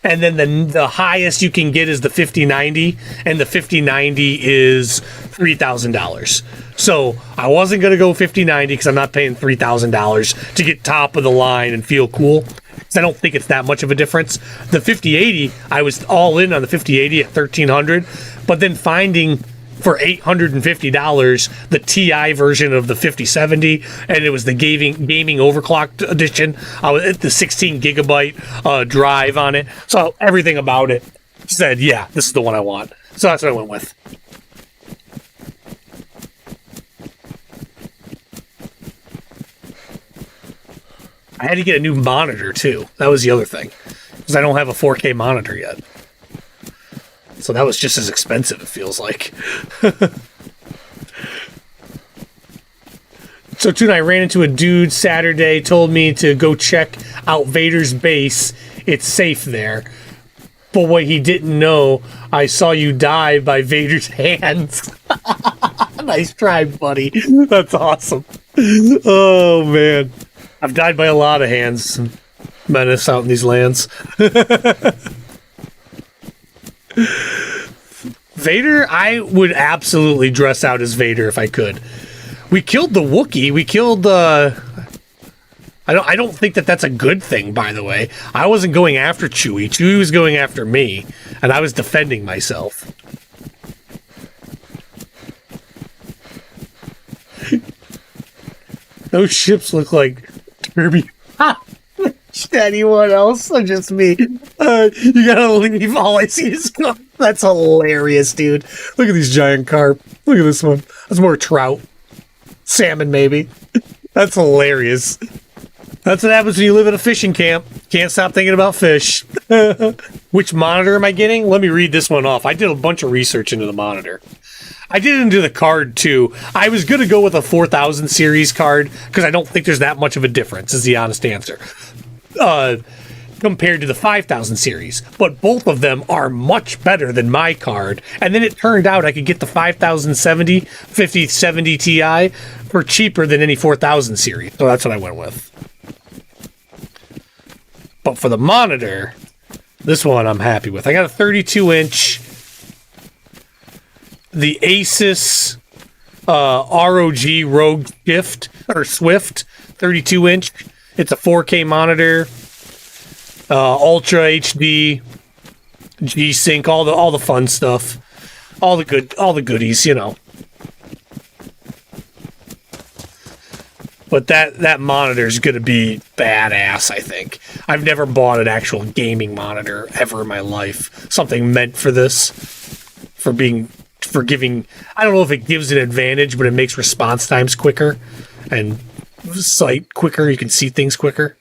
And then the highest you can get is the 5090, and the 5090 is $3,000. So I wasn't going to go 5090 because I'm not paying $3,000 to get top of the line and feel cool. Because I don't think it's that much of a difference. The 5080, I was all in on the 5080 at $1,300, but then finding for $850 the Ti version of the 5070, and it was the gaming overclocked edition with the 16 gigabyte drive on it. So everything about it said, yeah, this is the one I want. So that's what I went with. I had to get a new monitor too. That was the other thing, because I don't have a 4K monitor yet. So that was just as expensive, it feels like. So, Tuna, I ran into a dude Saturday, told me to go check out Vader's base. It's safe there. But what he didn't know, I saw you die by Vader's hands. Nice try, buddy. That's awesome. Oh, man. I've died by a lot of hands. Menace out in these lands. Vader, I would absolutely dress out as Vader if I could. We killed the Wookiee. We killed I don't think that's a good thing, by the way. I wasn't going after Chewie. Chewie was going after me, and I was defending myself. Those ships look like Derby. Anyone else or just me? You gotta leave. All I see is that's hilarious, dude. Look at these giant carp. Look at this one. That's more trout, salmon, maybe. That's hilarious. That's what happens when you live at a fishing camp. Can't stop thinking about fish. Which monitor am I getting? Let me read this one off. I did a bunch of research into the monitor. I did into the card too. I was gonna go with a 4000 series card because I don't think there's that much of a difference. Is the honest answer. Compared to the 5000 series, but both of them are much better than my card. And then it turned out I could get the 5070 Ti for cheaper than any 4000 series, so that's what I went with. But for the monitor, this one I'm happy with. I got a 32-inch, the Asus ROG Rogue Swift 32-inch. It's a 4K monitor, Ultra HD, G-Sync, all the fun stuff, all the goodies, you know. But that monitor is going to be badass, I think. I've never bought an actual gaming monitor ever in my life. Something meant for this, for giving. I don't know if it gives an advantage, but it makes response times quicker and sight quicker. You can see things quicker.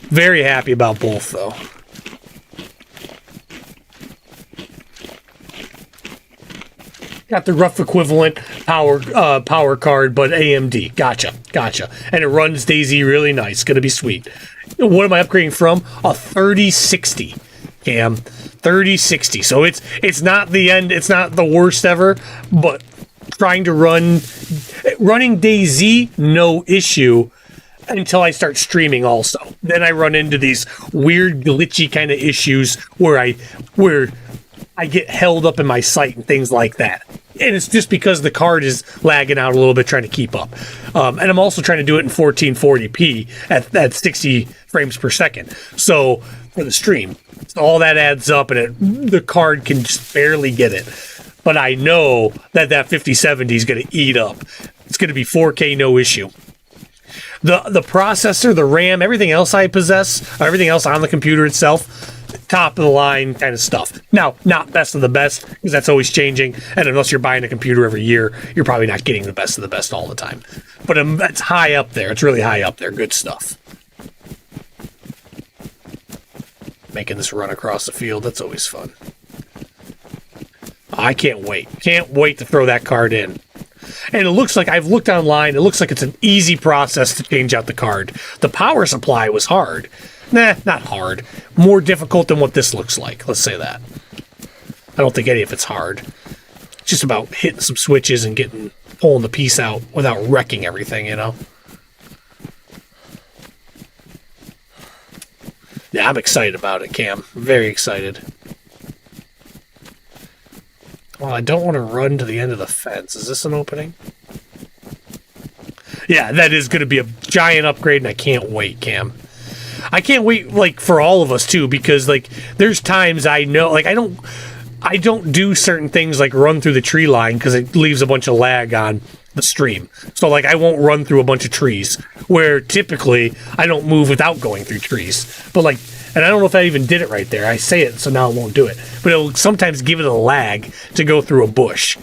Very happy about both, though. Got the rough equivalent power card, but AMD. Gotcha. And it runs DayZ really nice. Gonna be sweet. What am I upgrading from? A 3060, Cam. 3060. So it's not the end. It's not the worst ever, but running DayZ, no issue. Until I start streaming also. Then I run into these weird glitchy kind of issues where I get held up in my sight and things like that. And it's just because the card is lagging out a little bit trying to keep up. And I'm also trying to do it in 1440p at 60 frames per second. So for the stream, so all that adds up and the card can just barely get it. But I know that 5070 is going to eat up. It's going to be 4K, no issue. The processor, the RAM, everything else I possess, everything else on the computer itself, top of the line kind of stuff. Now, not best of the best, because that's always changing, and unless you're buying a computer every year, you're probably not getting the best of the best all the time. But it's high up there. It's really high up there. Good stuff. Making this run across the field, that's always fun. I can't wait. Can't wait to throw that card in. And it looks like, I've looked online, it looks like it's an easy process to change out the card. The power supply was hard. Nah, not hard. More difficult than what this looks like, let's say that. I don't think any of it's hard. It's just about hitting some switches and pulling the piece out without wrecking everything, you know? Yeah, I'm excited about it, Cam. Very excited. Well, I don't want to run to the end of the fence. Is this an opening? Yeah, that is going to be a giant upgrade, and I can't wait, Cam. I can't wait, like, for all of us, too, because, like, there's times I know, like, I don't do certain things like run through the tree line because it leaves a bunch of lag on the stream. So, like, I won't run through a bunch of trees, where typically I don't move without going through trees. But, like, and I don't know if I even did it right there. I say it, so now it won't do it. But it'll sometimes give it a lag to go through a bush.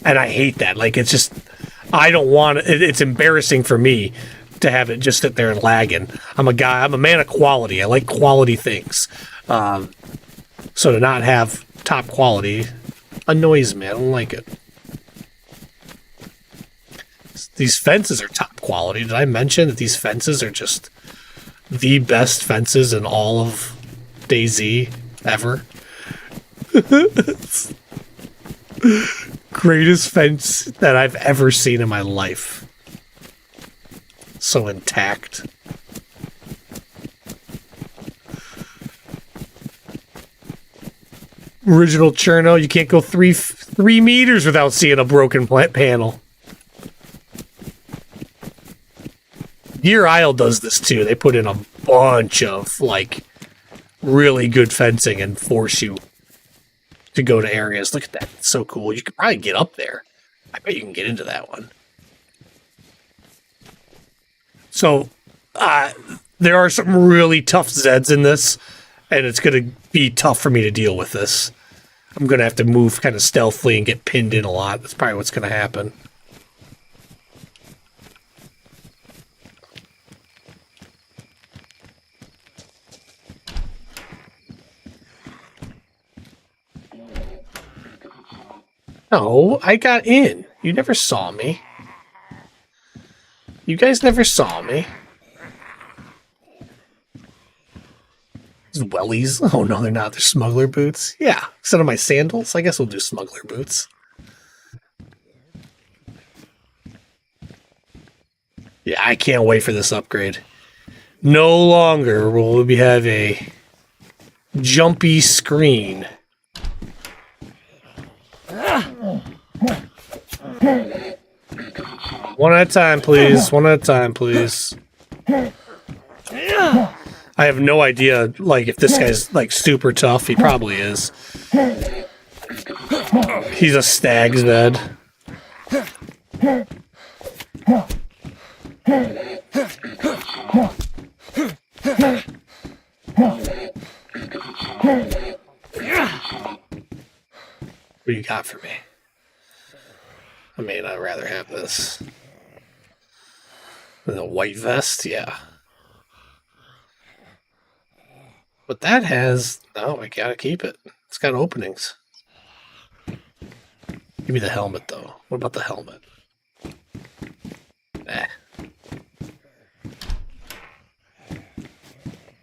And I hate that. Like, it's just, I don't want it. It's embarrassing for me to have it just sit there and lagging. I'm a man of quality. I like quality things. So to not have top quality annoys me. I don't like it. These fences are top quality. Did I mention that these fences are just the best fences in all of DayZ ever? Greatest fence that I've ever seen in my life. So intact. Original Cherno, you can't go three meters without seeing a broken panel. Deerisle does this too. They put in a bunch of, like, really good fencing and force you to go to areas. Look at that. It's so cool. You could probably get up there. I bet you can get into that one. So, there are some really tough Zeds in this, and it's going to be tough for me to deal with this. I'm going to have to move kind of stealthily and get pinned in a lot. That's probably what's going to happen. No, I got in. You never saw me. You guys never saw me. These wellies. Oh, no, they're not. They're smuggler boots. Yeah, instead of my sandals, I guess we'll do smuggler boots. Yeah, I can't wait for this upgrade. No longer will we have a jumpy screen. One at a time, please. One at a time, please. I have no idea, like, if this guy's, like, super tough. He probably is. He's a stag's Zed. What do you got for me? I mean, I'd rather have this. The white vest, yeah. But that has... No, I gotta keep it. It's got openings. Give me the helmet, though. What about the helmet?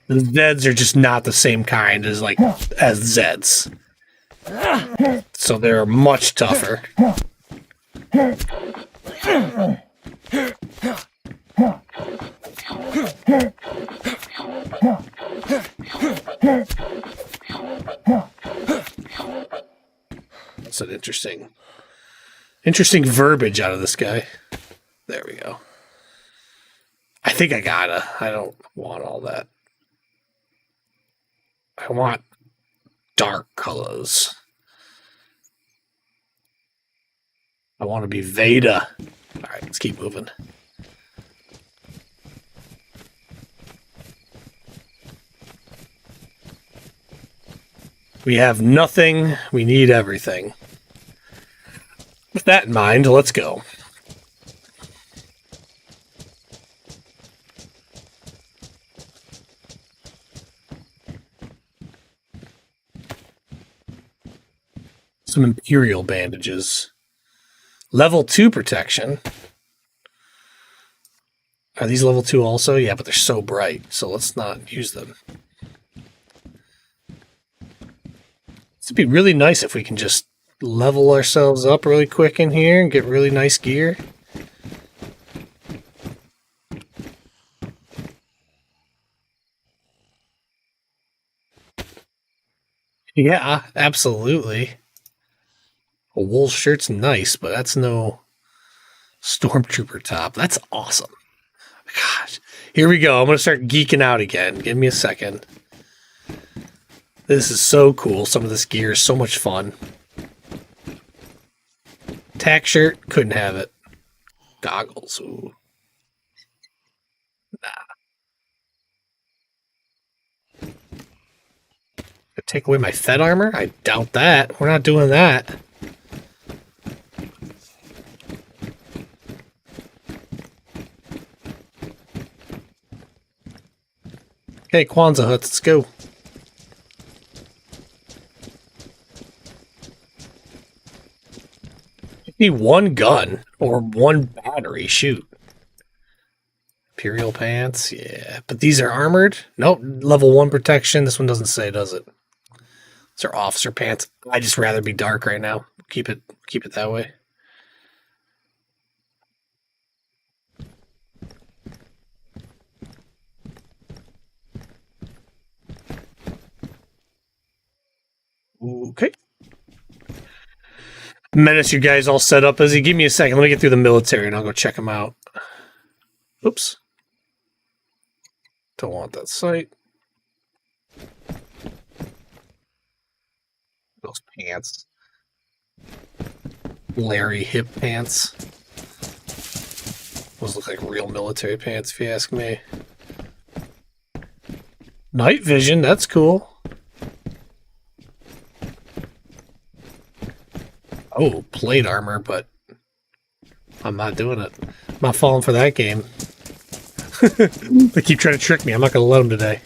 The Zeds are just not the same kind as Zeds. So they're much tougher. That's an interesting verbiage out of this guy. There we go. I think I don't want all that. I want dark colors. I want to be Veda. All right, let's keep moving. We have nothing. We need everything. With that in mind, let's go. Some Imperial bandages. Level 2 protection. Are these level 2 also? Yeah, but they're so bright, so let's not use them. It'd be really nice if we can just level ourselves up really quick in here and get really nice gear. Yeah, absolutely. A wool shirt's nice, but that's no Stormtrooper top. That's awesome. Gosh, here we go. I'm going to start geeking out again. Give me a second. This is so cool. Some of this gear is so much fun. Tack shirt, couldn't have it. Goggles, ooh. Nah. Take away my Fed armor? I doubt that. We're not doing that. Okay, Kwanzaa huts, let's go. You need one gun or one battery, shoot. Imperial pants, yeah. But these are armored? Nope, level 1 protection. This one doesn't say, does it? These are officer pants. I'd just rather be dark right now. Keep it that way. Okay. Menace, you guys all set up. Izzy, give me a second. Let me get through the military and I'll go check them out. Oops. Don't want that sight. Those pants. Larry hip pants. Those look like real military pants, if you ask me. Night vision, that's cool. Oh, plate armor, but I'm not doing it. I'm not falling for that game. They keep trying to trick me. I'm not going to let them today.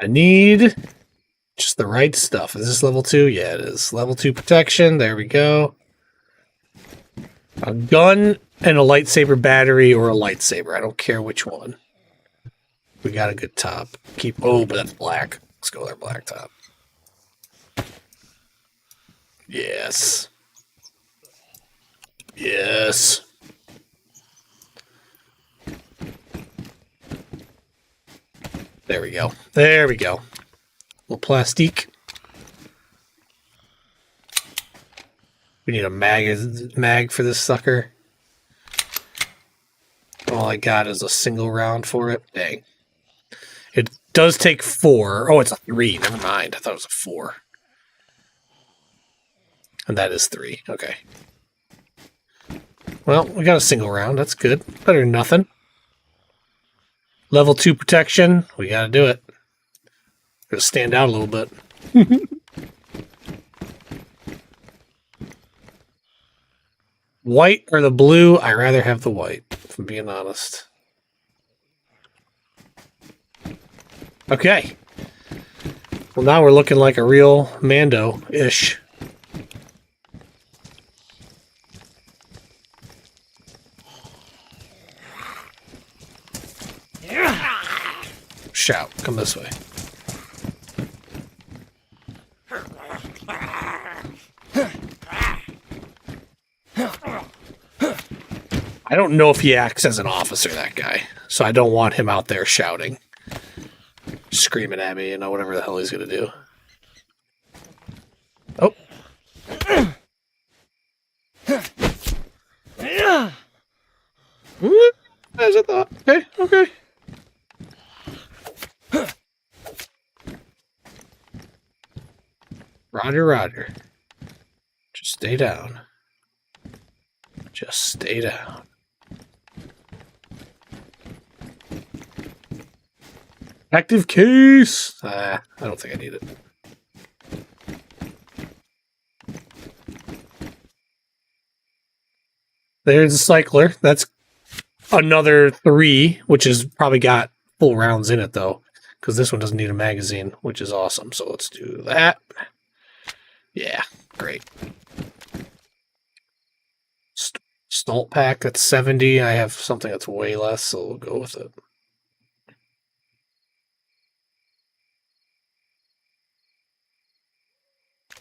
I need just the right stuff. Is this level 2? Yeah, it is. Level 2 protection. There we go. A gun and a lightsaber battery or a lightsaber. I don't care which one. We got a good top. Oh, but that's black. Let's go with our black top. Yes. Yes. There we go. There we go. Little plastique. We need a mag for this sucker. All I got is a single round for it. Dang. Does take 4. Oh, it's a 3. Never mind. I thought it was a 4. And that is 3. Okay. Well, we got a single round. That's good. Better than nothing. Level 2 protection. We got to do it. Gotta stand out a little bit. White or the blue? I'd rather have the white, if I'm being honest. Okay. Well, now we're looking like a real Mando-ish. Shout. Come this way. I don't know if he acts as an officer, that guy. So I don't want him out there shouting. Screaming at me, whatever the hell he's going to do. Oh. As I thought. Okay, okay. Roger, roger. Just stay down. Just stay down. Active case! I don't think I need it. There's a cycler. That's another 3, which has probably got full rounds in it, though. Because this one doesn't need a magazine, which is awesome. So let's do that. Yeah, great. Stalt pack, that's 70. I have something that's way less, so we'll go with it.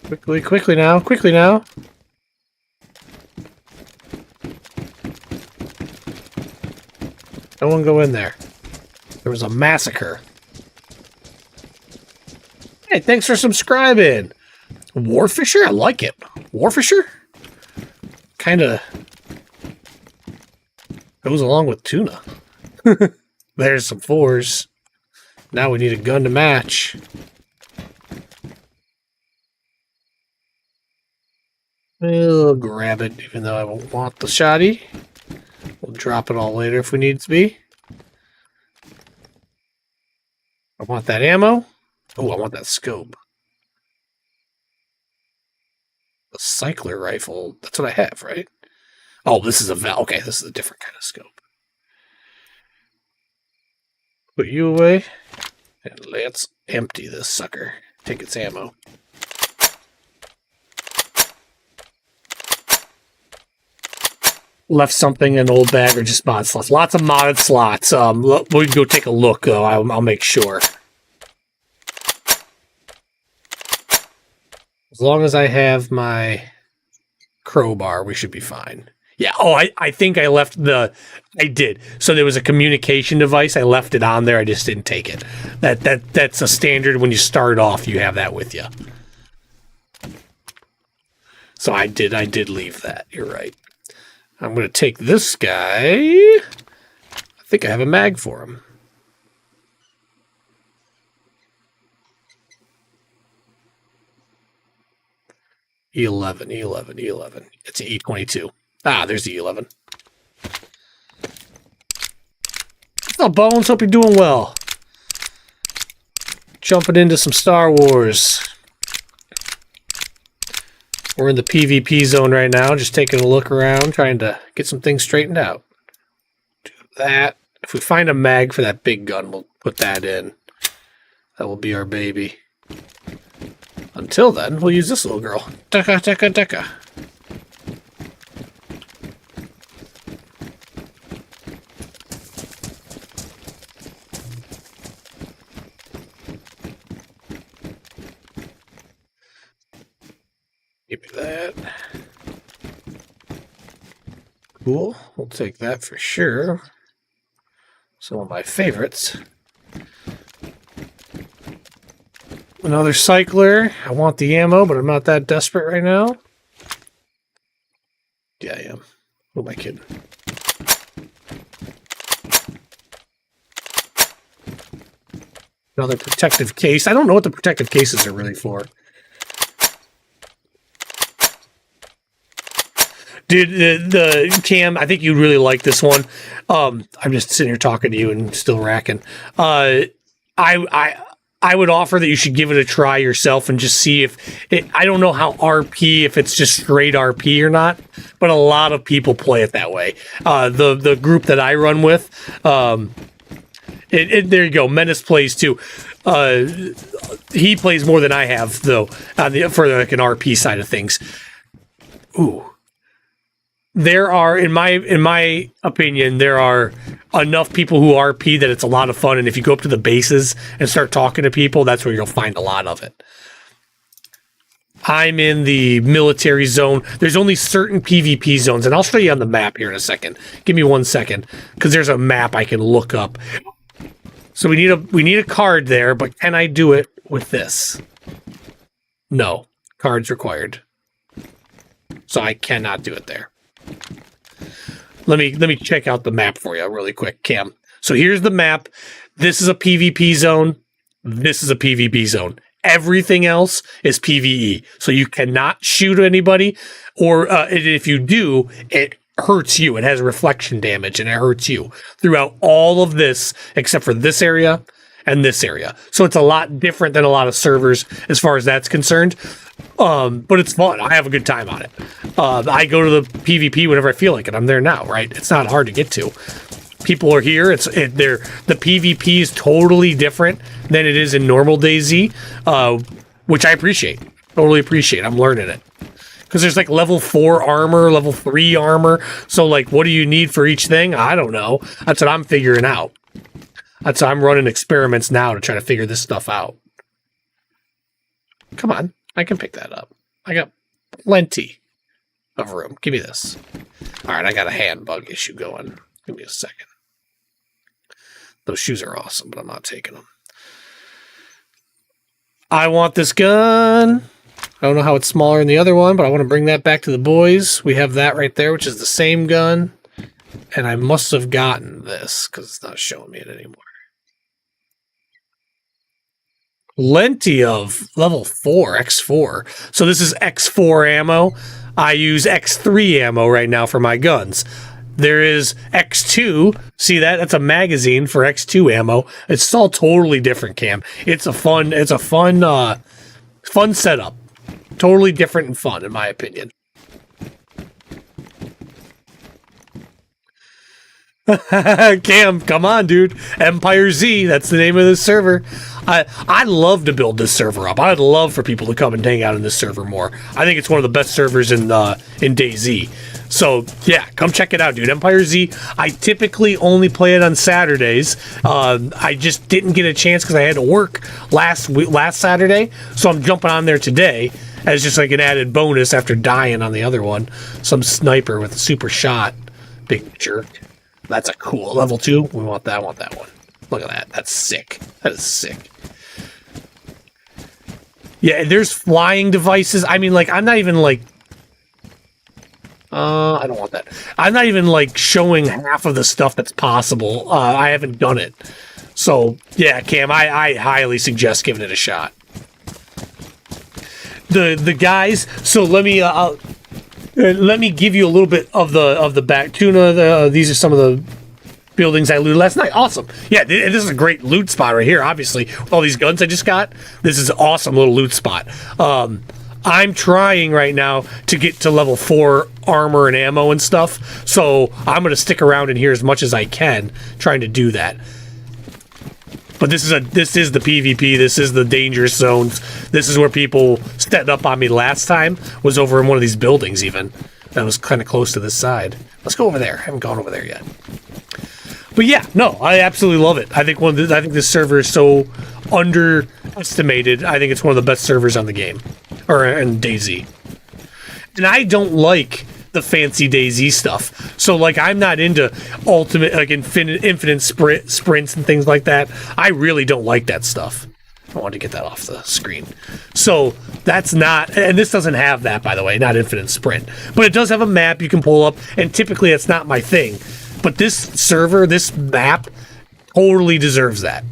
Quickly, quickly now, quickly now. No one go in there. There was a massacre. Hey, thanks for subscribing. Warfisher? I like it. Warfisher? Kind of goes along with tuna. There's some 4s. Now we need a gun to match. We'll grab it, even though I won't want the shotty. We'll drop it all later if we need to be. I want that ammo. Oh, I want that scope. The cycler rifle. That's what I have, right? Oh, this is a okay, this is a different kind of scope. Put you away. And let's empty this sucker. Take its ammo. Left something in an old bag or just mod slots. Lots of modded slots. We'll go take a look, though. I'll make sure. As long as I have my crowbar, we should be fine. Yeah, oh, I think I left I did. So there was a communication device. I left it on there. I just didn't take it. That's a standard. When you start off, you have that with you. So I did leave that. You're right. I'm going to take this guy. I think I have a mag for him. E11. It's an E22. Ah, there's the E11. What's up, Bones? Hope you're doing well. Jumping into some Star Wars. We're in the PvP zone right now, just taking a look around, trying to get some things straightened out. Do that. If we find a mag for that big gun, we'll put that in. That will be our baby. Until then, we'll use this little girl. Deca, deca, deca. Give me that. Cool. We'll take that for sure. Some of my favorites. Another cycler. I want the ammo, but I'm not that desperate right now. Yeah, I am. Who am I kidding? Another protective case. I don't know what the protective cases are really for. Dude, the Cam, I think you'd really like this one. I'm just sitting here talking to you and still racking. I would offer that you should give it a try yourself and just see if it, I don't know how RP, if it's just straight RP or not, but a lot of people play it that way. The group that I run with, there you go. Menace plays too. He plays more than I have though, for like an RP side of things. Ooh. There are, in my opinion, there are enough people who RP that it's a lot of fun. And if you go up to the bases and start talking to people, that's where you'll find a lot of it. I'm in the military zone. There's only certain PvP zones, and I'll show you on the map here in a second. Give me 1 second, because there's a map I can look up. So we need a card there, but can I do it with this? No, cards required. So I cannot do it there. Let me check out the map for you really quick, Cam. So here's the map. This is a PvP zone. This is a PvP zone. Everything else is PvE. So you cannot shoot anybody, or if you do, it hurts you. It has reflection damage, and it hurts you throughout all of this, except for this area and this area. So it's a lot different than a lot of servers as far as that's concerned. But it's fun. I have a good time on it. I go to the PvP whenever I feel like it. I'm there now, right? It's not hard to get to. People are here. The PvP is totally different than it is in normal DayZ, which I appreciate. Totally appreciate. I'm learning it. Because there's like level 4 armor, level 3 armor. So like, what do you need for each thing? I don't know. That's what I'm figuring out. That's why I'm running experiments now to try to figure this stuff out. Come on. I can pick that up. I got plenty of room. Give me this. All right, I got a hand bug issue going. Give me a second. Those shoes are awesome, but I'm not taking them. I want this gun. I don't know how it's smaller than the other one, but I want to bring that back to the boys. We have that right there, which is the same gun. And I must have gotten this because it's not showing me it anymore. Plenty of level 4, X4. So this is X4 ammo. I use X3 ammo right now for my guns. There is X2. See that? That's a magazine for X2 ammo. It's all totally different, Cam. It's a fun setup. Totally different and fun, in my opinion. Cam, come on, dude. EmpireZ, that's the name of this server. I'd love to build this server up. I'd love for people to come and hang out in this server more. I think it's one of the best servers in DayZ. So, yeah, come check it out, dude. EmpireZ, I typically only play it on Saturdays. I just didn't get a chance because I had to work last Saturday. So I'm jumping on there today as just like an added bonus after dying on the other one. Some sniper with a super shot. Big jerk. That's a cool level 2. We want that. I want that one. Look at that. That's sick. That is sick. Yeah, there's flying devices. I mean, like, I'm not even like... I don't want that. I'm not even like showing half of the stuff that's possible. I haven't done it. So, yeah, Cam, I highly suggest giving it a shot. The guys... So let me give you a little bit of the back tuna. These are some of the buildings I looted last night. Awesome. Yeah, this is a great loot spot right here, obviously. With all these guns I just got, this is an awesome little loot spot. I'm trying right now to get to level 4 armor and ammo and stuff, so I'm going to stick around in here as much as I can, trying to do that. But this is the PvP. This is the dangerous zones. This is where people stepped up on me last time. Was over in one of these buildings even. That was kind of close to this side. Let's go over there. I haven't gone over there yet. But yeah, no, I absolutely love it. I think I think this server is so underestimated. I think it's one of the best servers on the game, or in DayZ. And I don't like the fancy DayZ stuff. So like, I'm not into ultimate, like infinite sprints and things like that. I really don't like that stuff. I wanted to get that off the screen. So that's not, and this doesn't have that, by the way, not infinite sprint, but it does have a map you can pull up, and typically it's not my thing. But this server, this map, totally deserves that.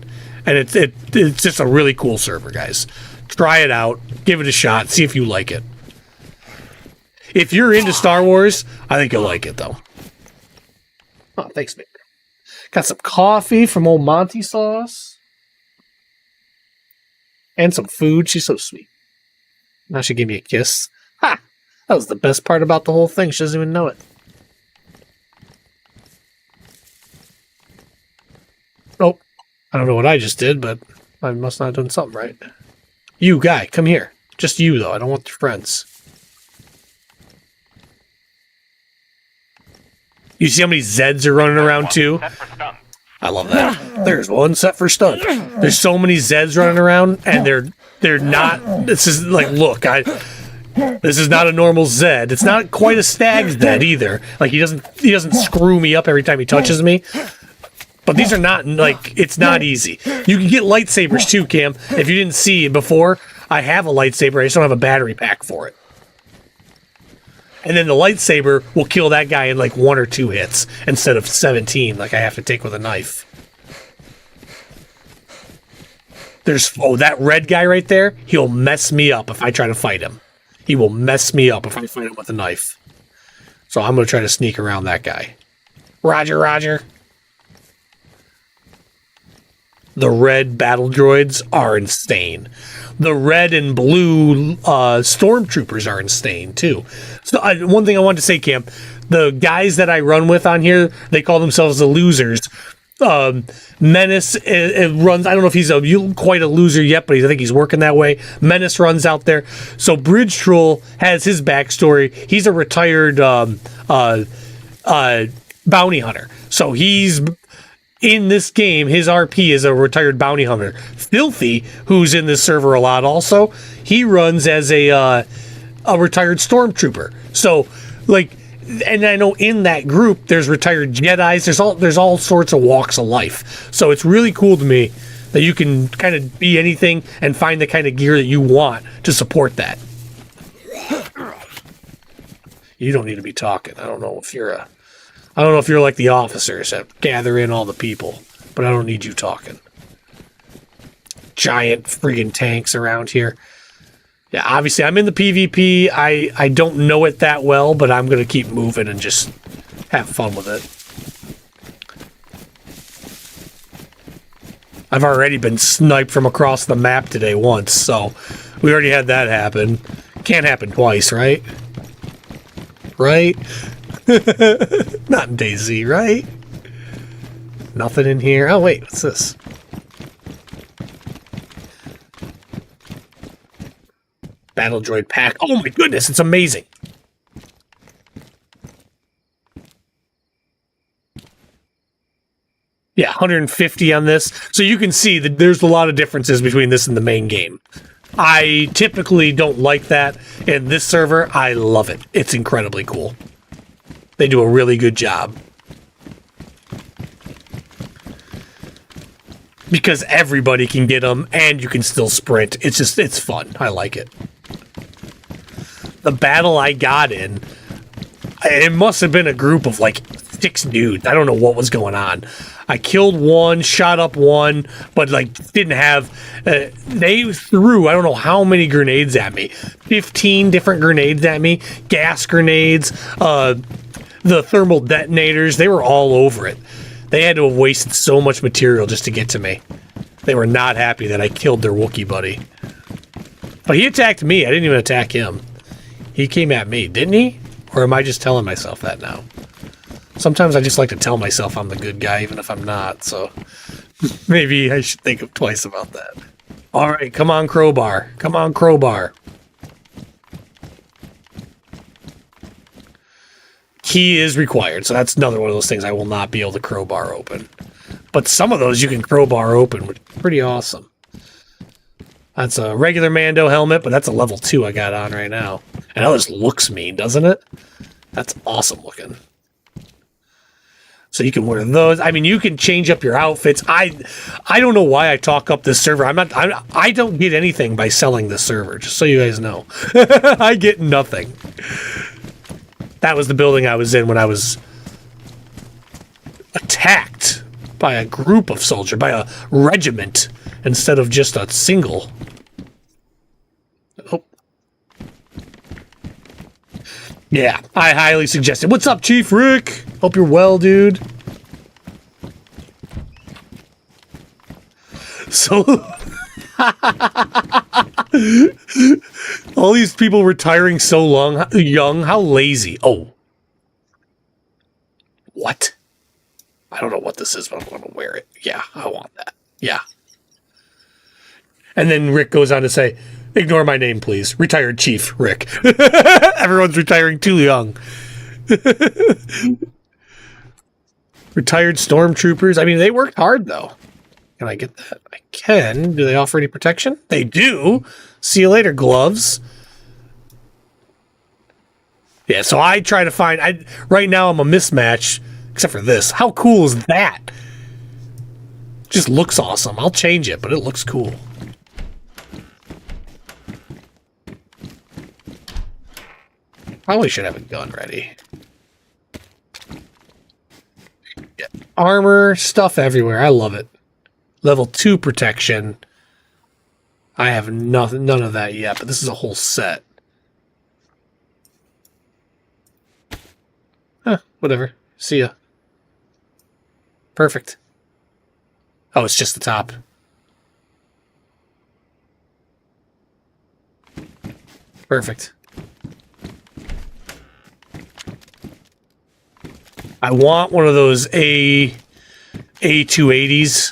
And it's just a really cool server, guys. Try it out. Give it a shot. See if you like it. If you're into Star Wars, I think you'll like it, though. Oh, thanks, man. Got some coffee from old Monty Sauce. And some food. She's so sweet. Now she gave me a kiss. Ha! That was the best part about the whole thing. She doesn't even know it. Oh, I don't know what I just did, but I must not have done something right. You, guy, come here. Just you, though. I don't want your friends. You see how many Zeds are running around, too? I love that. There's one set for stun. There's so many Zeds running around, and they're not... This is like, look, this is not a normal Zed. It's not quite a stag Zed either. Like, he doesn't screw me up every time he touches me. But these are not, like, it's not easy. You can get lightsabers, too, Cam. If you didn't see before, I have a lightsaber. I just don't have a battery pack for it. And then the lightsaber will kill that guy in like 1 or 2 hits instead of 17 like I have to take with a knife. That red guy right there, he'll mess me up if I try to fight him. He will mess me up if I fight him with a knife. So I'm going to try to sneak around that guy. Roger, roger. The red battle droids are insane. The red and blue stormtroopers are insane, too. So one thing I wanted to say, Cam, the guys that I run with on here, they call themselves the losers. Menace runs, I don't know if he's quite a loser yet, but I think he's working that way. Menace runs out there. So Bridge Troll has his backstory. He's a retired bounty hunter. So he's... In this game, his RP is a retired bounty hunter. Filthy, who's in this server a lot also, he runs as a retired stormtrooper. So, like, and I know in that group, there's retired Jedis. There's all sorts of walks of life. So it's really cool to me that you can kind of be anything and find the kind of gear that you want to support that. You don't need to be talking. I don't know if you're like the officers that gather in all the people, but I don't need you talking. Giant friggin' tanks around here. Yeah, obviously I'm in the PvP. I don't know it that well, but I'm going to keep moving and just have fun with it. I've already been sniped from across the map today once, so we already had that happen. Can't happen twice, right? Right? Not in DayZ, right? Nothing in here. Oh, wait, what's this? Battle Droid Pack. Oh my goodness, it's amazing. Yeah, 150 on this. So you can see that there's a lot of differences between this and the main game. I typically don't like that. In this server, I love it. It's incredibly cool. They do a really good job. Because everybody can get them, and you can still sprint. It's fun. I like it. The battle I got in, it must have been a group of like 6 dudes. I don't know what was going on. I killed one, shot up one, but like didn't have... they threw, I don't know how many grenades at me. 15 different grenades at me. Gas grenades, the thermal detonators, they were all over it. They had to have wasted so much material just to get to me. They were not happy that I killed their Wookiee buddy. But he attacked me. I didn't even attack him. He came at me, didn't he? Or am I just telling myself that now? Sometimes I just like to tell myself I'm the good guy, even if I'm not, so maybe I should think twice about that. All right, come on, crowbar. Come on, crowbar. Key is required, so that's another one of those things I will not be able to crowbar open. But some of those you can crowbar open, which is pretty awesome. That's a regular Mando helmet, but that's a level 2 I got on right now. And that just looks mean, doesn't it? That's awesome looking. So you can wear those. I mean, you can change up your outfits. I don't know why I talk up this server. I don't get anything by selling this server, just so you guys know. I get nothing. That was the building I was in when I was attacked by a group of soldiers, by a regiment instead of just a single. Oh. Yeah, I highly suggest it. What's up, Chief Rick? Hope you're well, dude. So, all these people retiring so young, how lazy. Oh. What? I don't know what this is, but I'm going to wear it. Yeah, I want that. Yeah. And then Rick goes on to say, ignore my name, please. Retired Chief Rick. Everyone's retiring too young. Retired stormtroopers. I mean, they worked hard, though. Can I get that? I can. Do they offer any protection? They do. See you later, gloves. Yeah, so I try to find... right now, I'm a mismatch, except for this. How cool is that? Just looks awesome. I'll change it, but it looks cool. Probably should have a gun ready. Yeah. Armor, stuff everywhere. I love it. Level 2 protection. I have none of that yet, but this is a whole set. Huh, whatever. See ya. Perfect. Oh, it's just the top. Perfect. I want one of those A280s,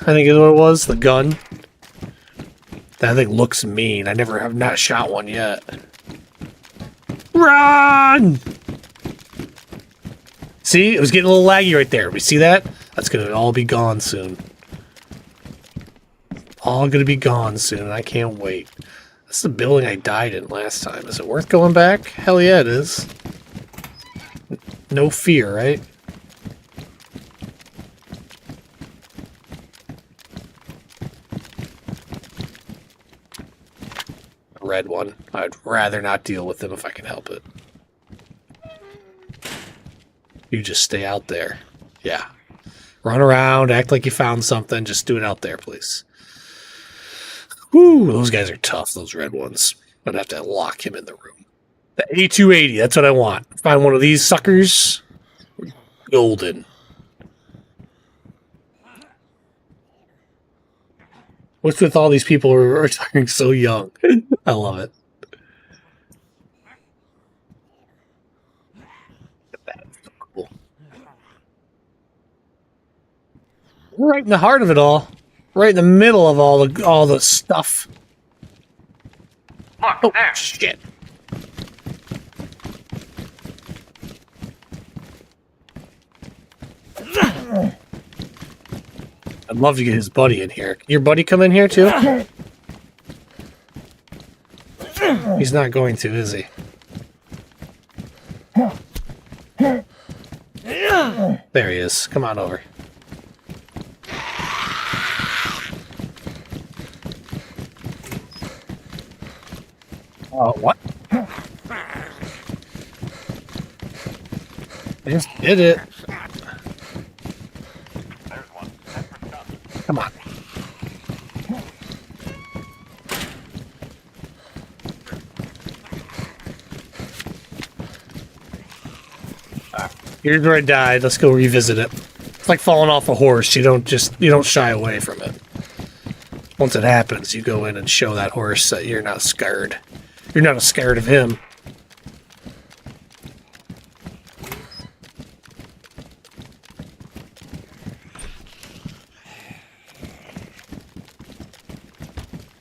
I think is what it was, the gun. That thing looks mean. I have not shot one yet. Run! See, it was getting a little laggy right there. We see that? That's gonna all be gone soon. All gonna be gone soon. I can't wait. That's the building I died in last time. Is it worth going back? Hell yeah, it is. No fear, right? Red one. I'd rather not deal with them if I can help it. You just stay out there. Yeah. Run around, act like you found something. Just do it out there, please. Woo, those guys are tough, those red ones. I'd have to lock him in the room. The A280, that's what I want. Find one of these suckers. Golden. What's with all these people who are retiring so young? I love it. That's so cool. Right in the heart of it all. Right in the middle of all the stuff. Look, oh, there. Shit. I'd love to get his buddy in here. Can your buddy come in here too? He's not going to, is he? There he is. Come on over. What? I just did it. There's one. Come on. Here's where I died. Let's go revisit it. It's like falling off a horse. You don't shy away from it. Once it happens, you go in and show that horse that you're not scared. You're not scared of him.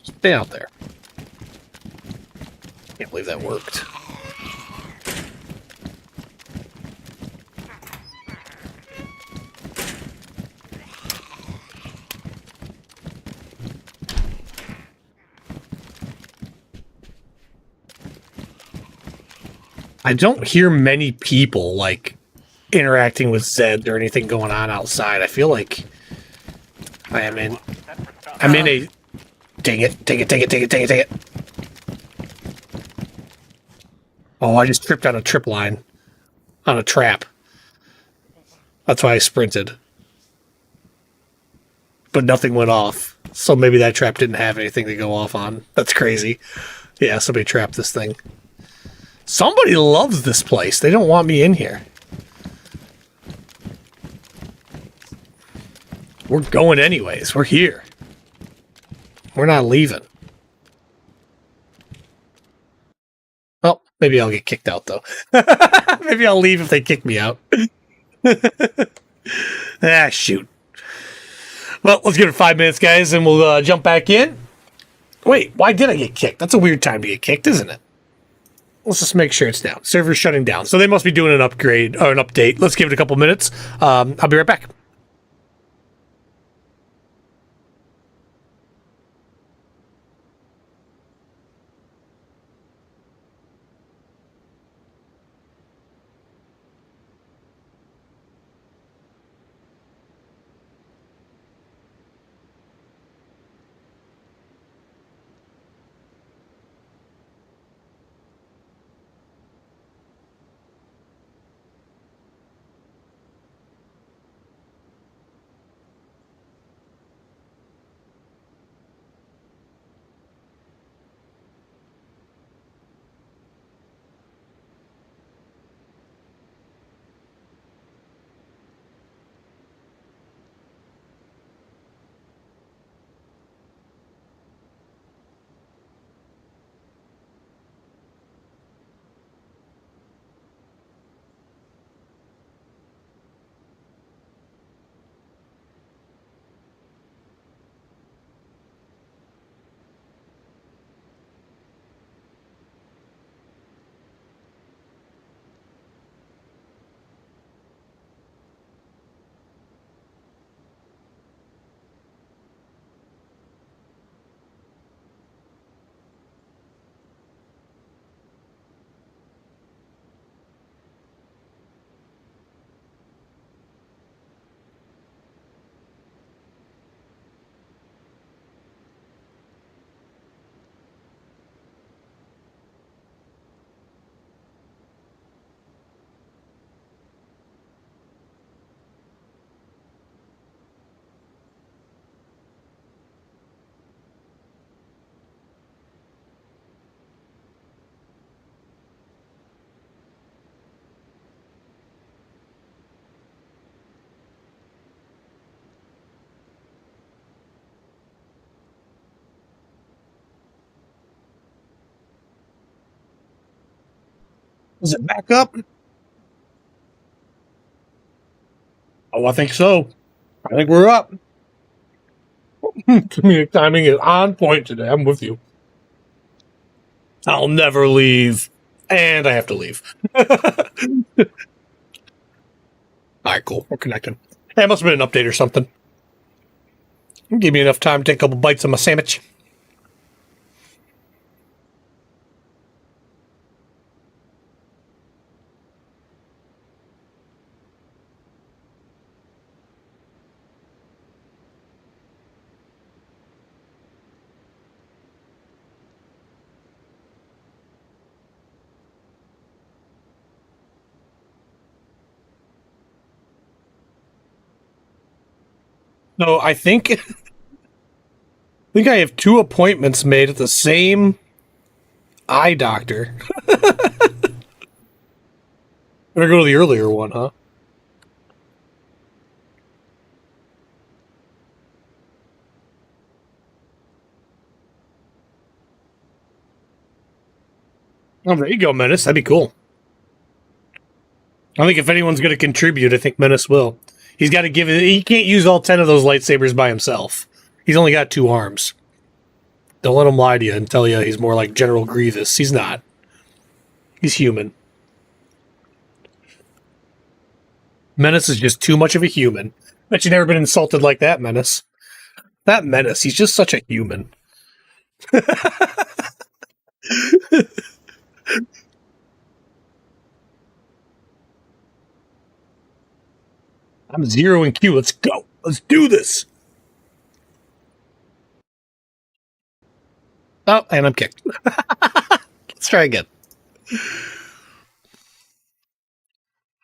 Stay out there. Can't believe that worked. I don't hear many people like interacting with Zed or anything going on outside. I feel like I'm in a dang it. Oh, I just tripped on a trip line on a trap. That's why I sprinted. But nothing went off. So maybe that trap didn't have anything to go off on. That's crazy. Yeah, somebody trapped this thing. Somebody loves this place. They don't want me in here. We're going anyways. We're here. We're not leaving. Oh, maybe I'll get kicked out, though. Maybe I'll leave if they kick me out. Ah, shoot. Well, let's give it 5 minutes, guys, and we'll jump back in. Wait, why did I get kicked? That's a weird time to get kicked, isn't it? Let's just make sure it's down. Server's shutting down. So they must be doing an upgrade or an update. Let's give it a couple minutes. I'll be right back. Is it back up? Oh, I think so. I think we're up. Comedic timing is on point today. I'm with you. I'll never leave. And I have to leave. All right, cool. We're connecting. Hey, it must have been an update or something. Give me enough time to take a couple bites of my sandwich. So I think I have 2 appointments made at the same eye doctor. Better go to the earlier one, huh? Oh, there you go, Menace. That'd be cool. I think if anyone's going to contribute, I think Menace will. He's got to give it. He can't use all 10 of those lightsabers by himself. He's only got 2 arms. Don't let him lie to you and tell you he's more like General Grievous. He's not. He's human. Menace is just too much of a human. Bet you've never been insulted like that, Menace. That Menace, he's just such a human. I'm zeroing Q. Let's go. Let's do this. Oh, and I'm kicked. Let's try again.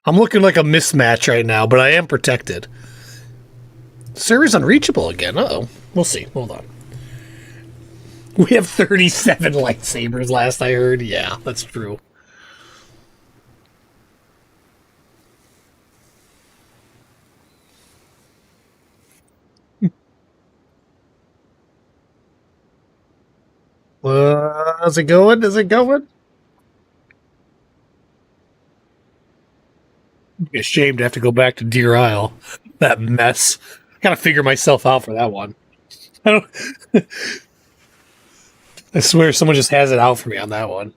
I'm looking like a mismatch right now, but I am protected. Server's unreachable again. Uh-oh. We'll see. Hold on. We have 37 lightsabers last I heard. Yeah, that's true. How's it going? Is it going? I'd be ashamed to have to go back to Deerisle. That mess. Gotta figure myself out for that one. I don't. I swear someone just has it out for me on that one.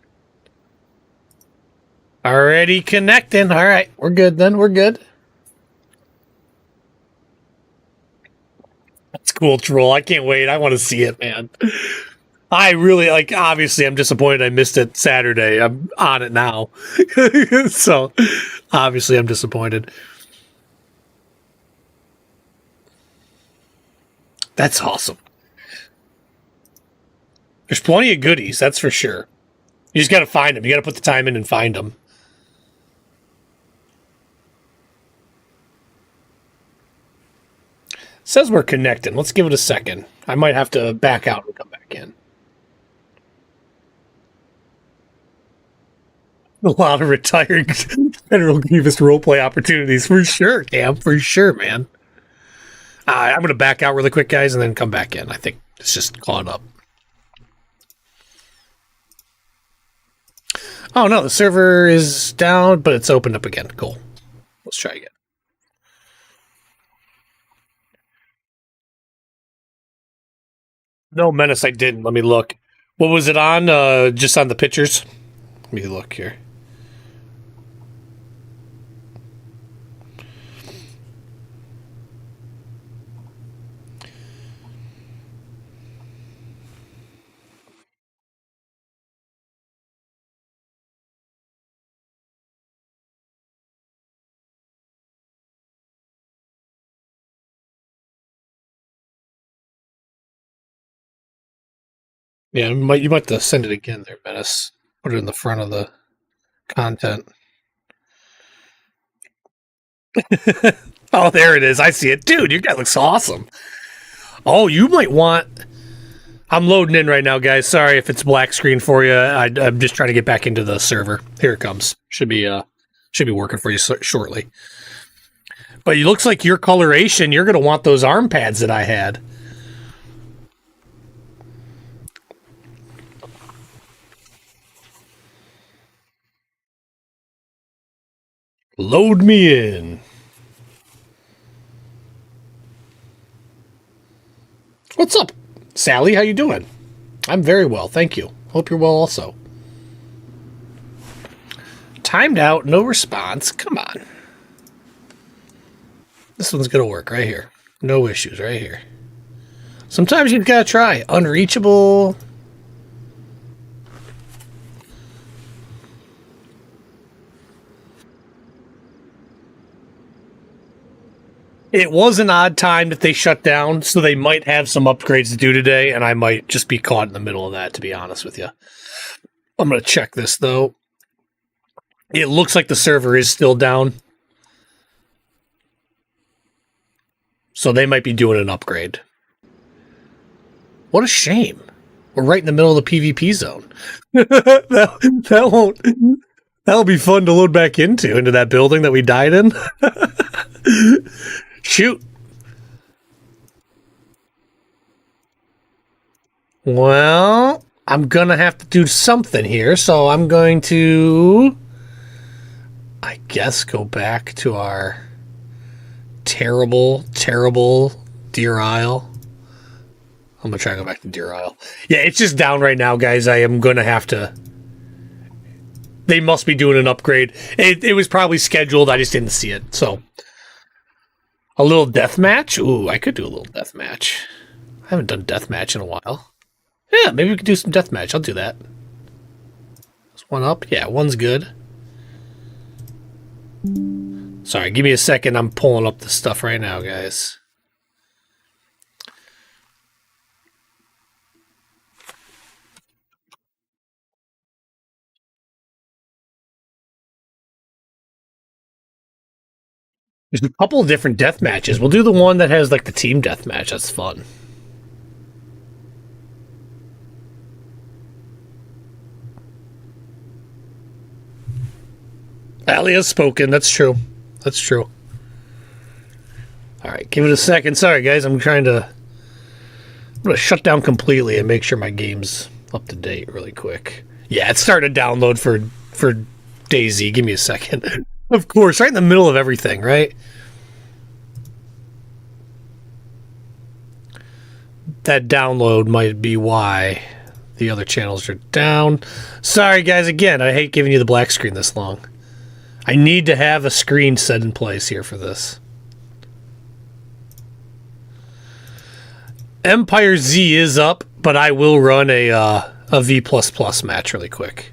Already connecting. All right, we're good then. We're good. That's cool, Troll. I can't wait. I want to see it, man. I really like. Obviously, I'm disappointed I missed it Saturday. I'm on it now, so obviously I'm disappointed. That's awesome. There's plenty of goodies, that's for sure. You just got to find them. You got to put the time in and find them. Says we're connecting. Let's give it a second. I might have to back out and come back in. A lot of retired Federal Grievous roleplay opportunities for sure, Cam. For sure, man. I'm going to back out really quick, guys, and then come back in. I think it's just caught up. Oh, no, the server is down, but it's opened up again. Cool. Let's try again. No, Menace, I didn't. Let me look. What was it on? Just on the pictures? Let me look here. Yeah, you might have to send it again there, Menace. Put it in the front of the content. Oh, there it is. I see it. Dude, your guy looks awesome. Oh, you might want... I'm loading in right now, guys. Sorry if it's black screen for you. I'm just trying to get back into the server. Here it comes. Should be working for you shortly. But it looks like your coloration, you're going to want those arm pads that I had. Load me in. What's up, Sally? How you doing? I'm very well, thank you. Hope you're well also. Timed out, no response. Come on. This one's going to work right here. No issues right here. Sometimes you've got to try. Unreachable. It was an odd time that they shut down, so they might have some upgrades to do today, and I might just be caught in the middle of that, to be honest with you. I'm going to check this, though. It looks like the server is still down. So they might be doing an upgrade. What a shame. We're right in the middle of the PvP zone. that won't... That'll be fun to load back into that building that we died in. Shoot. Well, I'm going to have to do something here, so I'm going to, I guess, go back to our terrible, terrible Deerisle. I'm going to try to go back to Deerisle. Yeah, it's just down right now, guys. I am going to have to... They must be doing an upgrade. It was probably scheduled. I just didn't see it, so... A little deathmatch? Ooh, I could do a little deathmatch. I haven't done deathmatch in a while. Yeah, maybe we could do some deathmatch. I'll do that. Is one up? Yeah, one's good. Sorry, give me a second. I'm pulling up the stuff right now, guys. There's a couple of different death matches. We'll do the one that has like the team death match. That's fun. Ali has spoken. That's true. That's true. All right, give it a second. Sorry, guys. I'm going to shut down completely and make sure my game's up to date really quick. Yeah, it started download for DayZ. Give me a second. Of course, right in the middle of everything, right? That download might be why the other channels are down. Sorry, guys. Again, I hate giving you the black screen this long. I need to have a screen set in place here for this. EmpireZ is up, but I will run a V++ match really quick.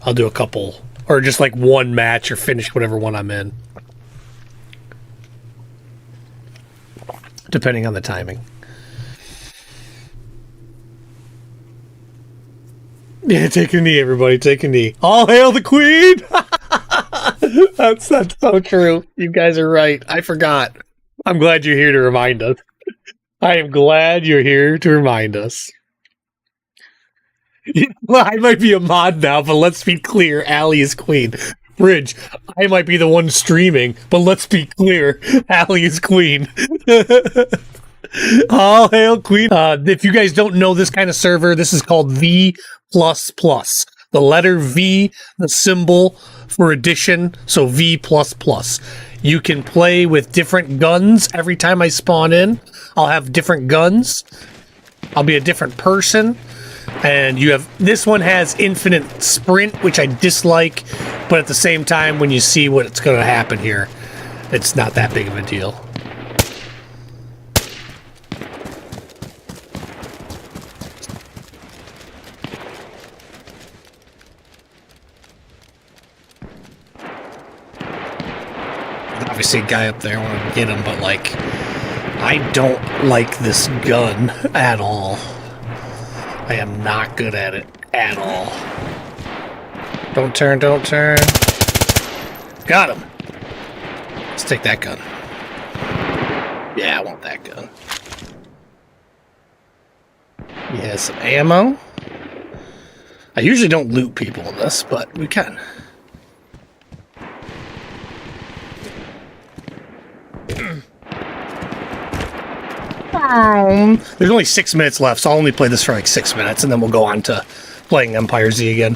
I'll do a couple, or just like one match or finish whatever one I'm in. Depending on the timing. Yeah, take a knee, everybody. Take a knee. All hail the Queen! That's so true. You guys are right. I forgot. I'm glad you're here to remind us. I am glad you're here to remind us. Well, I might be a mod now, but let's be clear. Allie is Queen. Bridge, I might be the one streaming, but let's be clear. Allie is Queen. All hail Queen. If you guys don't know this kind of server, this is called V++. The letter V, the symbol for addition, so V++. You can play with different guns every time I spawn in. I'll have different guns. I'll be a different person. And you have, this one has infinite sprint, which I dislike, but at the same time, when you see what's going to happen here, it's not that big of a deal. Obviously a guy up there, I want to get him, but like, I don't like this gun at all. I am not good at it at all. Don't turn, don't turn. Got him. Let's take that gun. Yeah, I want that gun. He has some ammo. I usually don't loot people in this, but we can. There's only 6 minutes left, so I'll only play this for like 6 minutes, and then we'll go on to playing EmpireZ again.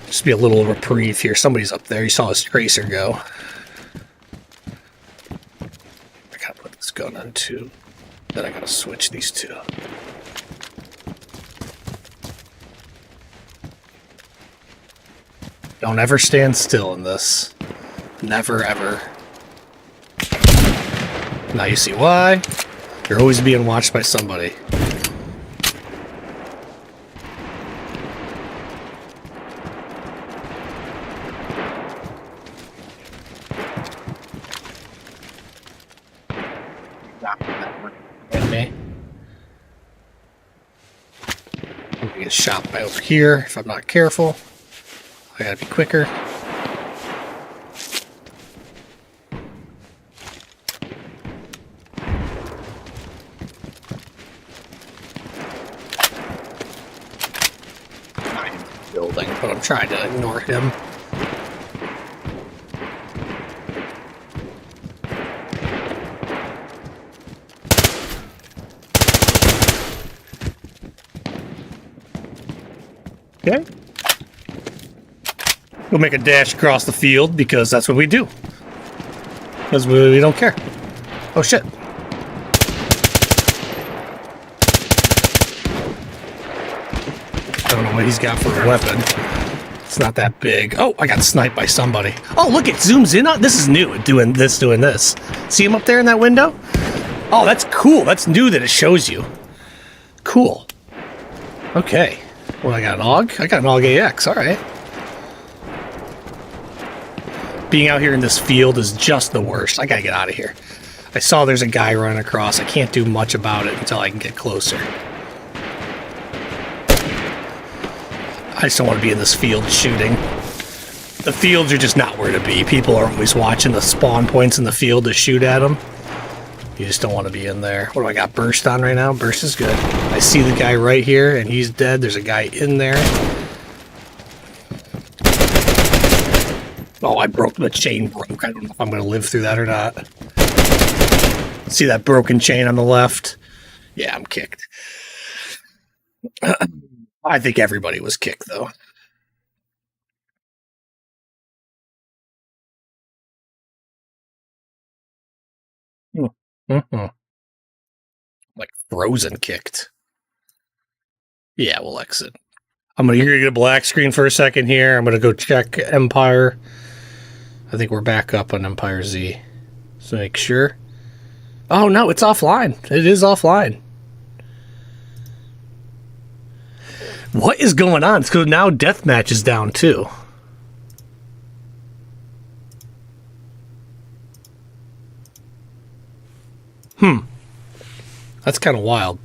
Just be a little reprieve here. Somebody's up there. You saw his tracer go. I gotta put this gun on too. Then I gotta switch these two. Don't ever stand still in this. Never, ever. Now you see why. You're always being watched by somebody. Me. I'm gonna get shot by over here if I'm not careful. I gotta be quicker. But I'm trying to ignore him. Okay. We'll make a dash across the field because that's what we do. Because we don't care. Oh shit. I don't know what he's got for a weapon. It's not that big. Oh, I got sniped by somebody. Oh, look, it zooms in on. This is new. Doing this. See him up there in that window? Oh, that's cool. That's new that it shows you. Cool. Okay. Well, I got an AUG. I got an AUG AX. All right. Being out here in this field is just the worst. I gotta get out of here. I saw there's a guy running across. I can't do much about it until I can get closer. I just don't want to be in this field shooting. The fields are just not where to be. People are always watching the spawn points in the field to shoot at them. You just don't want to be in there. What do I got? Burst on right now? Burst is good. I see the guy right here, and he's dead. There's a guy in there. Oh, I broke the chain. Broke. I don't know if I'm going to live through that or not. See that broken chain on the left? Yeah, I'm kicked. I think everybody was kicked, though. Mm-hmm. Like frozen kicked. Yeah, we'll exit. You're gonna get a black screen for a second here. I'm gonna go check Empire. I think we're back up on EmpireZ. So make sure. Oh no, it's offline. It is offline. What is going on? It's because now deathmatch is down too. That's kind of wild.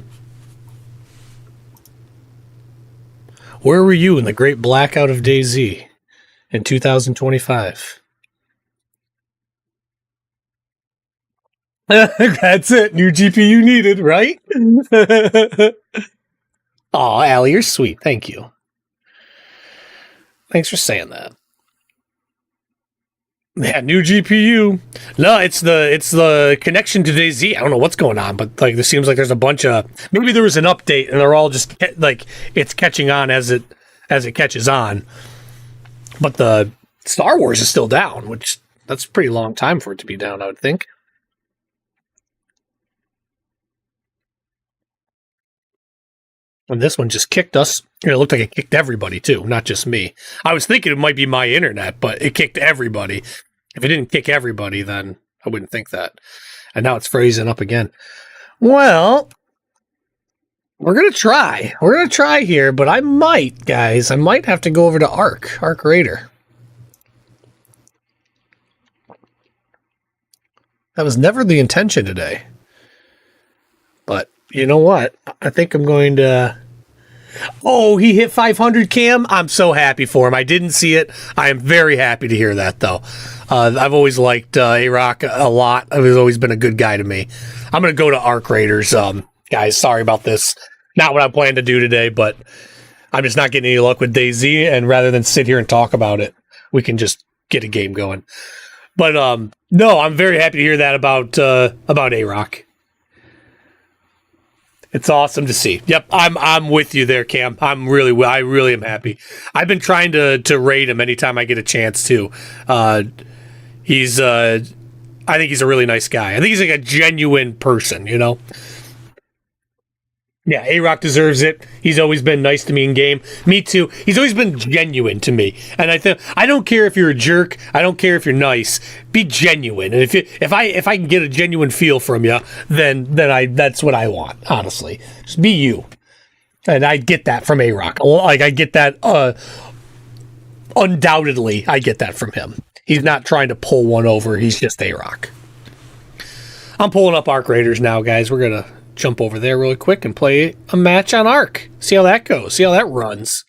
Where were you in the great blackout of DayZ in 2025? That's it. New GPU needed, right? Aw, Allie, you're sweet. Thank you. Thanks for saying that. Yeah, new GPU. No, it's the connection to DayZ. I don't know what's going on, but like this seems like there's a bunch of, maybe there was an update and they're all just like it's catching on as it catches on. But the Star Wars is still down, which that's a pretty long time for it to be down, I would think. And this one just kicked us. It looked like it kicked everybody too, not just me. I was thinking it might be my internet, but it kicked everybody. If it didn't kick everybody, then I wouldn't think that. And now it's freezing up again. Well, we're going to try. We're going to try here, but I might have to go over to Arc Raider. That was never the intention today. But you know what? I think I'm going to... Oh, he hit 500, Cam. I'm so happy for him. I didn't see it. I am very happy to hear that, though. I've always liked A-Rock a lot. He's always been a good guy to me. I'm going to go to Arc Raiders. Guys, sorry about this. Not what I planned to do today, but I'm just not getting any luck with DayZ, and rather than sit here and talk about it, we can just get a game going. But no, I'm very happy to hear that about A-Rock. It's awesome to see. Yep, I'm with you there, Cam. I really am happy. I've been trying to raid him anytime I get a chance to. I think he's a really nice guy. I think he's like a genuine person, you know? Yeah, A-Rock deserves it. He's always been nice to me in game. Me too. He's always been genuine to me. And I don't care if you're a jerk. I don't care if you're nice. Be genuine. And if I can get a genuine feel from you, then that's what I want, honestly. Just be you. And I get that from A-Rock. Like I get that undoubtedly I get that from him. He's not trying to pull one over. He's just A-Rock. I'm pulling up Arc Raiders now, guys. We're going to jump over there really quick and play a match on Arc. See how that goes. See how that runs.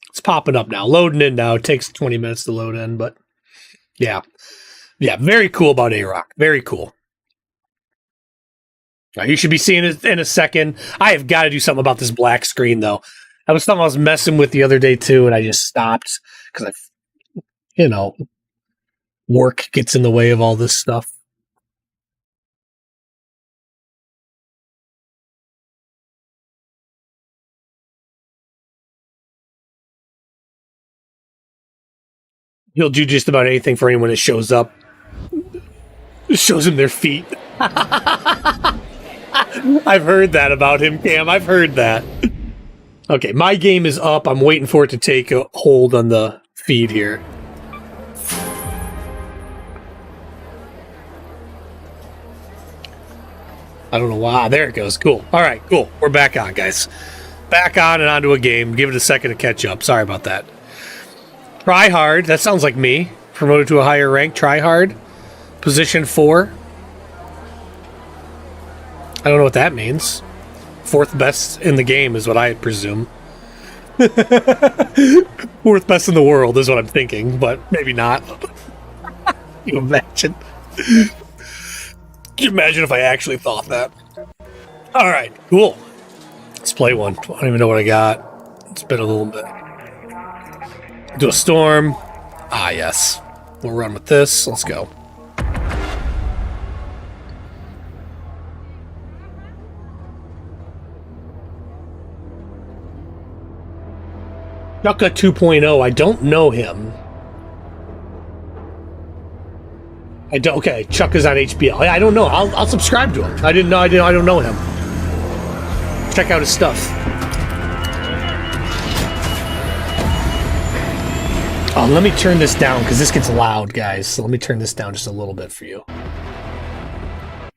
It's popping up now. Loading in now. It takes 20 minutes to load in, but yeah. Yeah, very cool about A-Rock. Very cool. Now, you should be seeing it in a second. I have got to do something about this black screen, though. That was something I was messing with the other day, too, and I just stopped because work gets in the way of all this stuff. He'll do just about anything for anyone that shows up. Shows him their feet. I've heard that about him, Cam. I've heard that. Okay, my game is up. I'm waiting for it to take a hold on the feed here. I don't know why. There it goes. Cool. All right, cool. We're back on, guys. Back on and onto a game. Give it a second to catch up. Sorry about that. Try hard. That sounds like me. Promoted to a higher rank. Try hard. Position 4. I don't know what that means. 4th best in the game is what I presume. Fourth best in the world is what I'm thinking, but maybe not. You imagine? Can you imagine if I actually thought that? All right, cool. Let's play one. I don't even know what I got. It's been a little bit. Do a storm. Ah, yes. We'll run with this. Let's go. Chucka 2.0. I don't know him. I don't. Okay, Chucka's on HBL. I don't know. I'll subscribe to him. I didn't know. I don't know him. Check out his stuff. Oh, let me turn this down because this gets loud, guys. So let me turn this down just a little bit for you.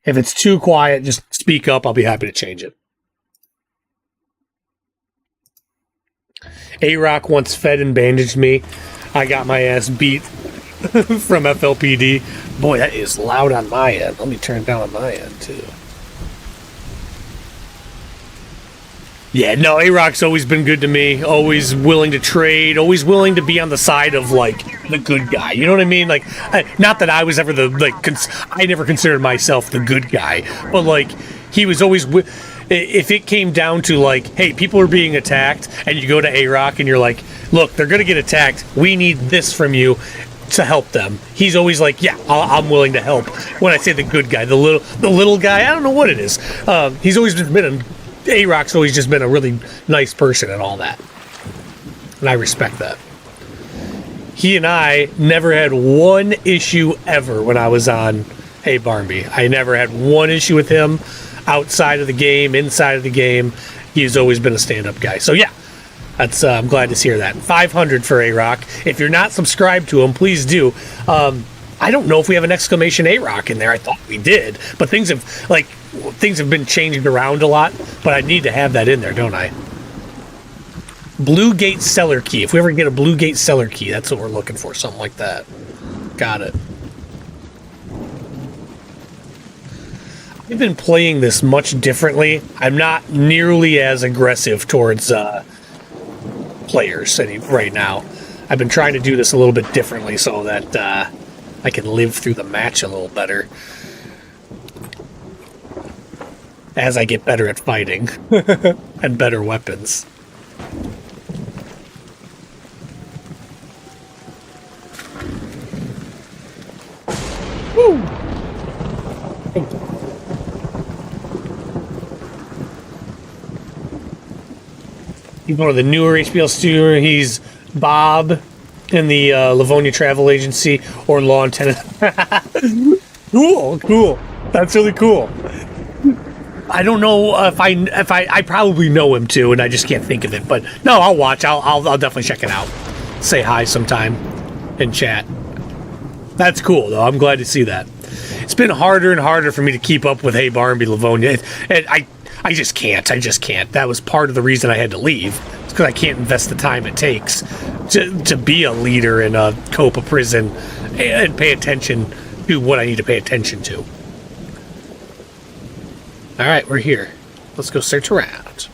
If it's too quiet, just speak up. I'll be happy to change it. A-Rock once fed and bandaged me. I got my ass beat from FLPD. Boy, that is loud on my end. Let me turn it down on my end, too. Yeah, no, A-Rock's always been good to me. Always willing to trade. Always willing to be on the side of, like, the good guy. You know what I mean? Like, not that I was ever the, like, I never considered myself the good guy. But, like, he was always... If it came down to, like, hey, people are being attacked, and you go to A-Rock and you're like, look, they're going to get attacked. We need this from you to help them. He's always like, yeah, I'm willing to help. When I say the good guy, the little guy, I don't know what it is. He's always been A-Rock's always just been a really nice person and all that. And I respect that. He and I never had one issue ever when I was on Hey Barnby. I never had one issue with him outside of the game, inside of the game. He's always been a stand-up guy. So yeah, that's I'm glad to hear that. 500 for A-Rock. If you're not subscribed to him, please do. I don't know if we have an exclamation A-Rock in there. I thought we did, but things have been changing around a lot. But I need to have that in there, don't I? Blue Gate Seller Key. If we ever get a Blue Gate Seller Key, that's what we're looking for. Something like that. Got it. I've been playing this much differently. I'm not nearly as aggressive towards players right now. I've been trying to do this a little bit differently so that I can live through the match a little better as I get better at fighting and better weapons. Woo! He's one of the newer HBL students. He's Bob in the Livonia Travel Agency or Law and Tenant. Cool. That's really cool. I don't know if I probably know him too, and I just can't think of it. But no, I'll watch. I'll definitely check it out. Say hi sometime in chat. That's cool though. I'm glad to see that. It's been harder and harder for me to keep up with Hey Barnby Livonia. I just can't. That was part of the reason I had to leave. It's because I can't invest the time it takes to be a leader in a COPA prison and pay attention to what I need to pay attention to. All right, we're here. Let's go search around.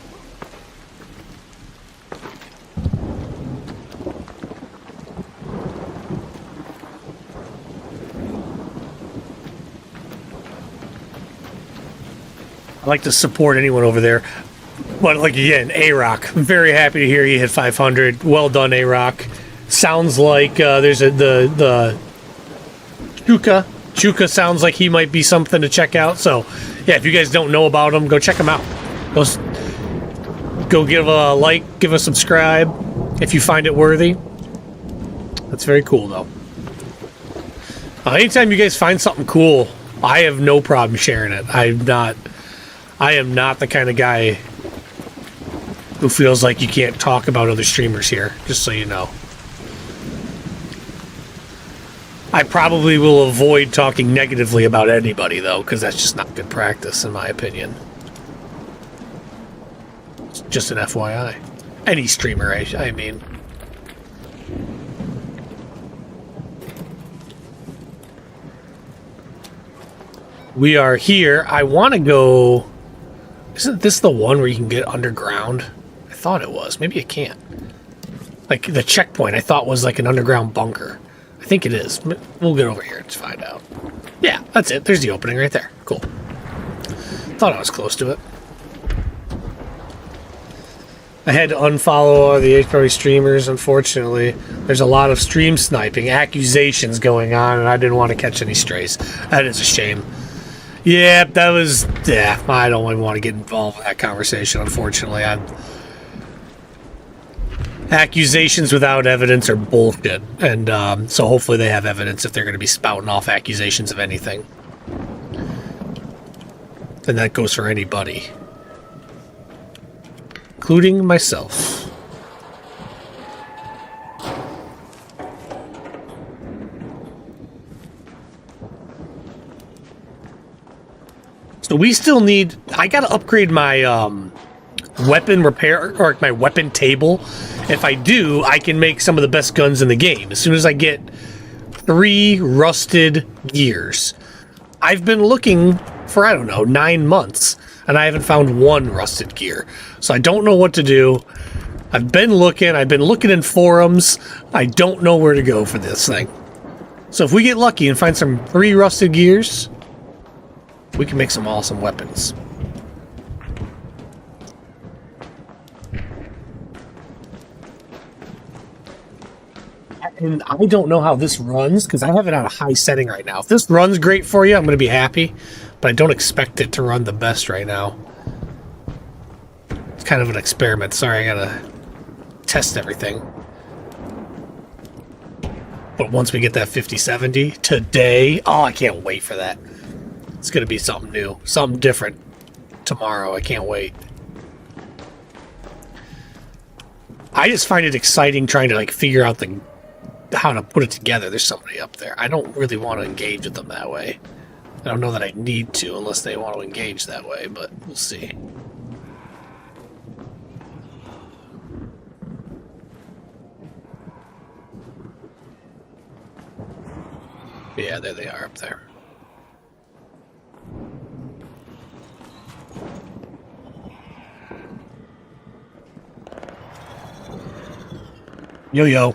I like to support anyone over there. But, like, again, A-Rock. I'm very happy to hear you hit 500. Well done, A-Rock. Sounds like there's the Chuka. Chuka sounds like he might be something to check out. So, yeah, if you guys don't know about him, go check him out. Go give a like, give a subscribe if you find it worthy. That's very cool, though. Anytime you guys find something cool, I have no problem sharing it. I am not the kind of guy who feels like you can't talk about other streamers here, just so you know. I probably will avoid talking negatively about anybody, though, because that's just not good practice, in my opinion. It's just an FYI. Any streamer, I mean. We are here. I want to go... Isn't this the one where you can get underground? I thought it was. Maybe it can't. Like, the checkpoint I thought was like an underground bunker. I think it is. We'll get over here to find out. Yeah, that's it. There's the opening right there. Cool. Thought I was close to it. I had to unfollow all the H-Party streamers, unfortunately. There's a lot of stream sniping, accusations going on, and I didn't want to catch any strays. That is a shame. Yeah, that was... Yeah, I don't even want to get involved in that conversation, unfortunately. Accusations without evidence are bullshit, and so hopefully they have evidence if they're going to be spouting off accusations of anything. And that goes for anybody. Including myself. So we still need... I gotta upgrade my weapon repair, or my weapon table. If I do, I can make some of the best guns in the game. As soon as I get 3 rusted gears. I've been looking for, I don't know, 9 months. And I haven't found 1 rusted gear. So I don't know what to do. I've been looking in forums. I don't know where to go for this thing. So if we get lucky and find some 3 rusted gears, we can make some awesome weapons. And I don't know how this runs, because I have it on a high setting right now. If this runs great for you, I'm going to be happy. But I don't expect it to run the best right now. It's kind of an experiment. Sorry, I gotta test everything. But once we get that 5070 today, oh, I can't wait for that. It's going to be something new, something different tomorrow. I can't wait. I just find it exciting trying to like figure out how to put it together. There's somebody up there. I don't really want to engage with them that way. I don't know that I need to unless they want to engage that way, but we'll see. Yeah, there they are up there. Yo-yo.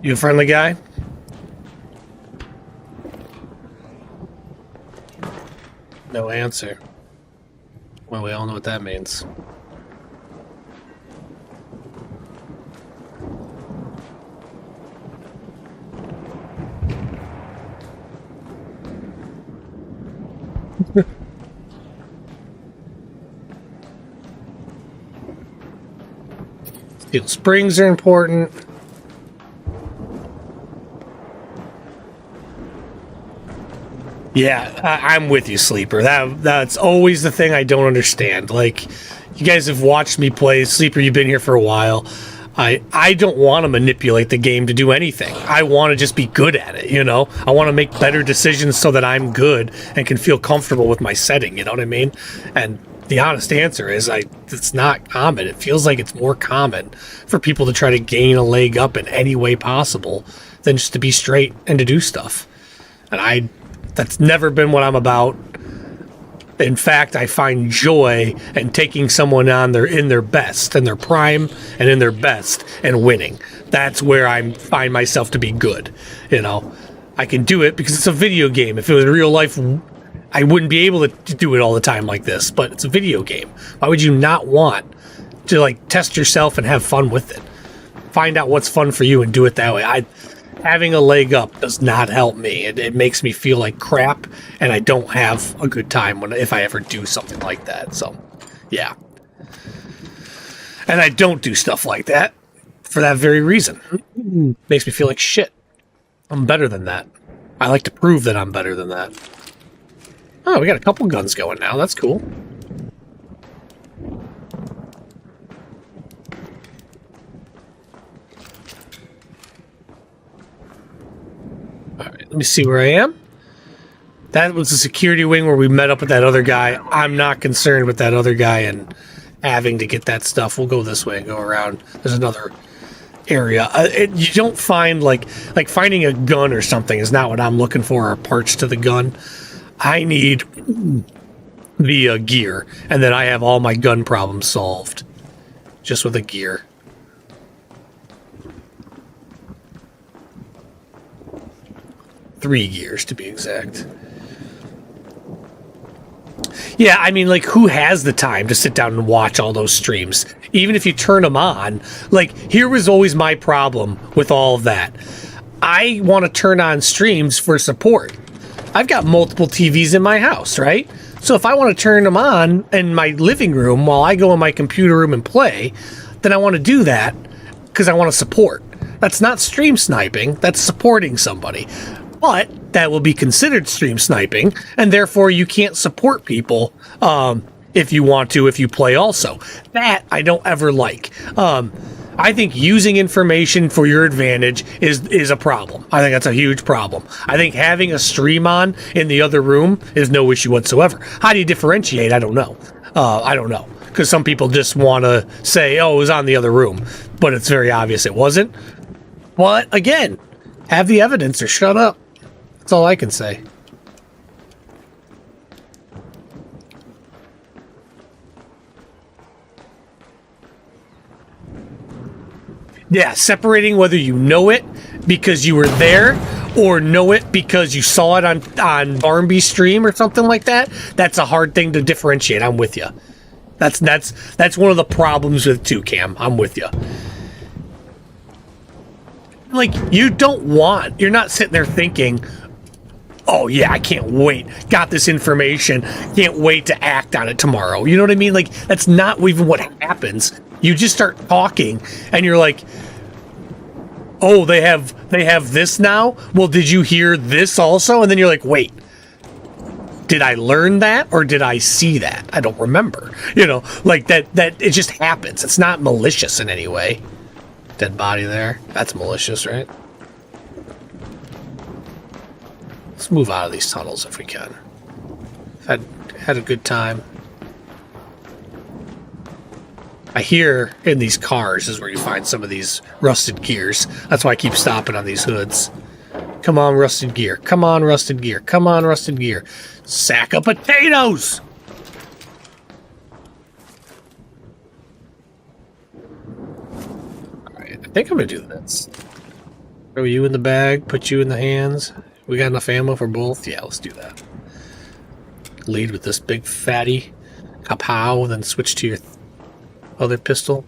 You a friendly guy? No answer. Well, we all know what that means. Steel springs are important. Yeah, I'm with you, Sleeper. That's always the thing I don't understand. Like, you guys have watched me play. Sleeper, you've been here for a while. I don't want to manipulate the game to do anything. I want to just be good at it, you know? I want to make better decisions so that I'm good and can feel comfortable with my setting, you know what I mean? And the honest answer is it's not common. It feels like it's more common for people to try to gain a leg up in any way possible than just to be straight and to do stuff. And that's never been what I'm about. In fact, I find joy in taking someone on in their best, in their prime, and in their best, and winning. That's where I find myself to be good. You know, I can do it because it's a video game. If it was real life, I wouldn't be able to do it all the time like this. But it's a video game. Why would you not want to like test yourself and have fun with it? Find out what's fun for you and do it that way. Having a leg up does not help me. It makes me feel like crap, and I don't have a good time if I ever do something like that. So, yeah. And I don't do stuff like that for that very reason. Makes me feel like shit. I'm better than that. I like to prove that I'm better than that. Oh, we got a couple guns going now. That's cool. Alright, let me see where I am. That was the security wing where we met up with that other guy. I'm not concerned with that other guy and having to get that stuff. We'll go this way and go around. There's another area. You don't find, like finding a gun or something is not what I'm looking for, or parts to the gun. I need the gear, and then I have all my gun problems solved just with a gear. Three gears to be exact. Yeah, I mean, like, who has the time to sit down and watch all those streams? Even if you turn them on, like, here was always my problem with all of that. I want to turn on streams for support. I've got multiple TVs in my house, right? So if I want to turn them on in my living room while I go in my computer room and play, then I want to do that because I want to support. That's not stream sniping, that's supporting somebody. But that will be considered stream sniping, and therefore you can't support people if you want to, if you play also. That I don't ever like. I think using information for your advantage is a problem. I think that's a huge problem. I think having a stream on in the other room is no issue whatsoever. How do you differentiate? I don't know. Because some people just want to say, oh, it was on the other room, but it's very obvious it wasn't. But again, have the evidence or shut up. That's all I can say. Yeah, separating whether you know it because you were there or know it because you saw it on Barnby's stream or something like that. That's a hard thing to differentiate. I'm with you. That's one of the problems with 2Cam. I'm with you. Like, you're not sitting there thinking, oh yeah, I can't wait. Got this information. Can't wait to act on it tomorrow. You know what I mean? Like, that's not even what happens. You just start talking and you're like, oh, they have this now? Well, did you hear this also? And then you're like, wait, did I learn that or did I see that? I don't remember. You know, like that it just happens. It's not malicious in any way. Dead body there. That's malicious, right? Let's move out of these tunnels if we can. Had a good time. I hear in these cars is where you find some of these rusted gears. That's why I keep stopping on these hoods. Come on, rusted gear. Come on, rusted gear. Come on, rusted gear. Sack of potatoes! Alright, I think I'm going to do this. Throw you in the bag, put you in the hands. We got enough ammo for both? Yeah, let's do that. Lead with this big fatty kapow, then switch to your other pistol.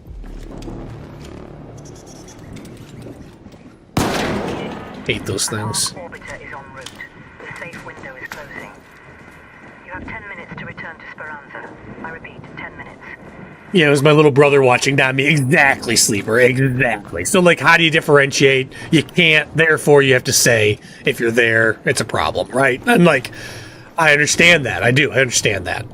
Hate those things. Orbiter is en route. The safe window is closing. You have 10 minutes to return to Speranza. I repeat, 10 minutes. Yeah, it was my little brother watching, not me. Exactly, Sleeper. Exactly. So, like, how do you differentiate? You can't. Therefore, you have to say, if you're there, it's a problem, right? And, like, I understand that. I do. I understand that.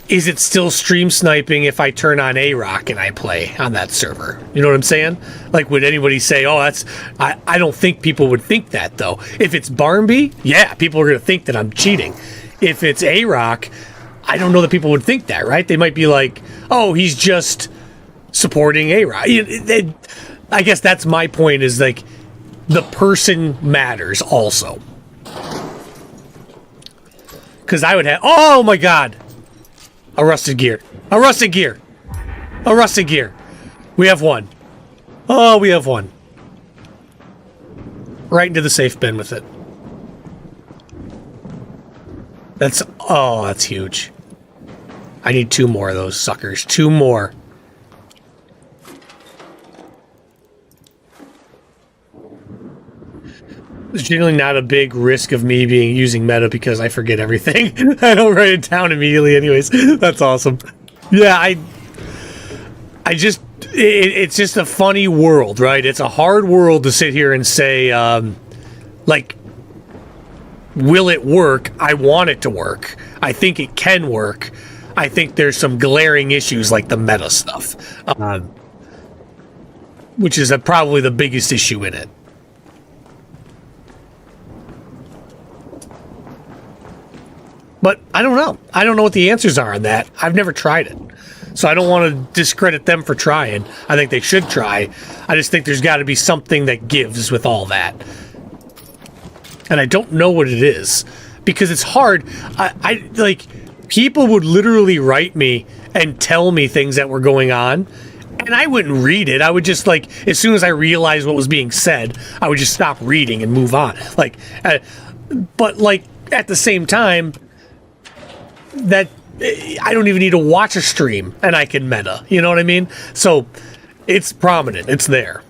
Is it still stream sniping if I turn on A-Rock and I play on that server? You know what I'm saying? Like, would anybody say, oh, that's... I don't think people would think that, though. If it's Barnby, yeah, people are going to think that I'm cheating. If it's A-Rock, I don't know that people would think that, right? They might be like, oh, he's just supporting A-Rock. I guess that's my point, is, like, the person matters also. Because I would have... Oh, my God! A rusted gear. A rusted gear. A rusted gear. We have one. Oh, we have one. Right into the safe bin with it. That's... Oh, that's huge. I need 2 more of those suckers. 2 more. There's generally not a big risk of me using meta because I forget everything. I don't write it down immediately anyways. That's awesome. Yeah, it's just a funny world, right? It's a hard world to sit here and say, like, will it work? I want it to work. I think it can work. I think there's some glaring issues like the meta stuff, which is probably the biggest issue in it. But I don't know. I don't know what the answers are on that. I've never tried it. So I don't want to discredit them for trying. I think they should try. I just think there's got to be something that gives with all that. And I don't know what it is. Because it's hard. I like, people would literally write me and tell me things that were going on. And I wouldn't read it. I would just, like, as soon as I realized what was being said, I would just stop reading and move on. Like, but, like, at the same time, that I don't even need to watch a stream and I can meta. You know what I mean? So it's prominent. It's there.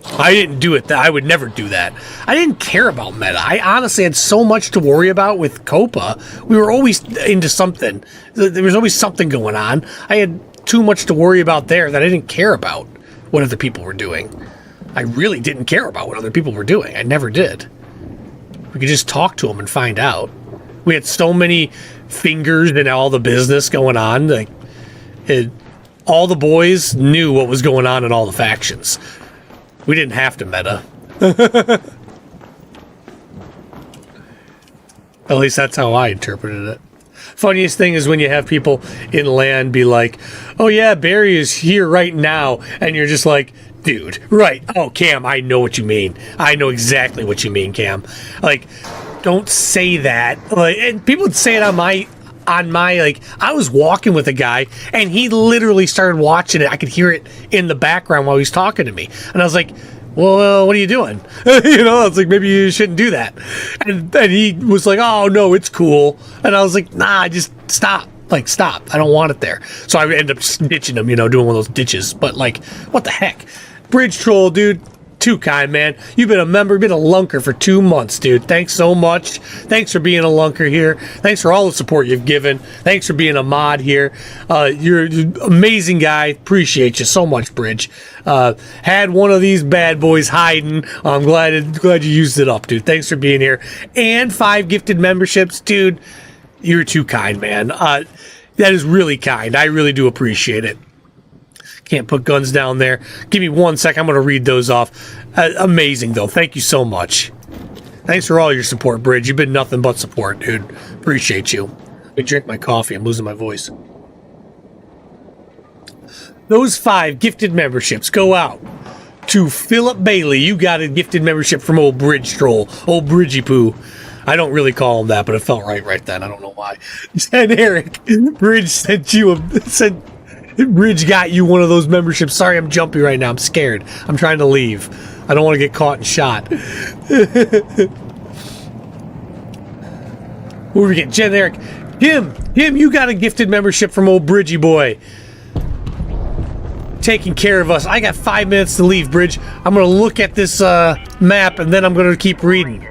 I didn't do it. I would never do that. I didn't care about meta. I honestly had so much to worry about with Copa. We were always into something. There was always something going on. I had too much to worry about there that I didn't care about what other people were doing. I really didn't care about what other people were doing. I never did. We could just talk to them and find out. We had so many fingers in all the business going on. Like, all the boys knew what was going on in all the factions. We didn't have to meta. At least that's how I interpreted it. Funniest thing is when you have people in LAN be like, oh yeah, Barry is here right now. And you're just like, dude, right. Oh, Cam, I know what you mean. I know exactly what you mean, Cam. Like, don't say that. Like, and people would say it on my, like, I was walking with a guy and he literally started watching it. I could hear it in the background while he was talking to me. And I was like, well, what are you doing? You know, I was like, maybe you shouldn't do that. And he was like, oh, no, it's cool. And I was like, nah, just stop. Like, stop. I don't want it there. So I ended up ditching him, you know, doing one of those ditches. But, like, what the heck? Bridge Troll, dude. Too kind, man. You've been a member, been a lunker for 2 months, dude. Thanks so much. Thanks for being a lunker here. Thanks for all the support you've given. Thanks for being a mod here. You're an amazing guy. Appreciate you so much, Bridge. Had one of these bad boys hiding. I'm glad you used it up, dude. Thanks for being here. And 5 gifted memberships, dude. You're too kind, man. That is really kind. I really do appreciate it. Can't put guns down there. Give me 1 sec. I'm going to read those off. Amazing, though. Thank you so much. Thanks for all your support, Bridge. You've been nothing but support, dude. Appreciate you. Let me drink my coffee. I'm losing my voice. Those 5 gifted memberships go out to Philip Bailey. You got a gifted membership from old Bridge Troll. Old Bridgie Poo. I don't really call him that, but it felt right then. I don't know why. And Eric, Bridge sent you Bridge got you one of those memberships. Sorry, I'm jumpy right now. I'm scared. I'm trying to leave. I don't want to get caught and shot. Who are we getting? Jen, Eric. Him, you got a gifted membership from old Bridgie boy. Taking care of us. I got 5 minutes to leave, Bridge. I'm going to look at this map, and then I'm going to keep reading.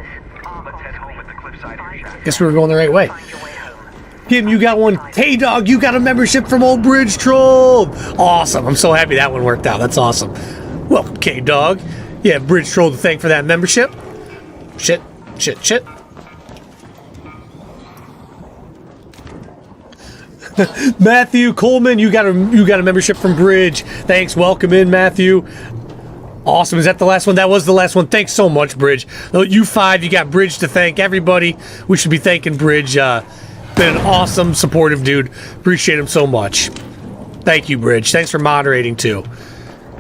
Guess we were going the right way. Kim, you got one. K-Dog, you got a membership from old Bridge Troll. Awesome. I'm so happy that one worked out. That's awesome. Welcome, K-Dog. Yeah, Bridge Troll to thank for that membership. Shit. Matthew Coleman, you got a membership from Bridge. Thanks. Welcome in, Matthew. Awesome. Is that the last one? That was the last one. Thanks so much, Bridge. You 5, you got Bridge to thank. Everybody, we should be thanking Bridge. Been an awesome, supportive dude. Appreciate him so much. Thank you, Bridge. Thanks for moderating, too.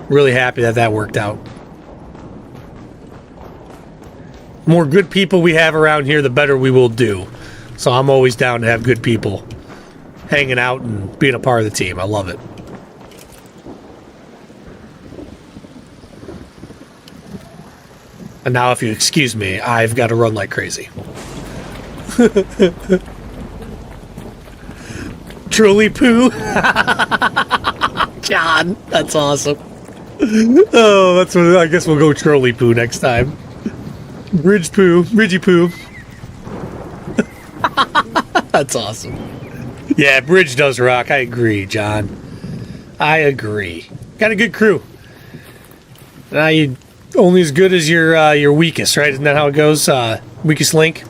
Really happy that worked out. The more good people we have around here, the better we will do. So I'm always down to have good people hanging out and being a part of the team. I love it. And now, if you excuse me, I've got to run like crazy. Truly poo. John, that's awesome. Oh, that's what I guess we'll go trolley poo next time. Bridgie poo. That's awesome. Yeah, Bridge does rock. I agree, John. I agree. Got a good crew. Now you only as good as your weakest, right? Isn't that how it goes? Weakest link.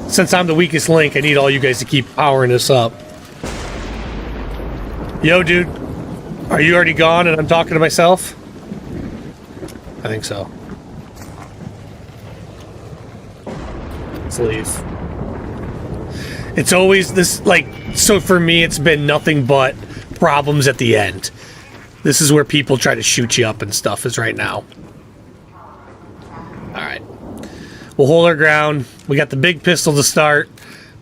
Since I'm the weakest link, I need all you guys to keep powering this up. Yo, dude, are you already gone and I'm talking to myself? I think so. Let's leave. It's always this, like, so for me, it's been nothing but problems at the end. This is where people try to shoot you up and stuff, is right now. Alright. We'll hold our ground. We got the big pistol to start,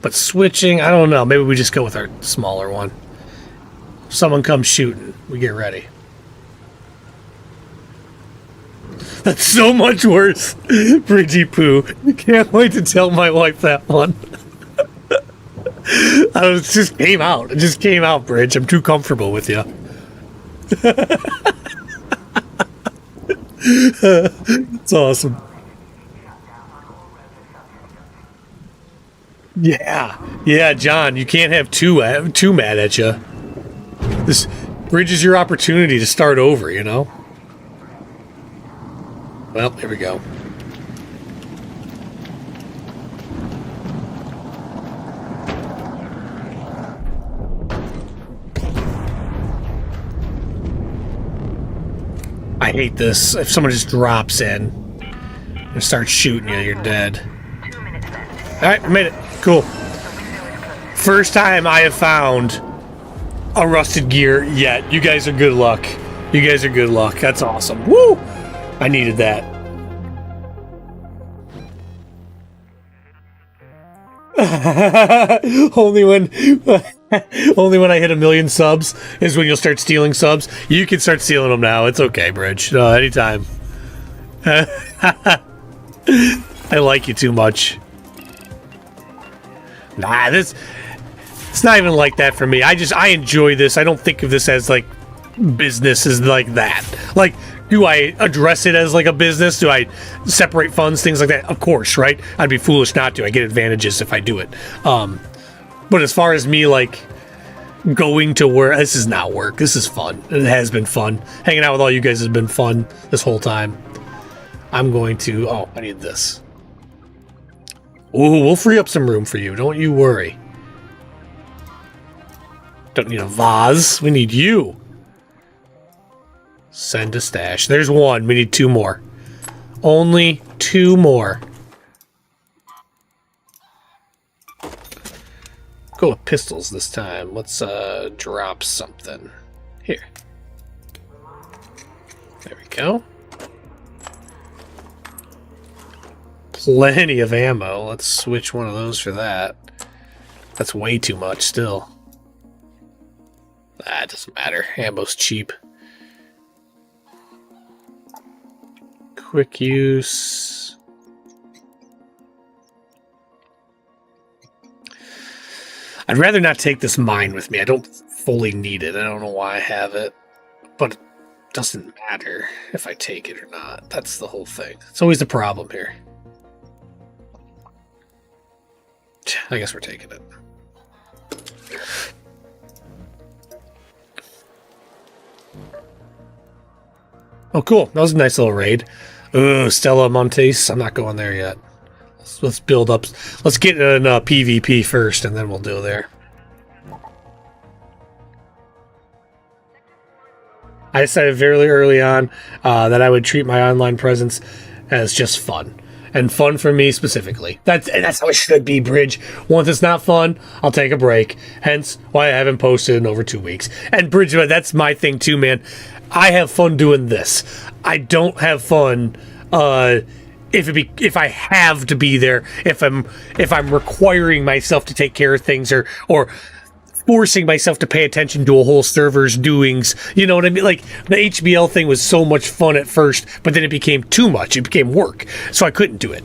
but switching, I don't know. Maybe we just go with our smaller one. If someone comes shooting, we get ready. That's so much worse. Bridgie Poo. Can't wait to tell my wife that one. It just came out. It just came out, Bridge. I'm too comfortable with you. It's awesome. Yeah, John. You can't have two mad at you. This Bridge is your opportunity to start over. You know. Well, here we go. I hate this. If someone just drops in and starts shooting you, you're dead. Alright, made it. Cool. First time I have found a rusted gear yet. You guys are good luck. You guys are good luck. That's awesome. Woo! I needed that. only when I hit 1 million subs is when you'll start stealing subs. You can start stealing them now. It's okay, Bridge. No, anytime. I like you too much. Nah, it's not even like that for me. I enjoy this. I don't think of this as like business is like that. Like, do I address it as like a business? Do I separate funds, things like that? Of course, right? I'd be foolish not to. I get advantages if I do it. But as far as me like going to work, this is not work. This is fun. It has been fun. Hanging out with all you guys has been fun this whole time. I'm going to, oh, I need this. Ooh, we'll free up some room for you. Don't you worry. Don't need a vase. We need you. Send a stash. There's one. We need 2 more. Only 2 more. Go with pistols this time. Let's drop something. Here. There we go. Plenty of ammo. Let's switch one of those for that. That's way too much still. Ah, it doesn't matter. Ammo's cheap. Quick use. I'd rather not take this mine with me. I don't fully need it. I don't know why I have it. But it doesn't matter if I take it or not. That's the whole thing. It's always the problem here. I guess we're taking it. Oh, cool. That was a nice little raid. Ooh, Stella Montes. I'm not going there yet. Let's build up. Let's get in PvP first, and then we'll do there. I decided very early on that I would treat my online presence as just fun. And fun for me specifically. That's how it should be, Bridge. Once it's not fun, I'll take a break. Hence why I haven't posted in over 2 weeks. And Bridge, that's my thing too, man. I have fun doing this. I don't have fun if I have to be there, if I'm requiring myself to take care of things or forcing myself to pay attention to a whole server's doings. You know what I mean? Like, the HBL thing was so much fun at first, but then it became too much. It became work. So I couldn't do it.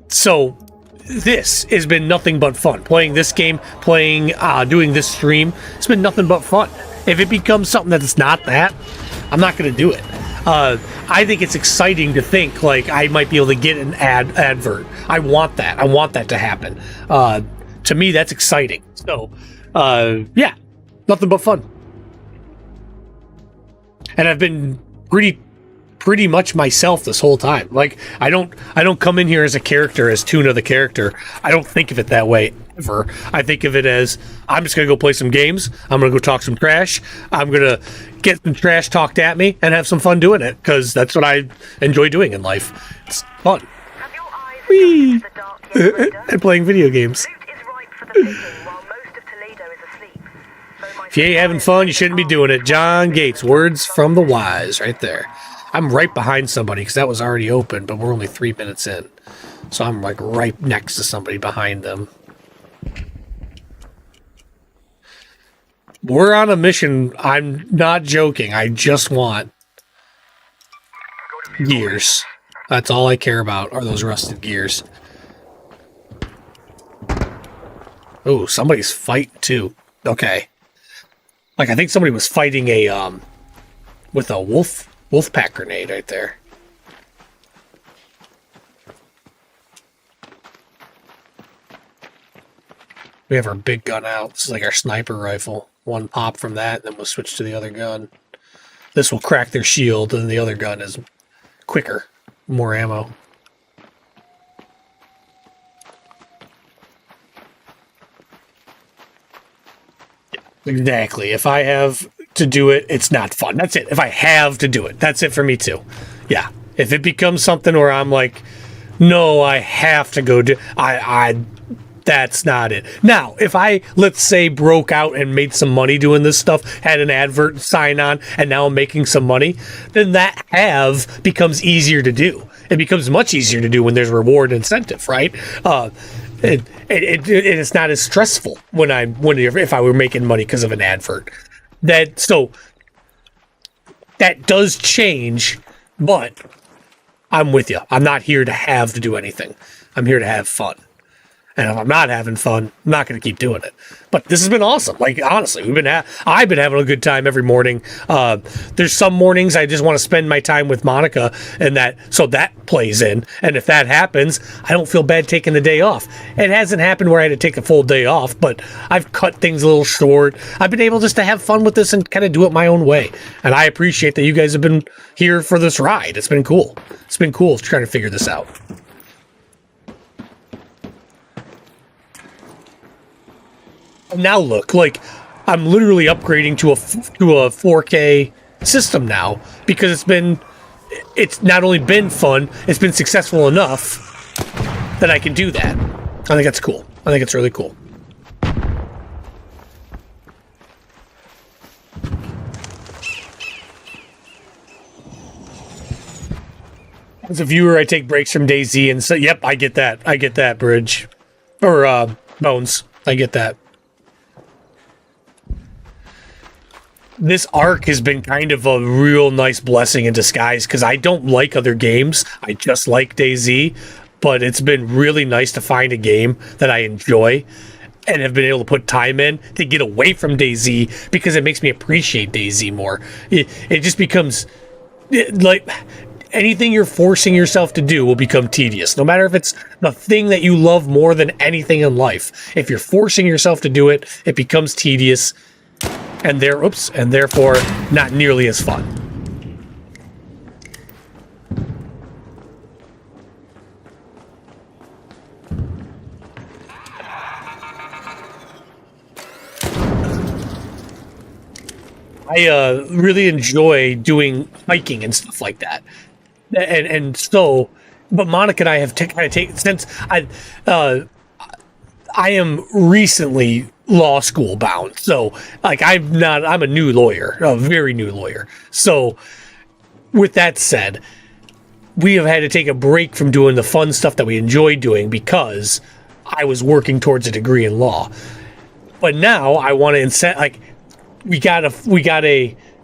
So this has been nothing but fun. Playing this game, doing this stream, it's been nothing but fun. If it becomes something that's not that, I'm not going to do it. I think it's exciting to think, like, I might be able to get an advert. I want that. I want that to happen. To me, that's exciting. So, yeah, nothing but fun. And I've been pretty much myself this whole time. Like, I don't come in here as a character, as Tuna the character. I don't think of it that way ever. I think of it as, I'm just gonna go play some games. I'm gonna go talk some trash. I'm gonna get some trash talked at me and have some fun doing it, because that's what I enjoy doing in life. It's fun. Whee! And playing video games. If If you ain't having fun, you shouldn't be doing it. John Gates, words from the wise, right there. I'm right behind somebody because that was already open, but we're only 3 minutes in. So I'm like right next to somebody behind them. We're on a mission. I'm not joking. I just want gears. That's all I care about are those rusted gears. Oh, somebody's fighting too. Okay. Like I think somebody was fighting a with a wolf pack grenade right there. We have our big gun out. This is like our sniper rifle. One pop from that, then we'll switch to the other gun. This will crack their shield, and the other gun is quicker. More ammo. Exactly. If I have to do it, it's not fun. That's it. If I have to do it, that's it for me too. Yeah. If it becomes something where I'm like, no, I have to go do, that's not it. Now, if I, let's say, broke out and made some money doing this stuff, had an advert sign on, and now I'm making some money, then that have becomes easier to do. It becomes much easier to do when there's reward incentive, right? It's not as stressful if I were making money because of an advert. So that does change, but I'm with you. I'm not here to have to do anything. I'm here to have fun. And if I'm not having fun, I'm not going to keep doing it. But this has been awesome. Like, honestly, I've been having a good time every morning. There's some mornings I just want to spend my time with Monica, and so that plays in. And if that happens, I don't feel bad taking the day off. It hasn't happened where I had to take a full day off, but I've cut things a little short. I've been able just to have fun with this and kind of do it my own way. And I appreciate that you guys have been here for this ride. It's been cool. It's been cool trying to figure this out. Now look, like I'm literally upgrading to a 4K system now because it's not only been fun, it's been successful enough that I can do that. I think that's cool. I think it's really cool. As a viewer, I take breaks from DayZ and say, yep, I get that. I get that, Bridge. Or Bones. I get that. This arc has been kind of a real nice blessing in disguise because I don't like other games. I just like DayZ, but it's been really nice to find a game that I enjoy and have been able to put time in to get away from DayZ because it makes me appreciate DayZ more. It just becomes like anything you're forcing yourself to do will become tedious, no matter if it's the thing that you love more than anything in life. If you're forcing yourself to do it, it becomes tedious. And therefore not nearly as fun. I really enjoy doing hiking and stuff like that, so, but Monica and I have kind of taken since I am recently law school bound. So like I'm a new lawyer, a very new lawyer. So with that said, we have had to take a break from doing the fun stuff that we enjoyed doing because I was working towards a degree in law. But now I want to we got a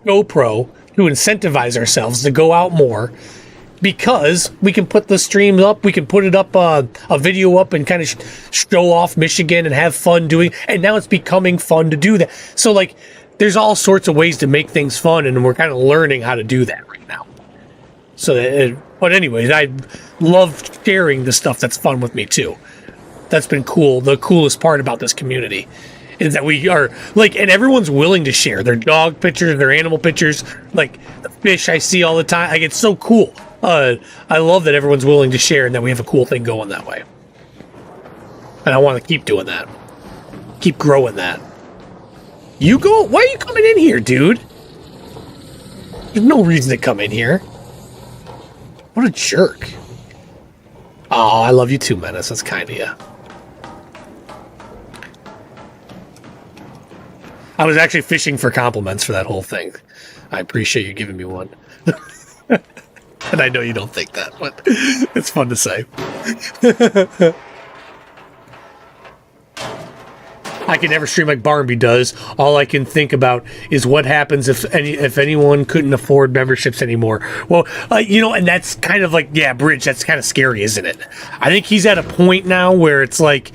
GoPro to incentivize ourselves to go out more. Because we can put the streams up, we can put it up, a video up and kind of show off Michigan and have fun doing, and now it's becoming fun to do that. So like, there's all sorts of ways to make things fun, and we're kind of learning how to do that right now. So, but anyways, I love sharing the stuff that's fun with me too. That's been cool. The coolest part about this community is that we are like, and everyone's willing to share their dog pictures, their animal pictures, like the fish I see all the time. Like, it's so cool. I love that everyone's willing to share and that we have a cool thing going that way. And I want to keep doing that. Keep growing that. Why are you coming in here, dude? There's no reason to come in here. What a jerk. Oh, I love you too, Menace. That's kind of you. I was actually fishing for compliments for that whole thing. I appreciate you giving me one. And I know you don't think that, but it's fun to say. I can never stream like Barnaby does. All I can think about is what happens if anyone couldn't afford memberships anymore. Well, and that's kind of like, yeah, Bridge, that's kind of scary, isn't it? I think he's at a point now where it's like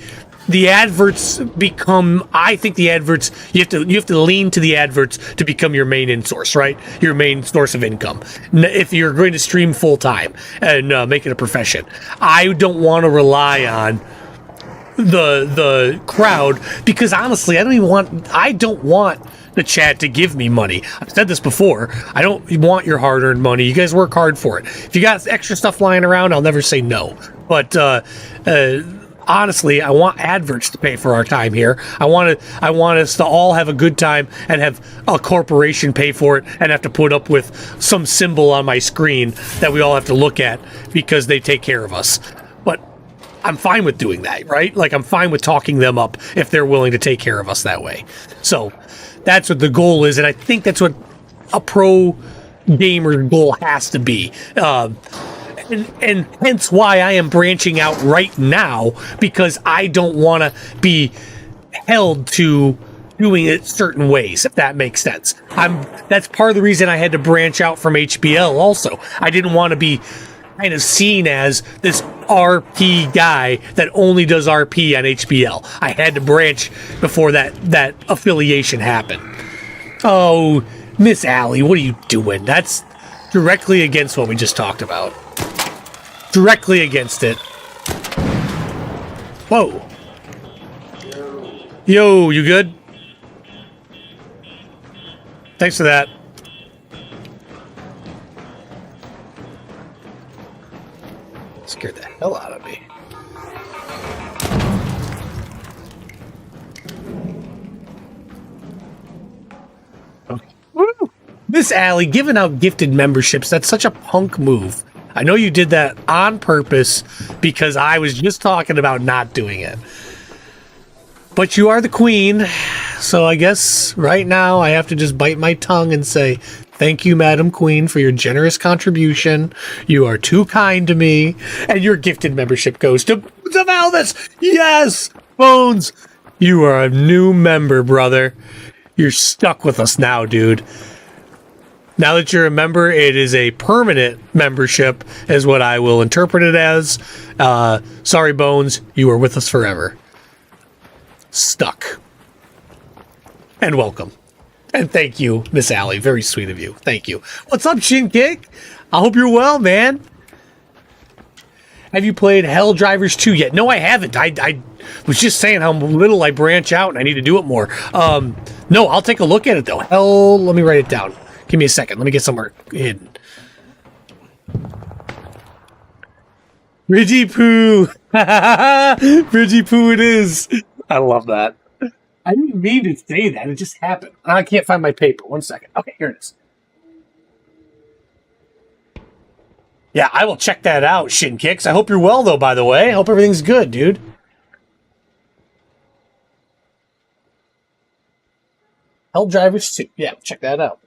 the adverts become, I think the adverts, you have to lean to the adverts to become your main in-source, right? Your main source of income. If you're going to stream full time and make it a profession. I don't want to rely on the crowd, because honestly, I don't want the chat to give me money. I've said this before. I don't want your hard-earned money. You guys work hard for it. If you got extra stuff lying around, I'll never say no. But honestly, I want adverts to pay for our time here. I want us to all have a good time and have a corporation pay for it and have to put up with some symbol on my screen that we all have to look at because they take care of us. But I'm fine with doing that, right? Like, I'm fine with talking them up if they're willing to take care of us that way. So that's what the goal is, and I think that's what a pro gamer goal has to be. And hence why I am branching out right now, because I don't want to be held to doing it certain ways, if that makes sense. That's part of the reason I had to branch out from HBL also. I didn't want to be kind of seen as this RP guy that only does RP on HBL. I had to branch before that affiliation happened. Oh, Miss Allie, what are you doing? That's directly against what we just talked about. Directly against it. Whoa. Yo, you good? Thanks for that. Scared the hell out of me. Okay. Woo! Miss Allie giving out gifted memberships, that's such a punk move. I know you did that on purpose because I was just talking about not doing it. But you are the queen, so I guess right now I have to just bite my tongue and say, thank you, Madam Queen, for your generous contribution. You are too kind to me. And your gifted membership goes to Valvis. Yes! Bones, you are a new member, brother. You're stuck with us now, dude. Now that you're a member, it is a permanent membership, is what I will interpret it as. Sorry, Bones, you are with us forever. Stuck. And welcome. And thank you, Miss Allie. Very sweet of you. Thank you. What's up, Shin Kick? I hope you're well, man. Have you played Hell Drivers 2 yet? No, I haven't. I was just saying how little I branch out and I need to do it more. No, I'll take a look at it, though. Hell, let me write it down. Give me a second. Let me get somewhere hidden. Bridgie Poo. Bridgie Poo it is. I love that. I didn't mean to say that. It just happened. I can't find my paper. 1 second. Okay, here it is. Yeah, I will check that out, Shin Kicks. I hope you're well, though, by the way. I hope everything's good, dude. Hell Drivers 2. Yeah, check that out.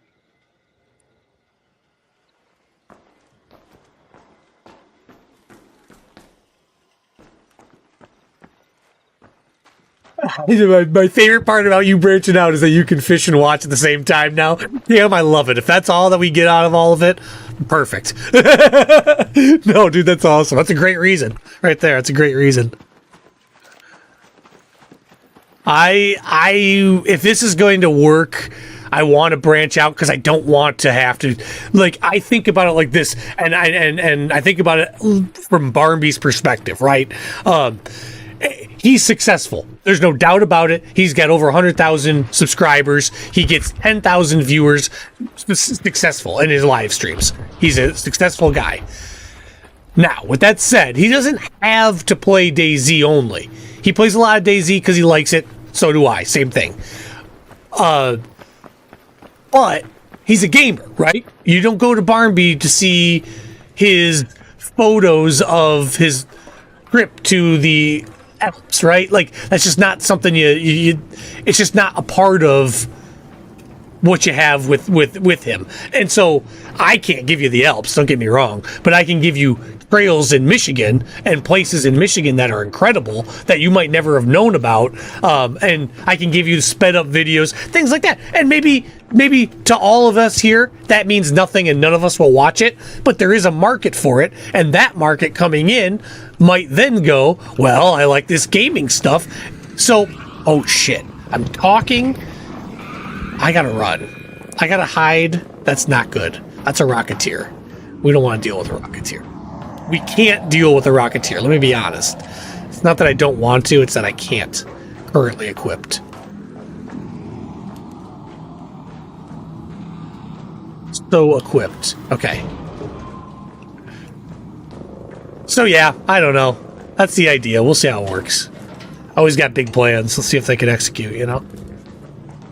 My favorite part about you branching out is that you can fish and watch at the same time now. Damn, I love it. If that's all that we get out of all of it, perfect. No, dude, that's awesome. That's a great reason. Right there. That's a great reason. If this is going to work, I want to branch out because I don't want to have to, like, I think about it like this, and I think about it from Barnaby's perspective, right? He's successful. There's no doubt about it. He's got over 100,000 subscribers. He gets 10,000 viewers. Successful in his live streams. He's a successful guy. Now, with that said, he doesn't have to play DayZ only. He plays a lot of DayZ because he likes it. So do I. Same thing. But he's a gamer, right? You don't go to Barnaby to see his photos of his trip to the Alps, right? Like, that's just not something it's just not a part of what you have with him. And so I can't give you the Alps, don't get me wrong, but I can give you trails in Michigan and places in Michigan that are incredible that you might never have known about. And I can give you sped up videos, things like that. And maybe to all of us here, that means nothing and none of us will watch it, but there is a market for it. And that market coming in might then go, well, I like this gaming stuff. So, oh shit, I'm talking. I gotta run. I gotta hide. That's not good. That's a Rocketeer. We don't want to deal with a Rocketeer. We can't deal with a Rocketeer. Let me be honest. It's not that I don't want to, it's that I can't. Currently equipped. So equipped. Okay. So yeah, I don't know. That's the idea. We'll see how it works. Always got big plans. Let's see if they can execute, you know?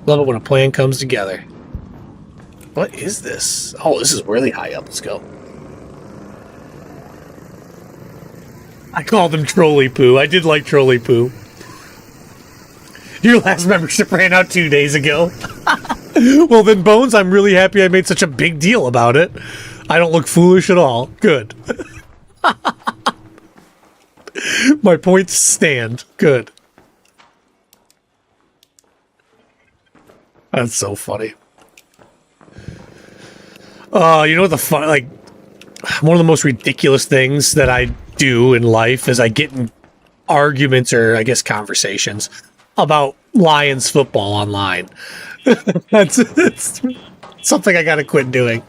Love it when a plan comes together. What is this? Oh, this is really high up. Let's go. I called him Trolley Poo. I did like Trolley Poo. Your last membership ran out 2 days ago. Well then, Bones, I'm really happy I made such a big deal about it. I don't look foolish at all. Good. My points stand. Good. That's so funny. You know what the fun, like, one of the most ridiculous things that I do in life is I get in arguments or I guess conversations about Lions football online. It's something I gotta quit doing.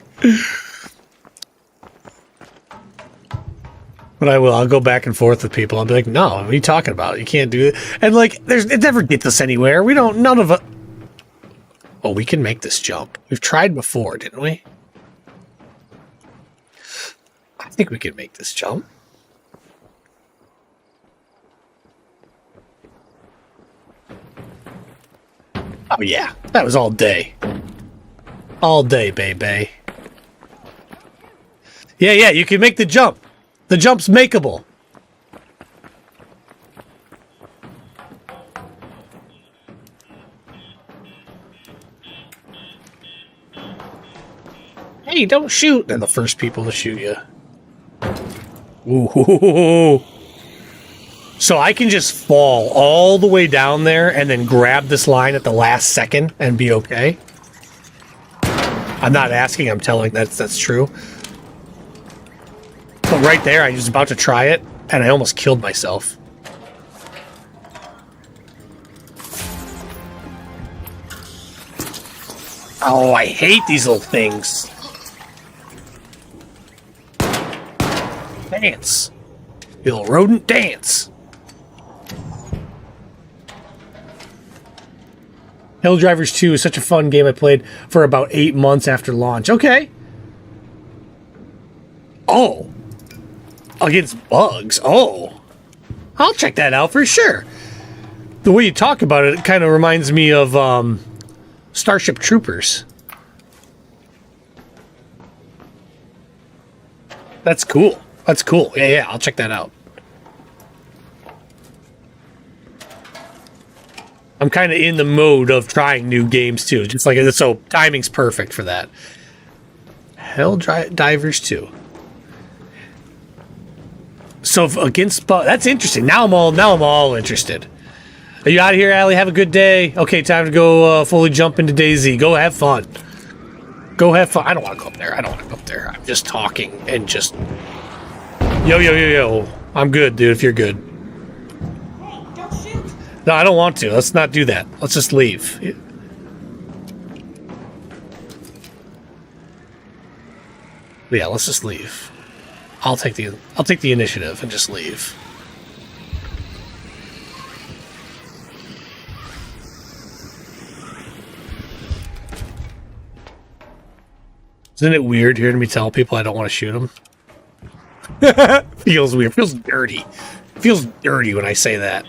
But I will. I'll go back and forth with people. I'll be like, no, what are you talking about? You can't do it. And like, it never gets us anywhere. We don't, none of it. Oh, we can make this jump. We've tried before, didn't we? I think we can make this jump. Oh yeah, that was all day. All day, baby. Yeah, you can make the jump. The jump's makeable. Hey, don't shoot! They're the first people to shoot you. Ooh. So I can just fall all the way down there and then grab this line at the last second and be okay. I'm not asking, I'm telling that's true. But right there, I was about to try it, and I almost killed myself. Oh, I hate these little things. Dance. You little rodent, dance. Helldivers 2 is such a fun game I played for about 8 months after launch. Okay. Oh. Against bugs. Oh. I'll check that out for sure. The way you talk about it, it kind of reminds me of Starship Troopers. That's cool. That's cool. Yeah, I'll check that out. I'm kind of in the mode of trying new games too. Just like, so timing's perfect for that. Helldivers 2. So against that's interesting. Now I'm all interested. Are you out of here, Allie? Have a good day. Okay, time to go fully jump into DayZ. Go have fun. Go have fun. I don't want to go up there. I don't want to go up there. I'm just talking and just... Yo. I'm good, dude, if you're good. Hey, don't shoot. No, I don't want to. Let's not do that. Let's just leave. Yeah, let's just leave. I'll take the initiative and just leave. Isn't it weird hearing me tell people I don't want to shoot them? Feels weird. Feels dirty. Feels dirty when I say that.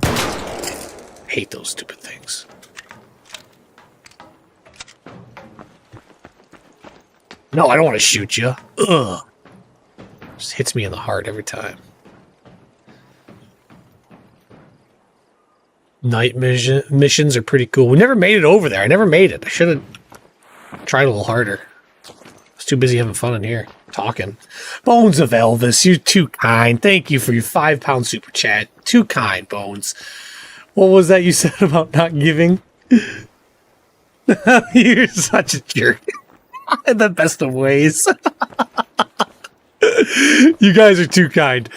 I hate those stupid things. No, I don't want to shoot you. Ugh. Just hits me in the heart every time. night missions are pretty cool. We never made it over there. I never made it. I should have tried a little harder. I was too busy having fun in here, talking. Bones of Elvis, you're too kind. Thank you for your £5 super chat. Too kind, Bones. What was that you said about not giving? You're such a jerk. In the best of ways. You guys are too kind.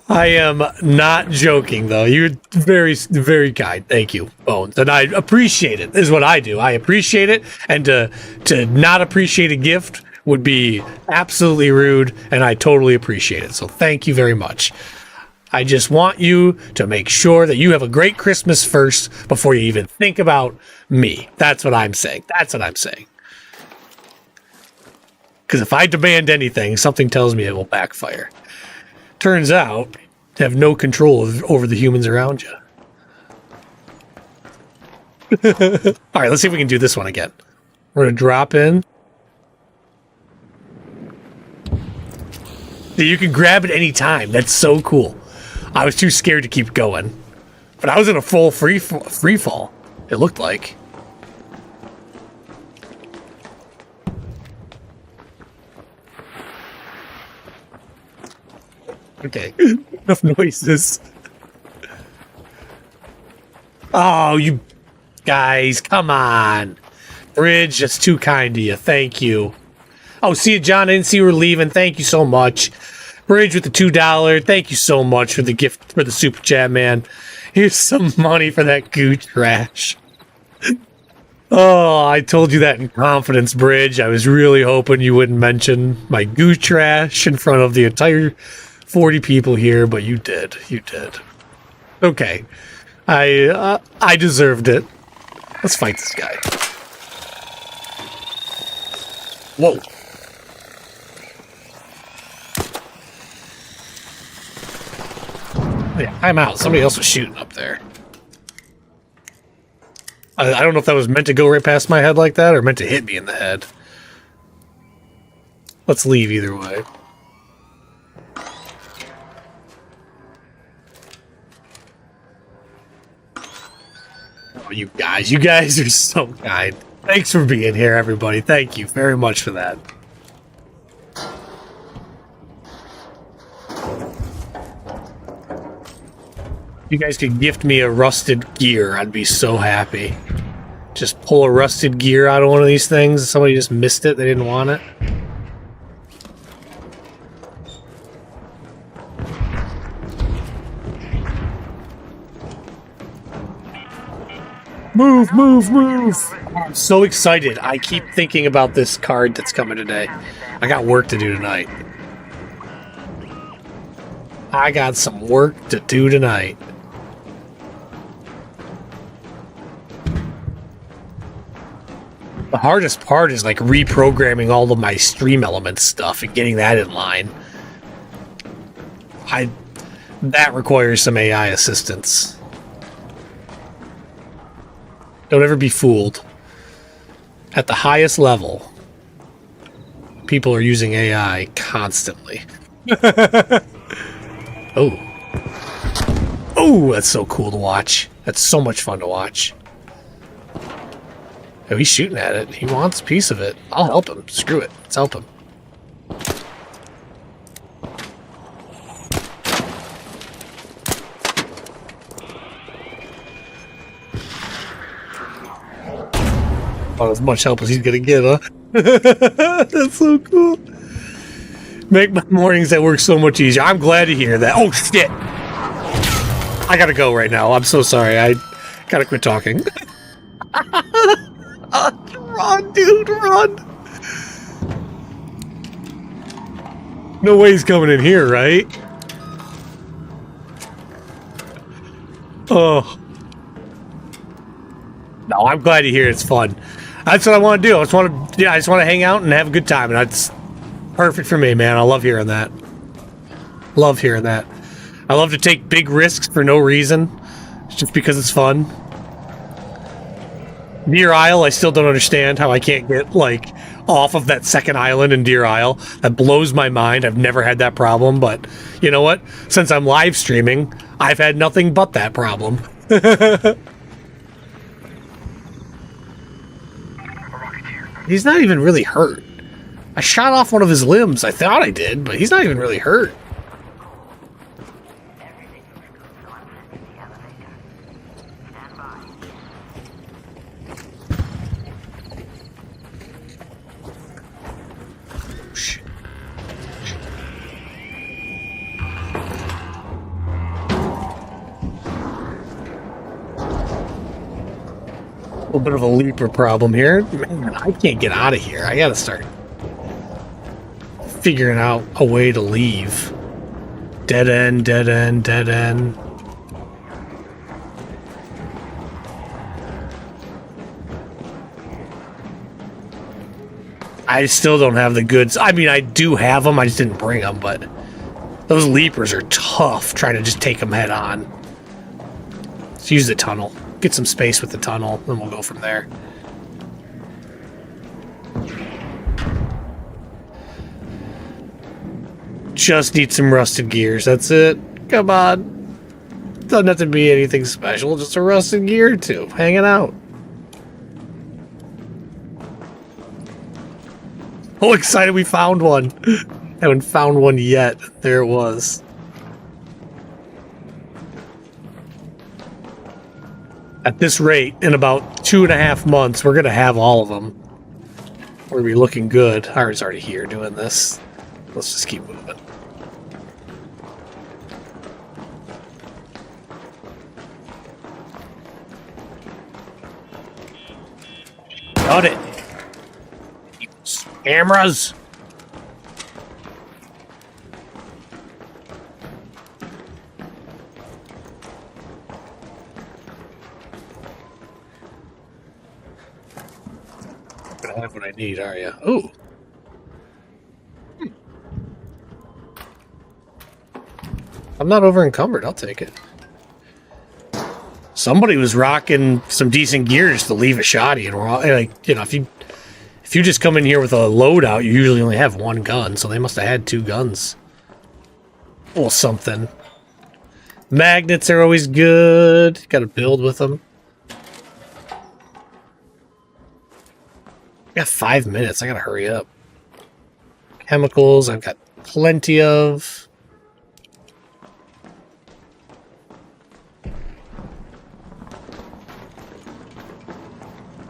I am not joking, though. You're very, very kind. Thank you, Bones. And I appreciate it, is what I do. I appreciate it. And to not appreciate a gift would be absolutely rude, and I totally appreciate it. So thank you very much. I just want you to make sure that you have a great Christmas first before you even think about me. That's what I'm saying. That's what I'm saying. Because if I demand anything, something tells me it will backfire. Turns out to have no control over the humans around you. All right, let's see if we can do this one again. We're going to drop in. You can grab it any time. That's so cool. I was too scared to keep going. But I was in a full free fall, it looked like. Okay, enough noises. Oh, you guys, come on. Bridge, that's too kind to you. Thank you. Oh, see you, John. I didn't see you were leaving. Thank you so much. Bridge with the $2. Thank you so much for the gift, for the super chat, man. Here's some money for that goo trash. Oh, I told you that in confidence, Bridge. I was really hoping you wouldn't mention my goo trash in front of the entire 40 people here, but you did. You did. Okay. I deserved it. Let's fight this guy. Whoa. Yeah, I'm out. Somebody else was shooting up there. I don't know if that was meant to go right past my head like that or meant to hit me in the head. Let's leave either way. Oh, you guys are so kind. Thanks for being here, everybody. Thank you very much for that. You guys could gift me a rusted gear. I'd be so happy. Just pull a rusted gear out of one of these things. Somebody just missed it. They didn't want it. Move, move, move. I'm so excited. I keep thinking about this card that's coming today. I got work to do tonight. I got some work to do tonight. The hardest part is like reprogramming all of my stream elements stuff and getting that in line. That requires some AI assistance. Don't ever be fooled. At the highest level, people are using AI constantly. Oh. Oh, that's so cool to watch. That's so much fun to watch. Oh, he's shooting at it. He wants a piece of it. I'll help him. Screw it. Let's help him. About as much help as he's gonna get, huh? That's so cool. Make my mornings at work so much easier. I'm glad to hear that. Oh, shit. I gotta go right now. I'm so sorry. I gotta quit talking. Run, dude, run. No way he's coming in here, right? Oh. No, I'm glad to hear it's fun. That's what I want to do. I just want to hang out and have a good time, and that's perfect for me, man. I love hearing that. Love hearing that. I love to take big risks for no reason, just because it's fun. Deerisle, I still don't understand how I can't get, like, off of that second island in Deerisle. That blows my mind. I've never had that problem, but you know what? Since I'm live streaming, I've had nothing but that problem. He's not even really hurt. I shot off one of his limbs. I thought I did, but he's not even really hurt. Shit. A little bit of a leaper problem here. Man, I can't get out of here. I gotta start figuring out a way to leave. Dead end, dead end, dead end. I still don't have the goods. I mean, I do have them. I just didn't bring them, but those leapers are tough trying to just take them head on. Let's use the tunnel. Get some space with the tunnel, then we'll go from there. Just need some rusted gears. That's it. Come on. Doesn't have to be anything special. Just a rusted gear or two. Hanging out. Oh, excited we found one. Haven't found one yet. There it was. At this rate, in about 2.5 months, we're going to have all of them. We're going to be looking good. Howard's already here doing this. Let's just keep moving. Got it. Cameras. Gonna have what I need, are you? Ooh. I'm not over encumbered. I'll take it. Somebody was rocking some decent gears to leave a shoddy, and we're all like, you know, if you just come in here with a loadout, you usually only have one gun, so they must have had 2 guns. Or something. Magnets are always good. Got to build with them. I got 5 minutes. I gotta hurry up. Chemicals, I've got plenty of.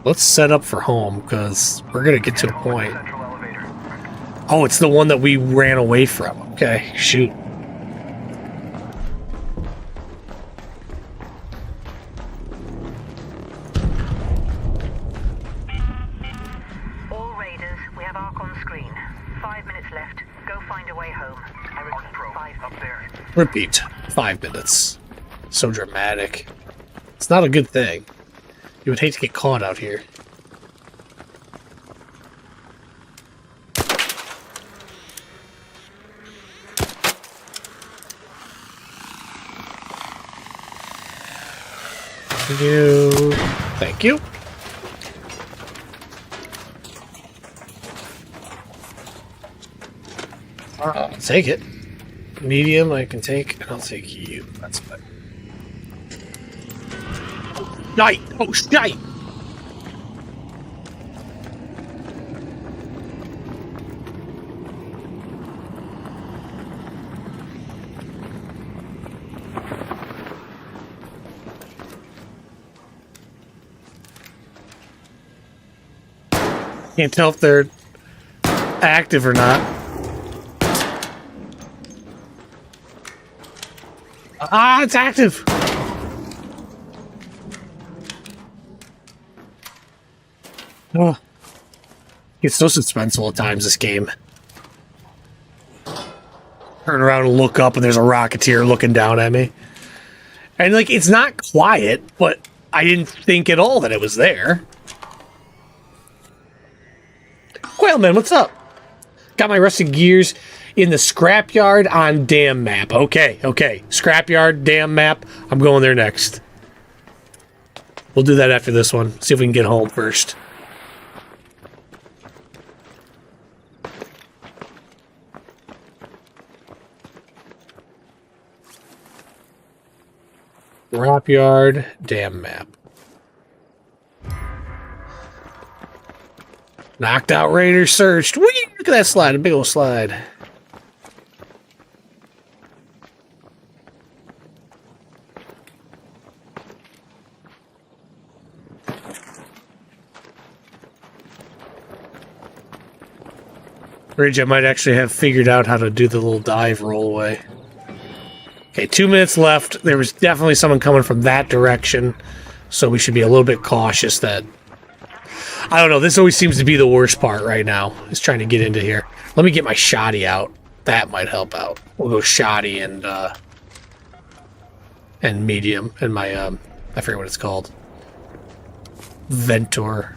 Let's set up for home, because we're gonna get to a point. Oh, it's the one that we ran away from. Okay, shoot. All raiders, we have Arc on screen. 5 minutes left. Go find a way home. I repeat, 5 up there. Repeat. 5 minutes. So dramatic. It's not a good thing. You would hate to get caught out here. Thank you. I'll take it. Medium I can take, and I'll take you. That's fine. Shite! Oh, shite! Can't tell if they're active or not. Ah, it's active! Oh. It's so suspenseful at times, this game. Turn around and look up and there's a Rocketeer looking down at me. And, like, it's not quiet, but I didn't think at all that it was there. Quailman, what's up? Got my rusted gears in the scrapyard on Dam Map. Okay, okay. Scrapyard, Dam Map. I'm going there next. We'll do that after this one. See if we can get home first. Scrapyard dam map. Knocked out Raider searched. Whee! Look at that slide, a big old slide. Ridge, I might actually have figured out how to do the little dive roll away. Okay, 2 minutes left. There was definitely someone coming from that direction, so we should be a little bit cautious that... I don't know, this always seems to be the worst part right now, is trying to get into here. Let me get my shoddy out. That might help out. We'll go shoddy and medium, and my, I forget what it's called. Venator.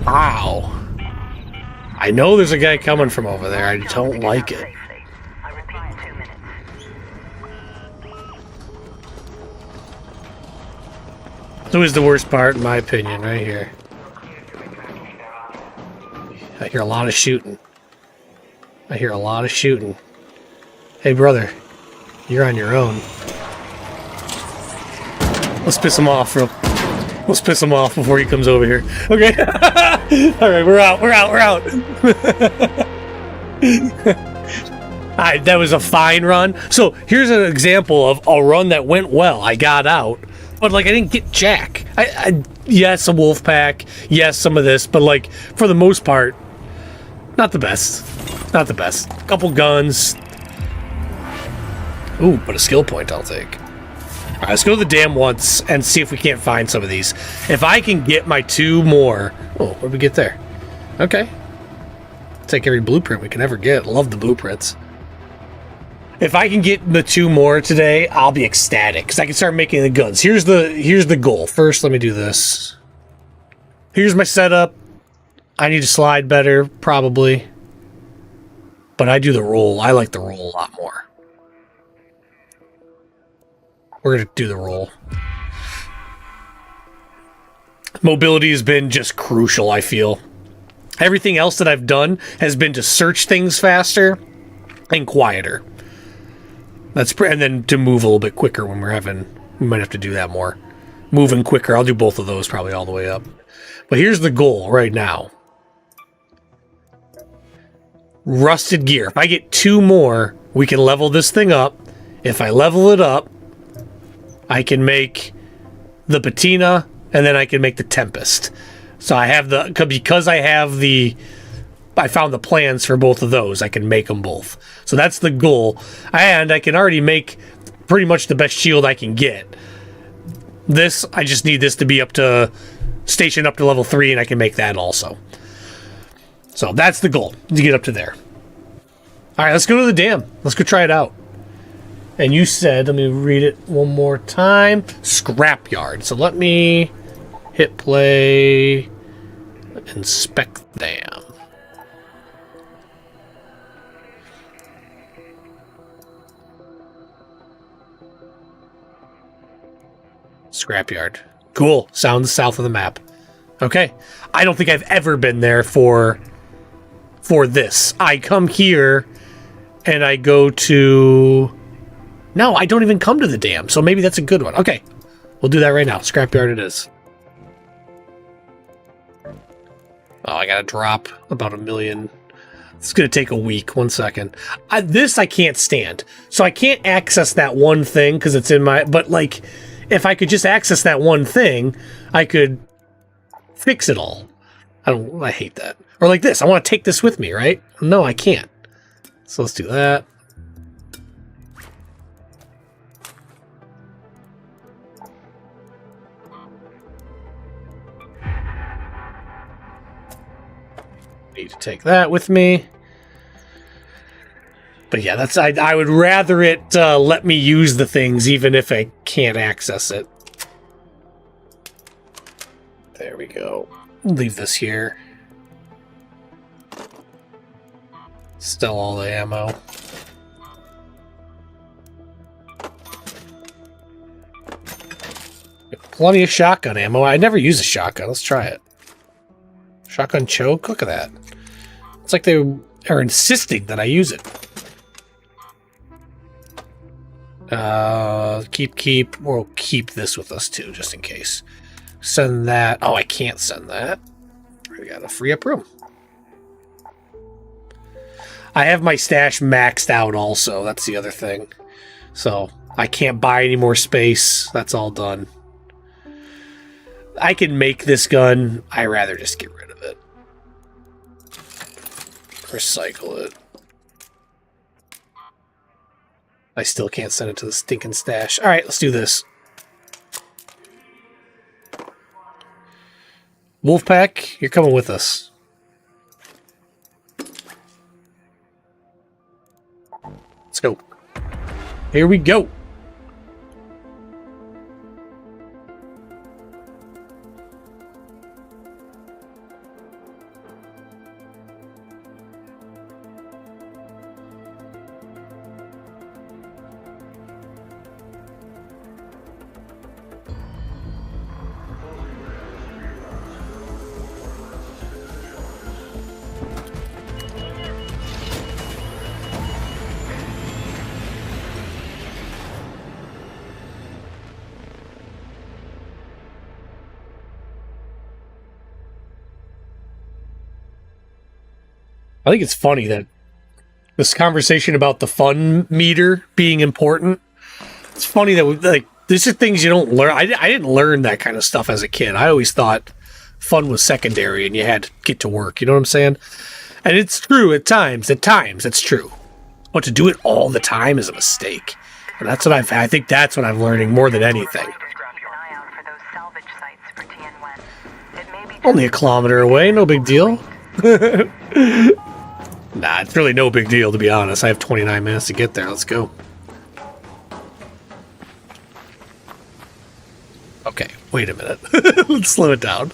Ow. I know there's a guy coming from over there. I don't like it. I repeat, 2 minutes. Who is the worst part, in my opinion, right here. I hear a lot of shooting. Hey, brother. You're on your own. Let's piss him off before he comes over here. Okay. Alright, we're out. Alright, that was a fine run. So, here's an example of a run that went well. I got out, but, like, I didn't get jack. Yes, a wolf pack. Yes, some of this, but, like, for the most part, not the best. Couple guns. Ooh, but a skill point I'll take. Alright, let's go to the dam once and see if we can't find some of these. If I can get my 2 more... Oh, what did we get there? Okay. Take every blueprint we can ever get. Love the blueprints. If I can get the 2 more today, I'll be ecstatic, because I can start making the guns. Here's the goal. First, let me do this. Here's my setup. I need to slide better, probably. But I do the roll. I like the roll a lot more. We're going to do the roll. Mobility has been just crucial, I feel. Everything else that I've done has been to search things faster and quieter. And then to move a little bit quicker when we might have to do that more. Moving quicker, I'll do both of those probably all the way up. But here's the goal right now. Rusted gear. If I get 2 more, we can level this thing up. If I level it up, I can make the patina, and then I can make the Tempest. So I have because I found the plans for both of those, I can make them both. So that's the goal. And I can already make pretty much the best shield I can get. This, I just need this to be station up to level 3, and I can make that also. So that's the goal, to get up to there. Alright, let's go to the dam. Let's go try it out. And you said, let me read it one more time, scrapyard. So let me hit play, inspect dam. Scrapyard. Cool. Sounds south of the map. Okay. I don't think I've ever been there for this. I come here and I go to... No, I don't even come to the dam, so maybe that's a good one. Okay, we'll do that right now. Scrapyard it is. Oh, I gotta drop about 1 million. It's gonna take a week. 1 second. This I can't stand. So I can't access that one thing because it's in my... But, like, if I could just access that one thing, I could fix it all. I hate that. Or like this. I want to take this with me, right? No, I can't. So let's do that. Need to take that with me. But yeah, that's I would rather it let me use the things even if I can't access it. There we go. Leave this here. Still all the ammo. Plenty of shotgun ammo. I never use a shotgun. Let's try it. Shotgun choke? Look at that. It's like they are insisting that I use it. Keep. We'll keep this with us too, just in case. Send that. Oh, I can't send that. We gotta free up room. I have my stash maxed out also. That's the other thing. So I can't buy any more space. That's all done. I can make this gun. I'd rather just get rid of it. Recycle it. I still can't send it to the stinking stash. All right, let's do this. Wolfpack, you're coming with us. Let's go. Here we go. I think it's funny that this conversation about the fun meter being important. It's funny that like these are things you don't learn. I didn't learn that kind of stuff as a kid. I always thought fun was secondary and you had to get to work. You know what I'm saying? And it's true at times. At times, it's true. But to do it all the time is a mistake. And that's what I think that's what I'm learning more than anything. Only a kilometer away, no big deal. Nah, it's really no big deal, to be honest. I have 29 minutes to get there. Let's go. Okay, wait a minute. Let's slow it down.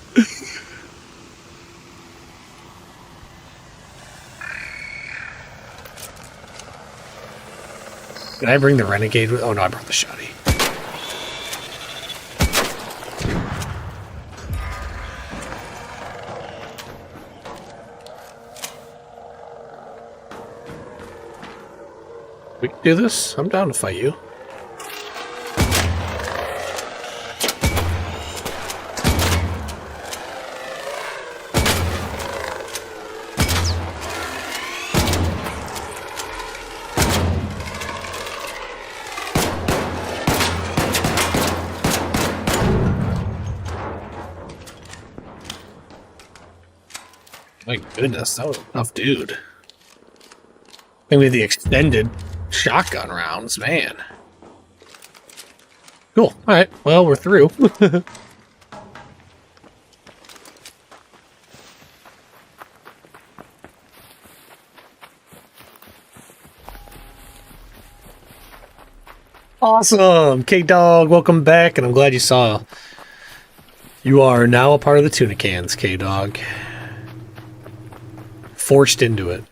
Did I bring the Renegade with? Oh no, I brought the Shotty. We can do this. I'm down to fight you. My goodness, that was a tough dude. I think we had the extended shotgun rounds, man. Cool. All right. Well, we're through. Awesome. K-Dog, welcome back, and I'm glad you saw. You are now a part of the tuna cans, K-Dog. Forced into it,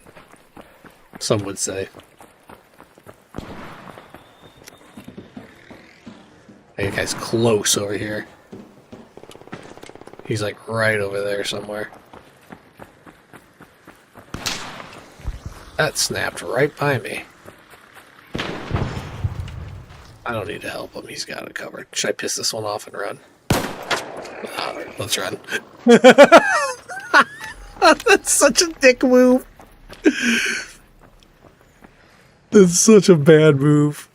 some would say. That guy's close over here. He's like right over there somewhere. That snapped right by me. I don't need to help him. He's got it covered. Should I piss this one off and run? Let's run. That's such a dick move. That's such a bad move.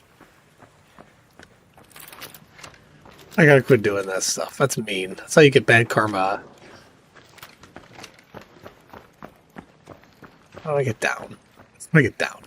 I gotta quit doing that stuff. That's mean. That's how you get bad karma. How do I get down? How do I get down?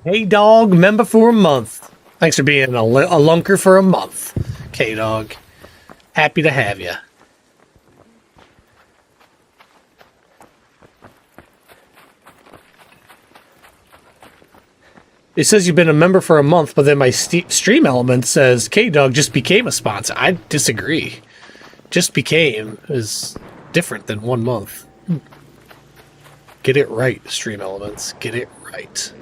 Hey dog, member for a month. Thanks for being a lunker for a month, K-Dog. Happy to have you. It says you've been a member for a month, but then my stream element says K-Dog just became a sponsor. I disagree. Just became is different than 1 month. Get it right, stream elements. Get it right.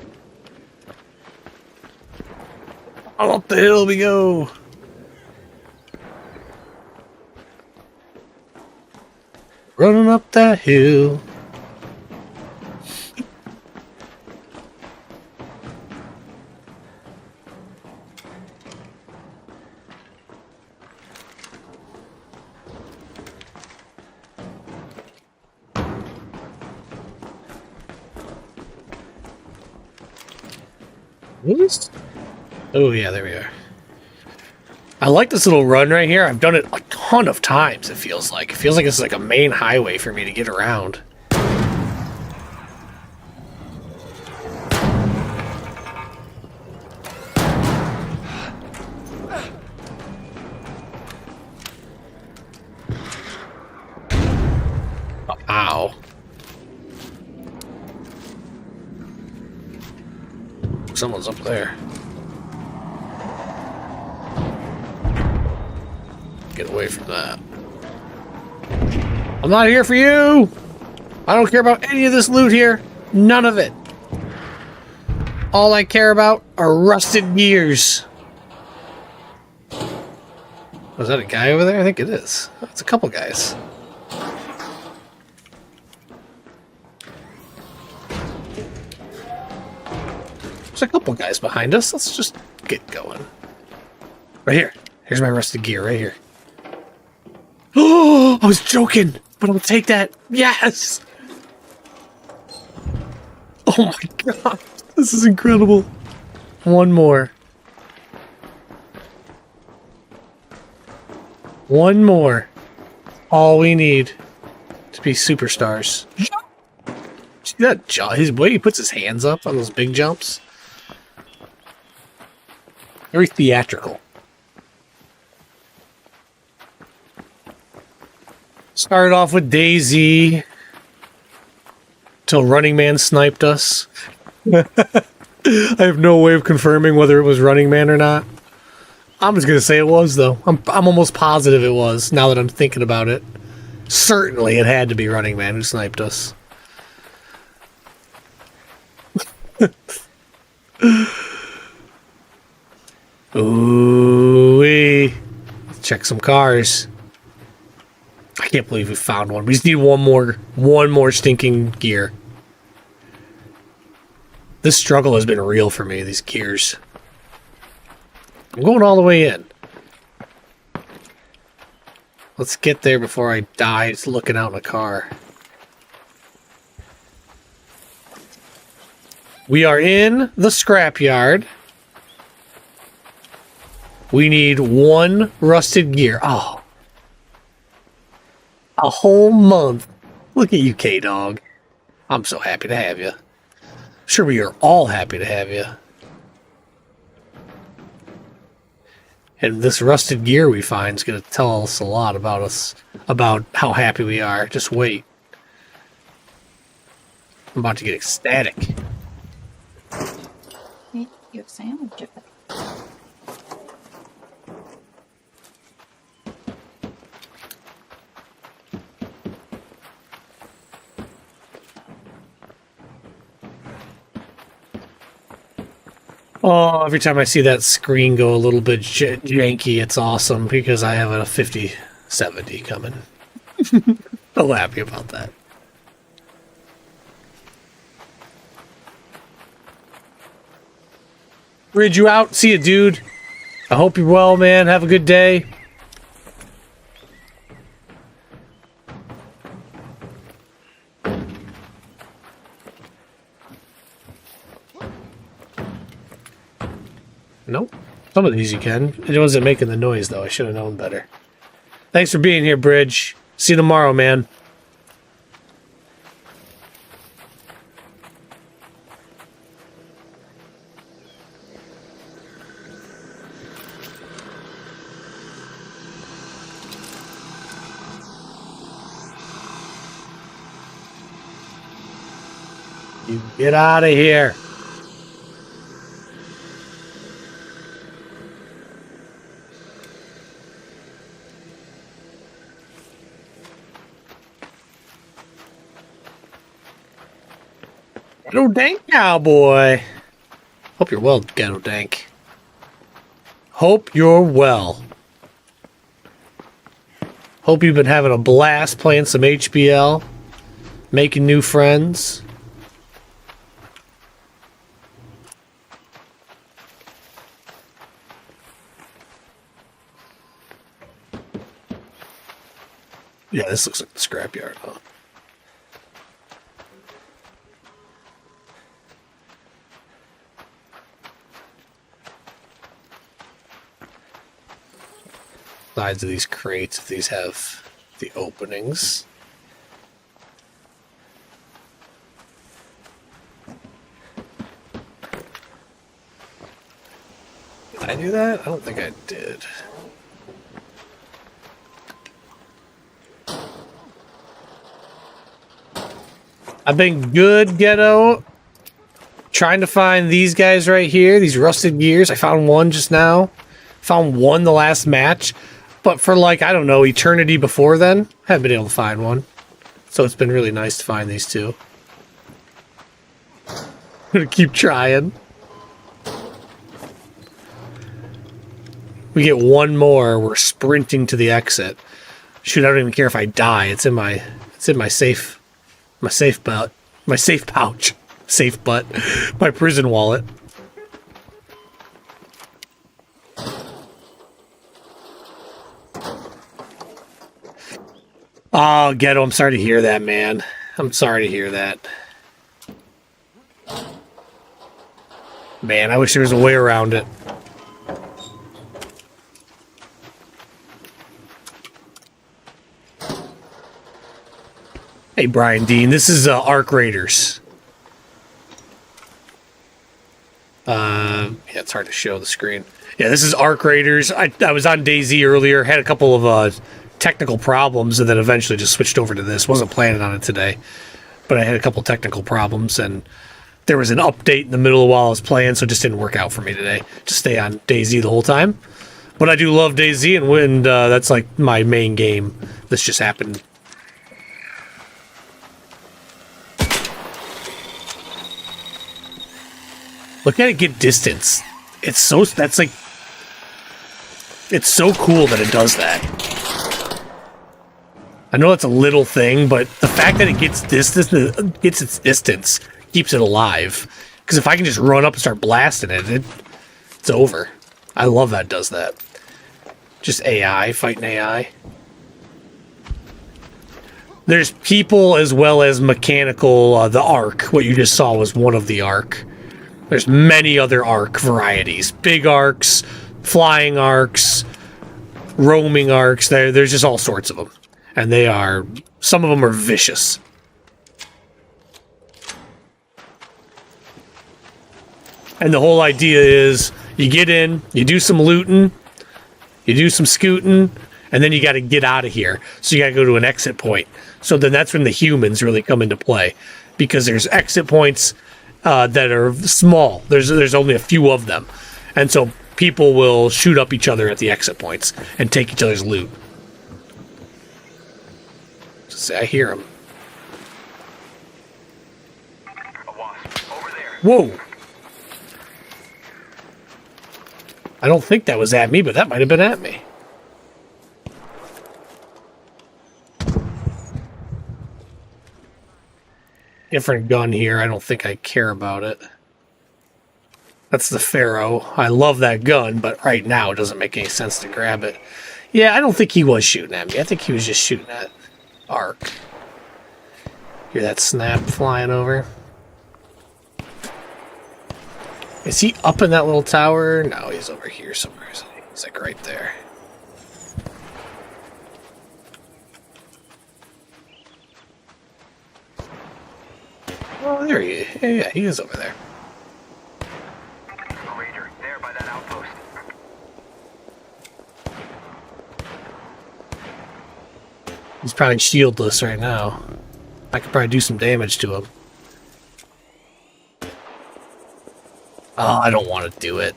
Up the hill we go. Running up that hill. What? Oh yeah, there we are. I like this little run right here. I've done it a ton of times, it feels like. It feels like it's like a main highway for me to get around. Oh, ow. Someone's up there. Get away from that. I'm not here for you! I don't care about any of this loot here. None of it. All I care about are rusted gears. Was that a guy over there? I think it is. It's a couple guys. There's a couple guys behind us. Let's just get going. Right here. Here's my rusted gear right here. Oh, I was joking, but I'll take that. Yes. Oh my god, this is incredible. One more. One more. All we need to be superstars. See that jump? His way he puts his hands up on those big jumps. Very theatrical. Started off with DayZ till Running Man sniped us. I have no way of confirming whether it was Running Man or not. I'm just gonna say it was though. I'm almost positive it was. Now that I'm thinking about it, certainly it had to be Running Man who sniped us. Ooh-wee. Let's check some cars. I can't believe we found one. We just need one more stinking gear. This struggle has been real for me, these gears. I'm going all the way in. Let's get there before I die just looking out in a car. We are in the scrapyard. We need one rusted gear. Oh. A whole month. Look at you, K-Dog. I'm so happy to have you. Sure, we are all happy to have you. And this rusted gear we find is going to tell us a lot about us, about how happy we are. Just wait. I'm about to get ecstatic. You have sandwich. Oh, every time I see that screen go a little bit janky, it's awesome because I have a 5070 coming. So happy about that. Rid you out. See you, dude. I hope you're well, man. Have a good day. Nope. Some of these you can. It wasn't making the noise, though. I should have known better. Thanks for being here, Bridge. See you tomorrow, man. You get out of here. Ghetto Dank Cowboy. Hope you're well, Ghetto Dank. Hope you're well. Hope you've been having a blast playing some HBL, making new friends. Yeah, this looks like the scrapyard, huh? Sides of these crates, if these have the openings. Did I do that? I don't think I did. I've been good, Ghetto. Trying to find these guys right here, these rusted gears. I found one just now. Found one the last match. But for like, I don't know, eternity before then, haven't been able to find one. So it's been really nice to find these two. I'm gonna keep trying. We get one more, we're sprinting to the exit. Shoot, I don't even care if I die. It's in my safe butt. My safe pouch. Safe butt. My prison wallet. Oh, Ghetto, I'm sorry to hear that, man. I'm sorry to hear that. Man, I wish there was a way around it. Hey, Brian Dean, this is Arc Raiders. Yeah, it's hard to show the screen. Yeah, this is Arc Raiders. I was on DayZ earlier, had a couple of technical problems, and then eventually just switched over to this. Wasn't planning on it today, but I had a couple technical problems, and there was an update in the middle of while I was playing, so it just didn't work out for me today. Just stay on DayZ the whole time. But I do love DayZ, and that's like my main game. This just happened. Look at it get distance. It's so cool that it does that. I know it's a little thing, but the fact that it gets its distance keeps it alive. Because if I can just run up and start blasting it, it's over. I love that it does that. Just AI, fighting AI. There's people as well as mechanical, the Arc. What you just saw was one of the Arc. There's many other Arc varieties. Big Arcs, flying Arcs, roaming Arcs. There's just all sorts of them. And some of them are vicious. And the whole idea is, you get in, you do some looting, you do some scooting, and then you got to get out of here. So you got to go to an exit point. So then that's when the humans really come into play. Because there's exit points that are small. There's only a few of them. And so people will shoot up each other at the exit points and take each other's loot. I hear him. Whoa! I don't think that was at me, but that might have been at me. Different gun here. I don't think I care about it. That's the Pharaoh. I love that gun, but right now it doesn't make any sense to grab it. Yeah, I don't think he was shooting at me. I think he was just shooting at Arc. Hear that snap flying over? Is he up in that little tower? No, he's over here somewhere, isn't he? He's like right there. Oh, there he is. Yeah, he is over there. Raider, there by that outpost. He's probably shieldless right now. I could probably do some damage to him. Oh, I don't want to do it.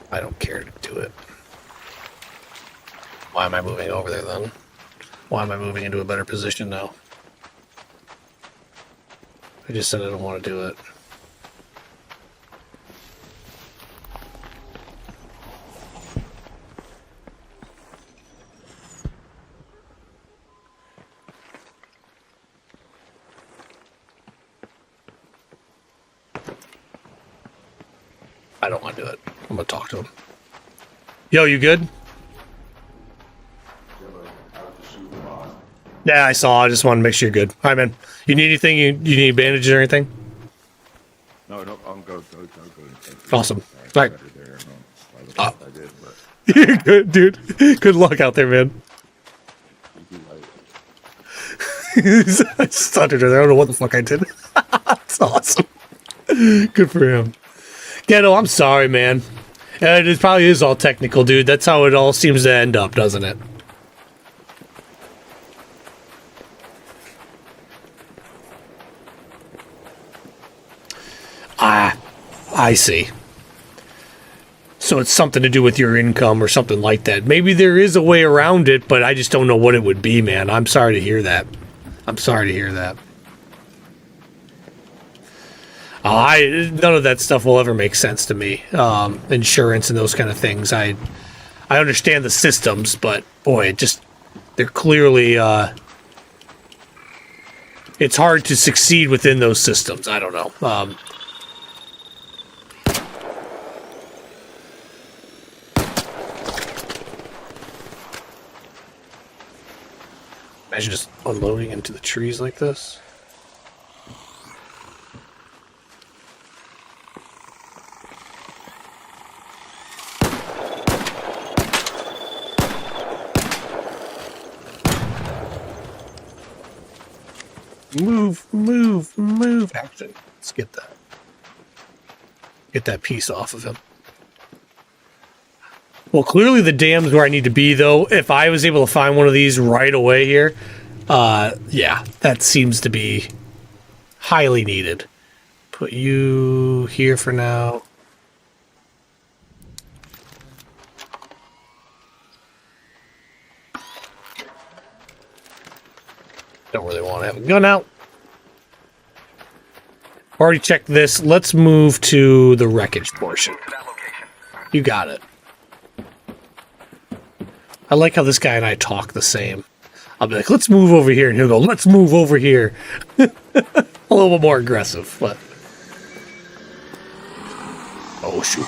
I don't care to do it. Why am I moving over there then? Why am I moving into a better position now? I just said I don't want to do it. I don't want to do it. I'm going to talk to him. Yo, you good? Yeah, I saw. I just wanted to make sure you're good. All right, man. You need anything? You need bandages or anything? No, I'm good. Awesome. All right. I did, but You're good, dude. Good luck out there, man. I stuttered there. I don't know what the fuck I did. That's awesome. Good for him. Ghetto, I'm sorry, man. It probably is all technical, dude. That's how it all seems to end up, doesn't it? I see. So it's something to do with your income or something like that. Maybe there is a way around it, but I just don't know what it would be, man. I'm sorry to hear that. I'm sorry to hear that. None of that stuff will ever make sense to me. Insurance and those kind of things. I understand the systems, but boy, they're clearly, it's hard to succeed within those systems. I don't know. Imagine just unloading into the trees like this. Move. Actually, let's get that. Get that piece off of him. Well, clearly the dam's where I need to be, though. If I was able to find one of these right away here, yeah, that seems to be highly needed. Put you here for now. Don't really want to have a gun out. Already checked this. Let's move to the wreckage portion. You got it. I like how this guy and I talk the same. I'll be like, let's move over here. And he'll go, let's move over here. A little bit more aggressive, but... Oh, shoot.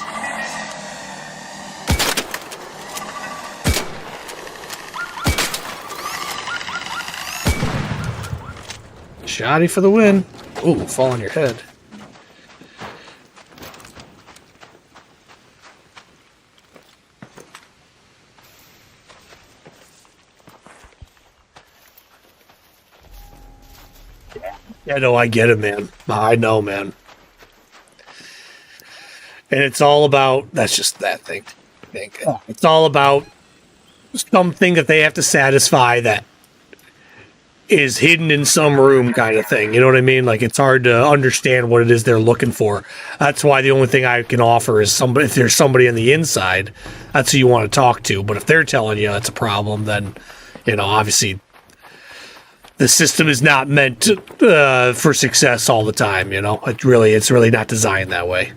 Shoddy for the win. Ooh, fall on your head. Yeah, no, I get it, man. I know, man. And it's all about, that's just that thing. It's all about something that they have to satisfy that is hidden in some room kind of thing. You know what I mean? Like, it's hard to understand what it is they're looking for. That's why the only thing I can offer is somebody, if there's somebody on the inside, that's who you want to talk to. But if they're telling you that's a problem, then, you know, obviously the system is not meant to, for success all the time, you know? It's really not designed that way.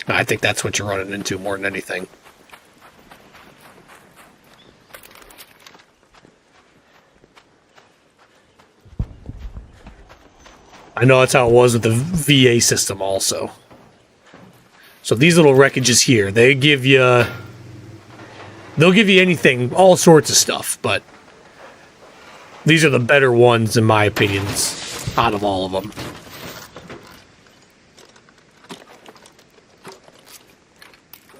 I think that's what you're running into more than anything. I know that's how it was with the VA system also. So these little wreckages here, they'll give you anything, all sorts of stuff, but these are the better ones, in my opinion, out of all of them.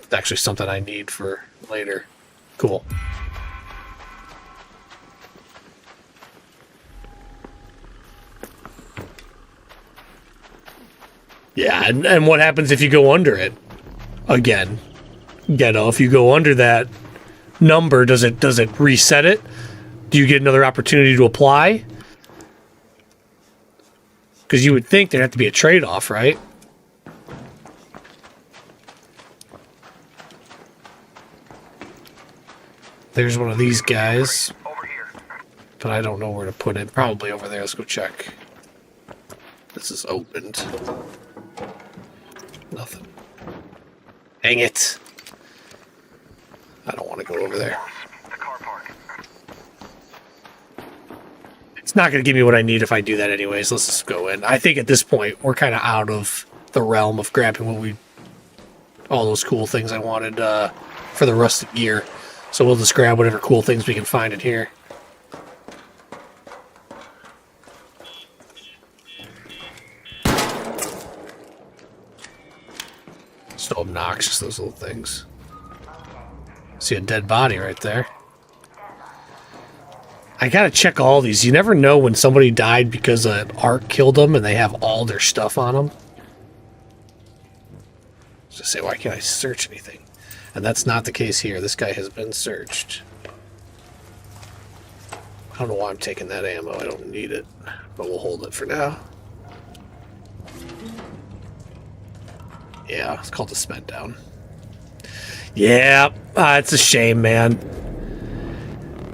It's actually something I need for later. Cool. Yeah, and what happens if you go under it? Again, Ghetto, if you go under that number, does it reset it? Do you get another opportunity to apply? Because you would think there'd have to be a trade-off, right? There's one of these guys. But I don't know where to put it. Probably over there. Let's go check. This is opened. Nothing. Dang it. I don't want to go over there. It's not going to give me what I need if I do that anyways. Let's just go in. I think at this point, we're kind of out of the realm of grabbing all those cool things I wanted for the rusted gear. So we'll just grab whatever cool things we can find in here. So obnoxious, those little things. See a dead body right there. I gotta check all these. You never know when somebody died because an arc killed them and they have all their stuff on them. Just say, why can't I search anything? And that's not the case here. This guy has been searched. I don't know why I'm taking that ammo. I don't need it. But we'll hold it for now. Yeah, it's called the spent down. Yeah, it's a shame, man.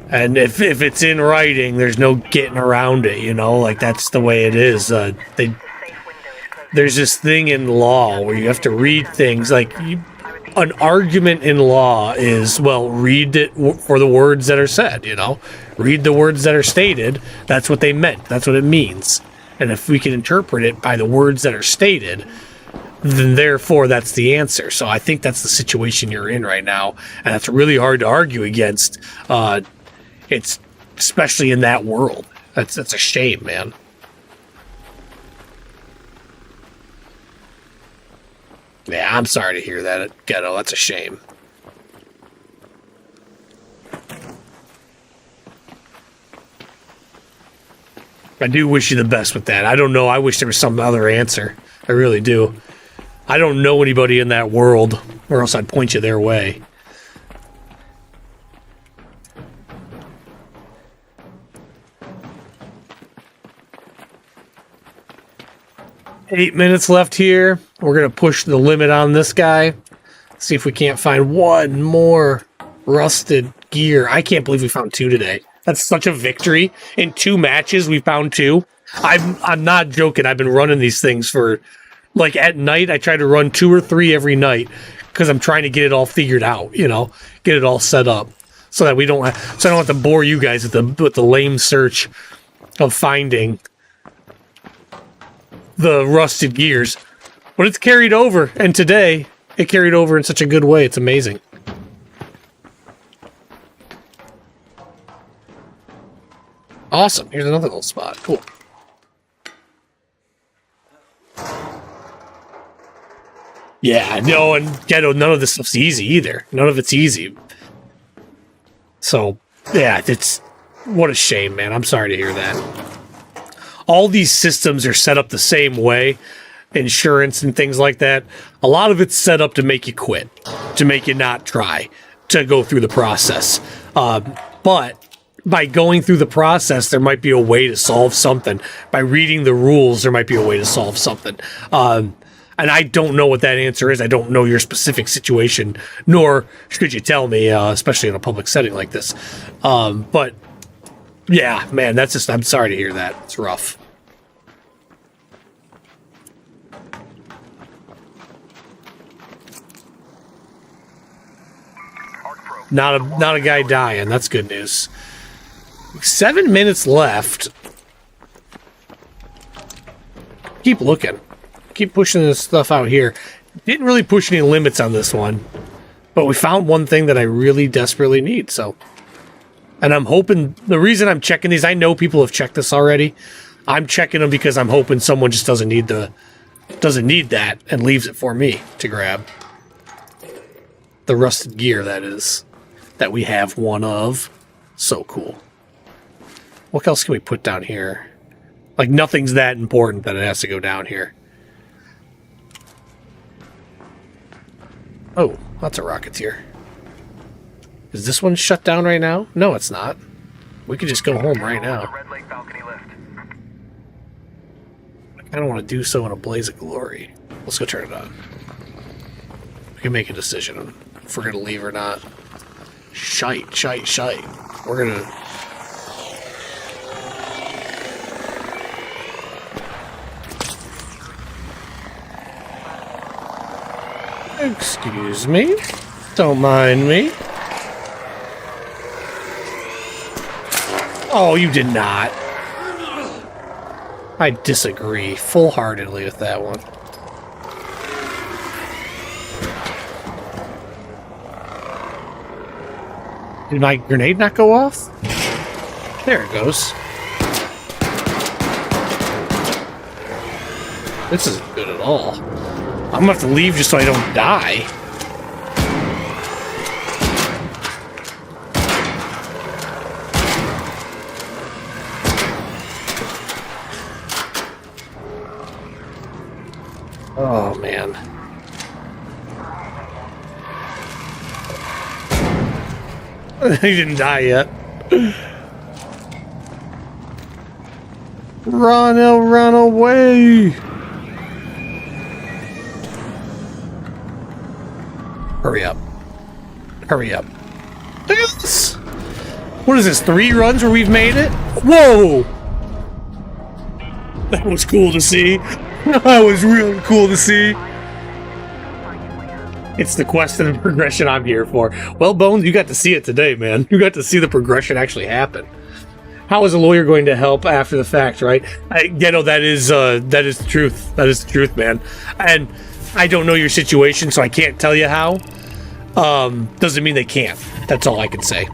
And if it's in writing, there's no getting around it, you know? Like, that's the way it is. There's this thing in law where you have to read things. Like, an argument in law is, well, read it for the words that are said, you know? Read the words that are stated. That's what they meant. That's what it means. And if we can interpret it by the words that are stated, then therefore that's the answer. So I think that's the situation you're in right now, and that's really hard to argue against. It's especially in that world. That's a shame, man. Yeah, I'm sorry to hear that, Ghetto. That's a shame. I do wish you the best with that. I don't know. I wish there was some other answer. I really do. I don't know anybody in that world, or else I'd point you their way. Eight minutes left here. We're going to push the limit on this guy. See if we can't find one more rusted gear. I can't believe we found 2 today. That's such a victory. In 2 matches, we found 2. I'm not joking. I've been running these things for... Like, at night, I try to run 2 or 3 every night because I'm trying to get it all figured out, you know, get it all set up so that we don't so I don't have to bore you guys with the lame search of finding the rusted gears. But it's carried over, and today it carried over in such a good way. It's amazing. Awesome. Here's another little spot. Cool. Yeah, no, and Ghetto, none of this stuff's easy either. None of it's easy. So, yeah, it's... What a shame, man. I'm sorry to hear that. All these systems are set up the same way. Insurance and things like that. A lot of it's set up to make you quit. To make you not try to go through the process. But by going through the process, there might be a way to solve something. By reading the rules, there might be a way to solve something. And I don't know what that answer is. I don't know your specific situation, nor should you tell me, especially in a public setting like this. But, yeah, man, that's just... I'm sorry to hear that. It's rough. Not a guy dying. That's good news. 7 minutes left. Keep looking. Keep pushing this stuff out here. Didn't really push any limits on this one, but we found one thing that I really desperately need. So, and I'm hoping the reason I'm checking these, I know people have checked this already. I'm checking them because I'm hoping someone just doesn't need that and leaves it for me to grab. The rusted gear, that is, that we have one of. So cool. What else can we put down here? Like, nothing's that important that it has to go down here. Oh, that's a Rocketeer. Is this one shut down right now? No, it's not. We could just go home right now. I kind of want to do so in a blaze of glory. Let's go turn it on. We can make a decision if we're going to leave or not. Shite. We're gonna... Excuse me. Don't mind me. Oh, you did not. I disagree full-heartedly with that one. Did my grenade not go off? There it goes. This isn't good at all. I'm gonna have to leave just so I don't die. Oh, man. He didn't die yet. Run away! Hurry up. Hurry up. Look at this! What is this, 3 runs where we've made it? Whoa! That was cool to see. That was really cool to see. It's the quest and the progression I'm here for. Well, Bones, you got to see it today, man. You got to see the progression actually happen. How is a lawyer going to help after the fact, right? That is the truth. That is the truth, man. And I don't know your situation, so I can't tell you how. Doesn't mean they can't. That's all I can say.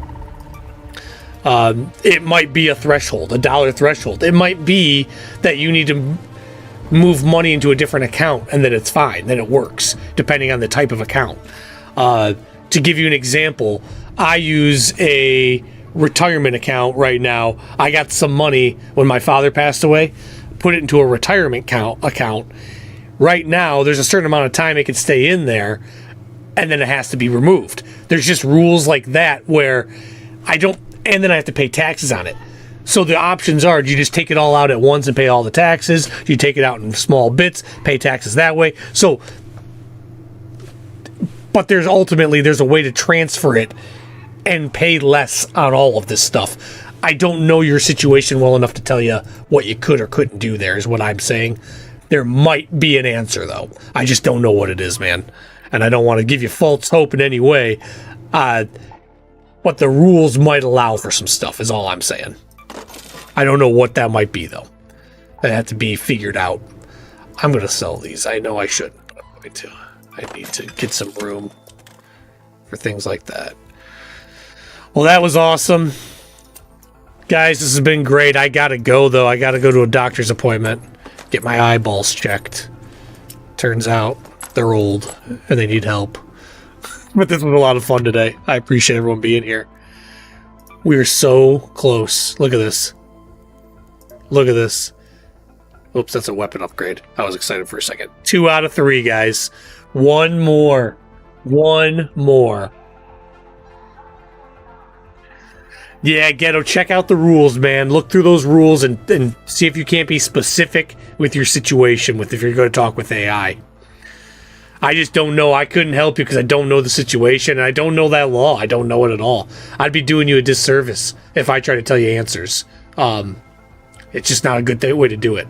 It might be a threshold, a $1 threshold. It might be that you need to move money into a different account and then it's fine, then it works, depending on the type of account. To give you an example, I use a retirement account right now. I got some money when my father passed away, put it into a retirement account. Right now, there's a certain amount of time it can stay in there, and then it has to be removed. There's just rules like that where and then I have to pay taxes on it. So the options are, do you just take it all out at once and pay all the taxes? Do you take it out in small bits, pay taxes that way? So, but there's a way to transfer it and pay less on all of this stuff. I don't know your situation well enough to tell you what you could or couldn't do there, is what I'm saying. There might be an answer, though. I just don't know what it is, man. And I don't want to give you false hope in any way. But the rules might allow for some stuff, is all I'm saying. I don't know what that might be, though. That had to be figured out. I'm going to sell these. I know I shouldn't, but I'm going to. I need to get some room for things like that. Well, that was awesome. Guys, this has been great. I got to go, though. I got to go to a doctor's appointment. Get my eyeballs checked. Turns out they're old and they need help. But this was a lot of fun today. I appreciate everyone being here. We are so close. Look at this. Look at this. Oops, that's a weapon upgrade. I was excited for a second. 2 out of 3, guys. One more. One more. Yeah, Ghetto, check out the rules, man. Look through those rules and see if you can't be specific with your situation if you're going to talk with AI. I just don't know. I couldn't help you because I don't know the situation, and I don't know that law. I don't know it at all. I'd be doing you a disservice if I try to tell you answers. It's just not a good way to do it.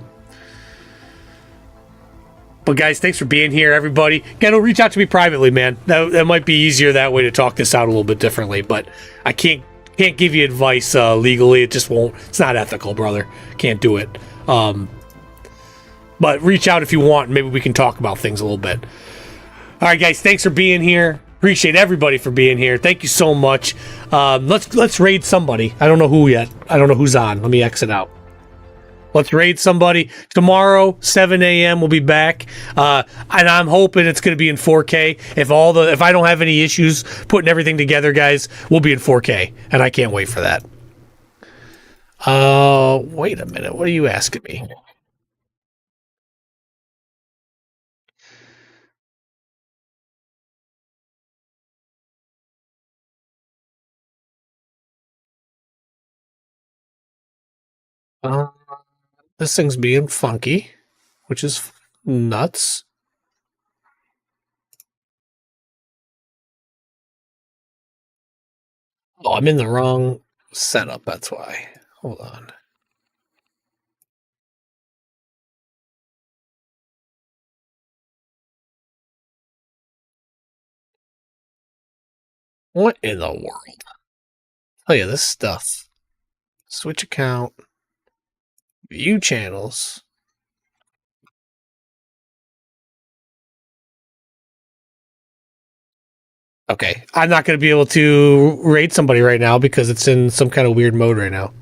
But guys, thanks for being here, everybody. Ghetto, reach out to me privately, man. That might be easier that way to talk this out a little bit differently, but I can't give you advice legally. It just won't. It's not ethical, brother. Can't do it. But reach out if you want, and maybe we can talk about things a little bit. All right, guys, thanks for being here. Appreciate everybody for being here. Thank you so much. Let's raid somebody. I don't know who yet. I don't know who's on. Let me exit out. Let's raid somebody. Tomorrow, 7 a.m. we'll be back. And I'm hoping it's going to be in 4K. If I don't have any issues putting everything together, guys, we'll be in 4K. And I can't wait for that. Wait a minute. What are you asking me? This thing's being funky, which is nuts. Oh, I'm in the wrong setup. That's why. Hold on. What in the world? Tell you this stuff. Switch account. View channels. Okay, I'm not going to be able to rate somebody right now because it's in some kind of weird mode right now.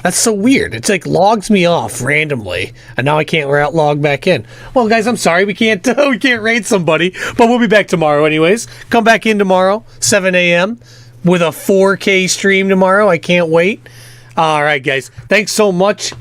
That's so weird. It's like logs me off randomly, and now I can't log back in. Well, guys, I'm sorry we can't rate somebody, but we'll be back tomorrow anyways. Come back in tomorrow, 7 a.m. with a 4K stream tomorrow. I can't wait. All right, guys, thanks so much.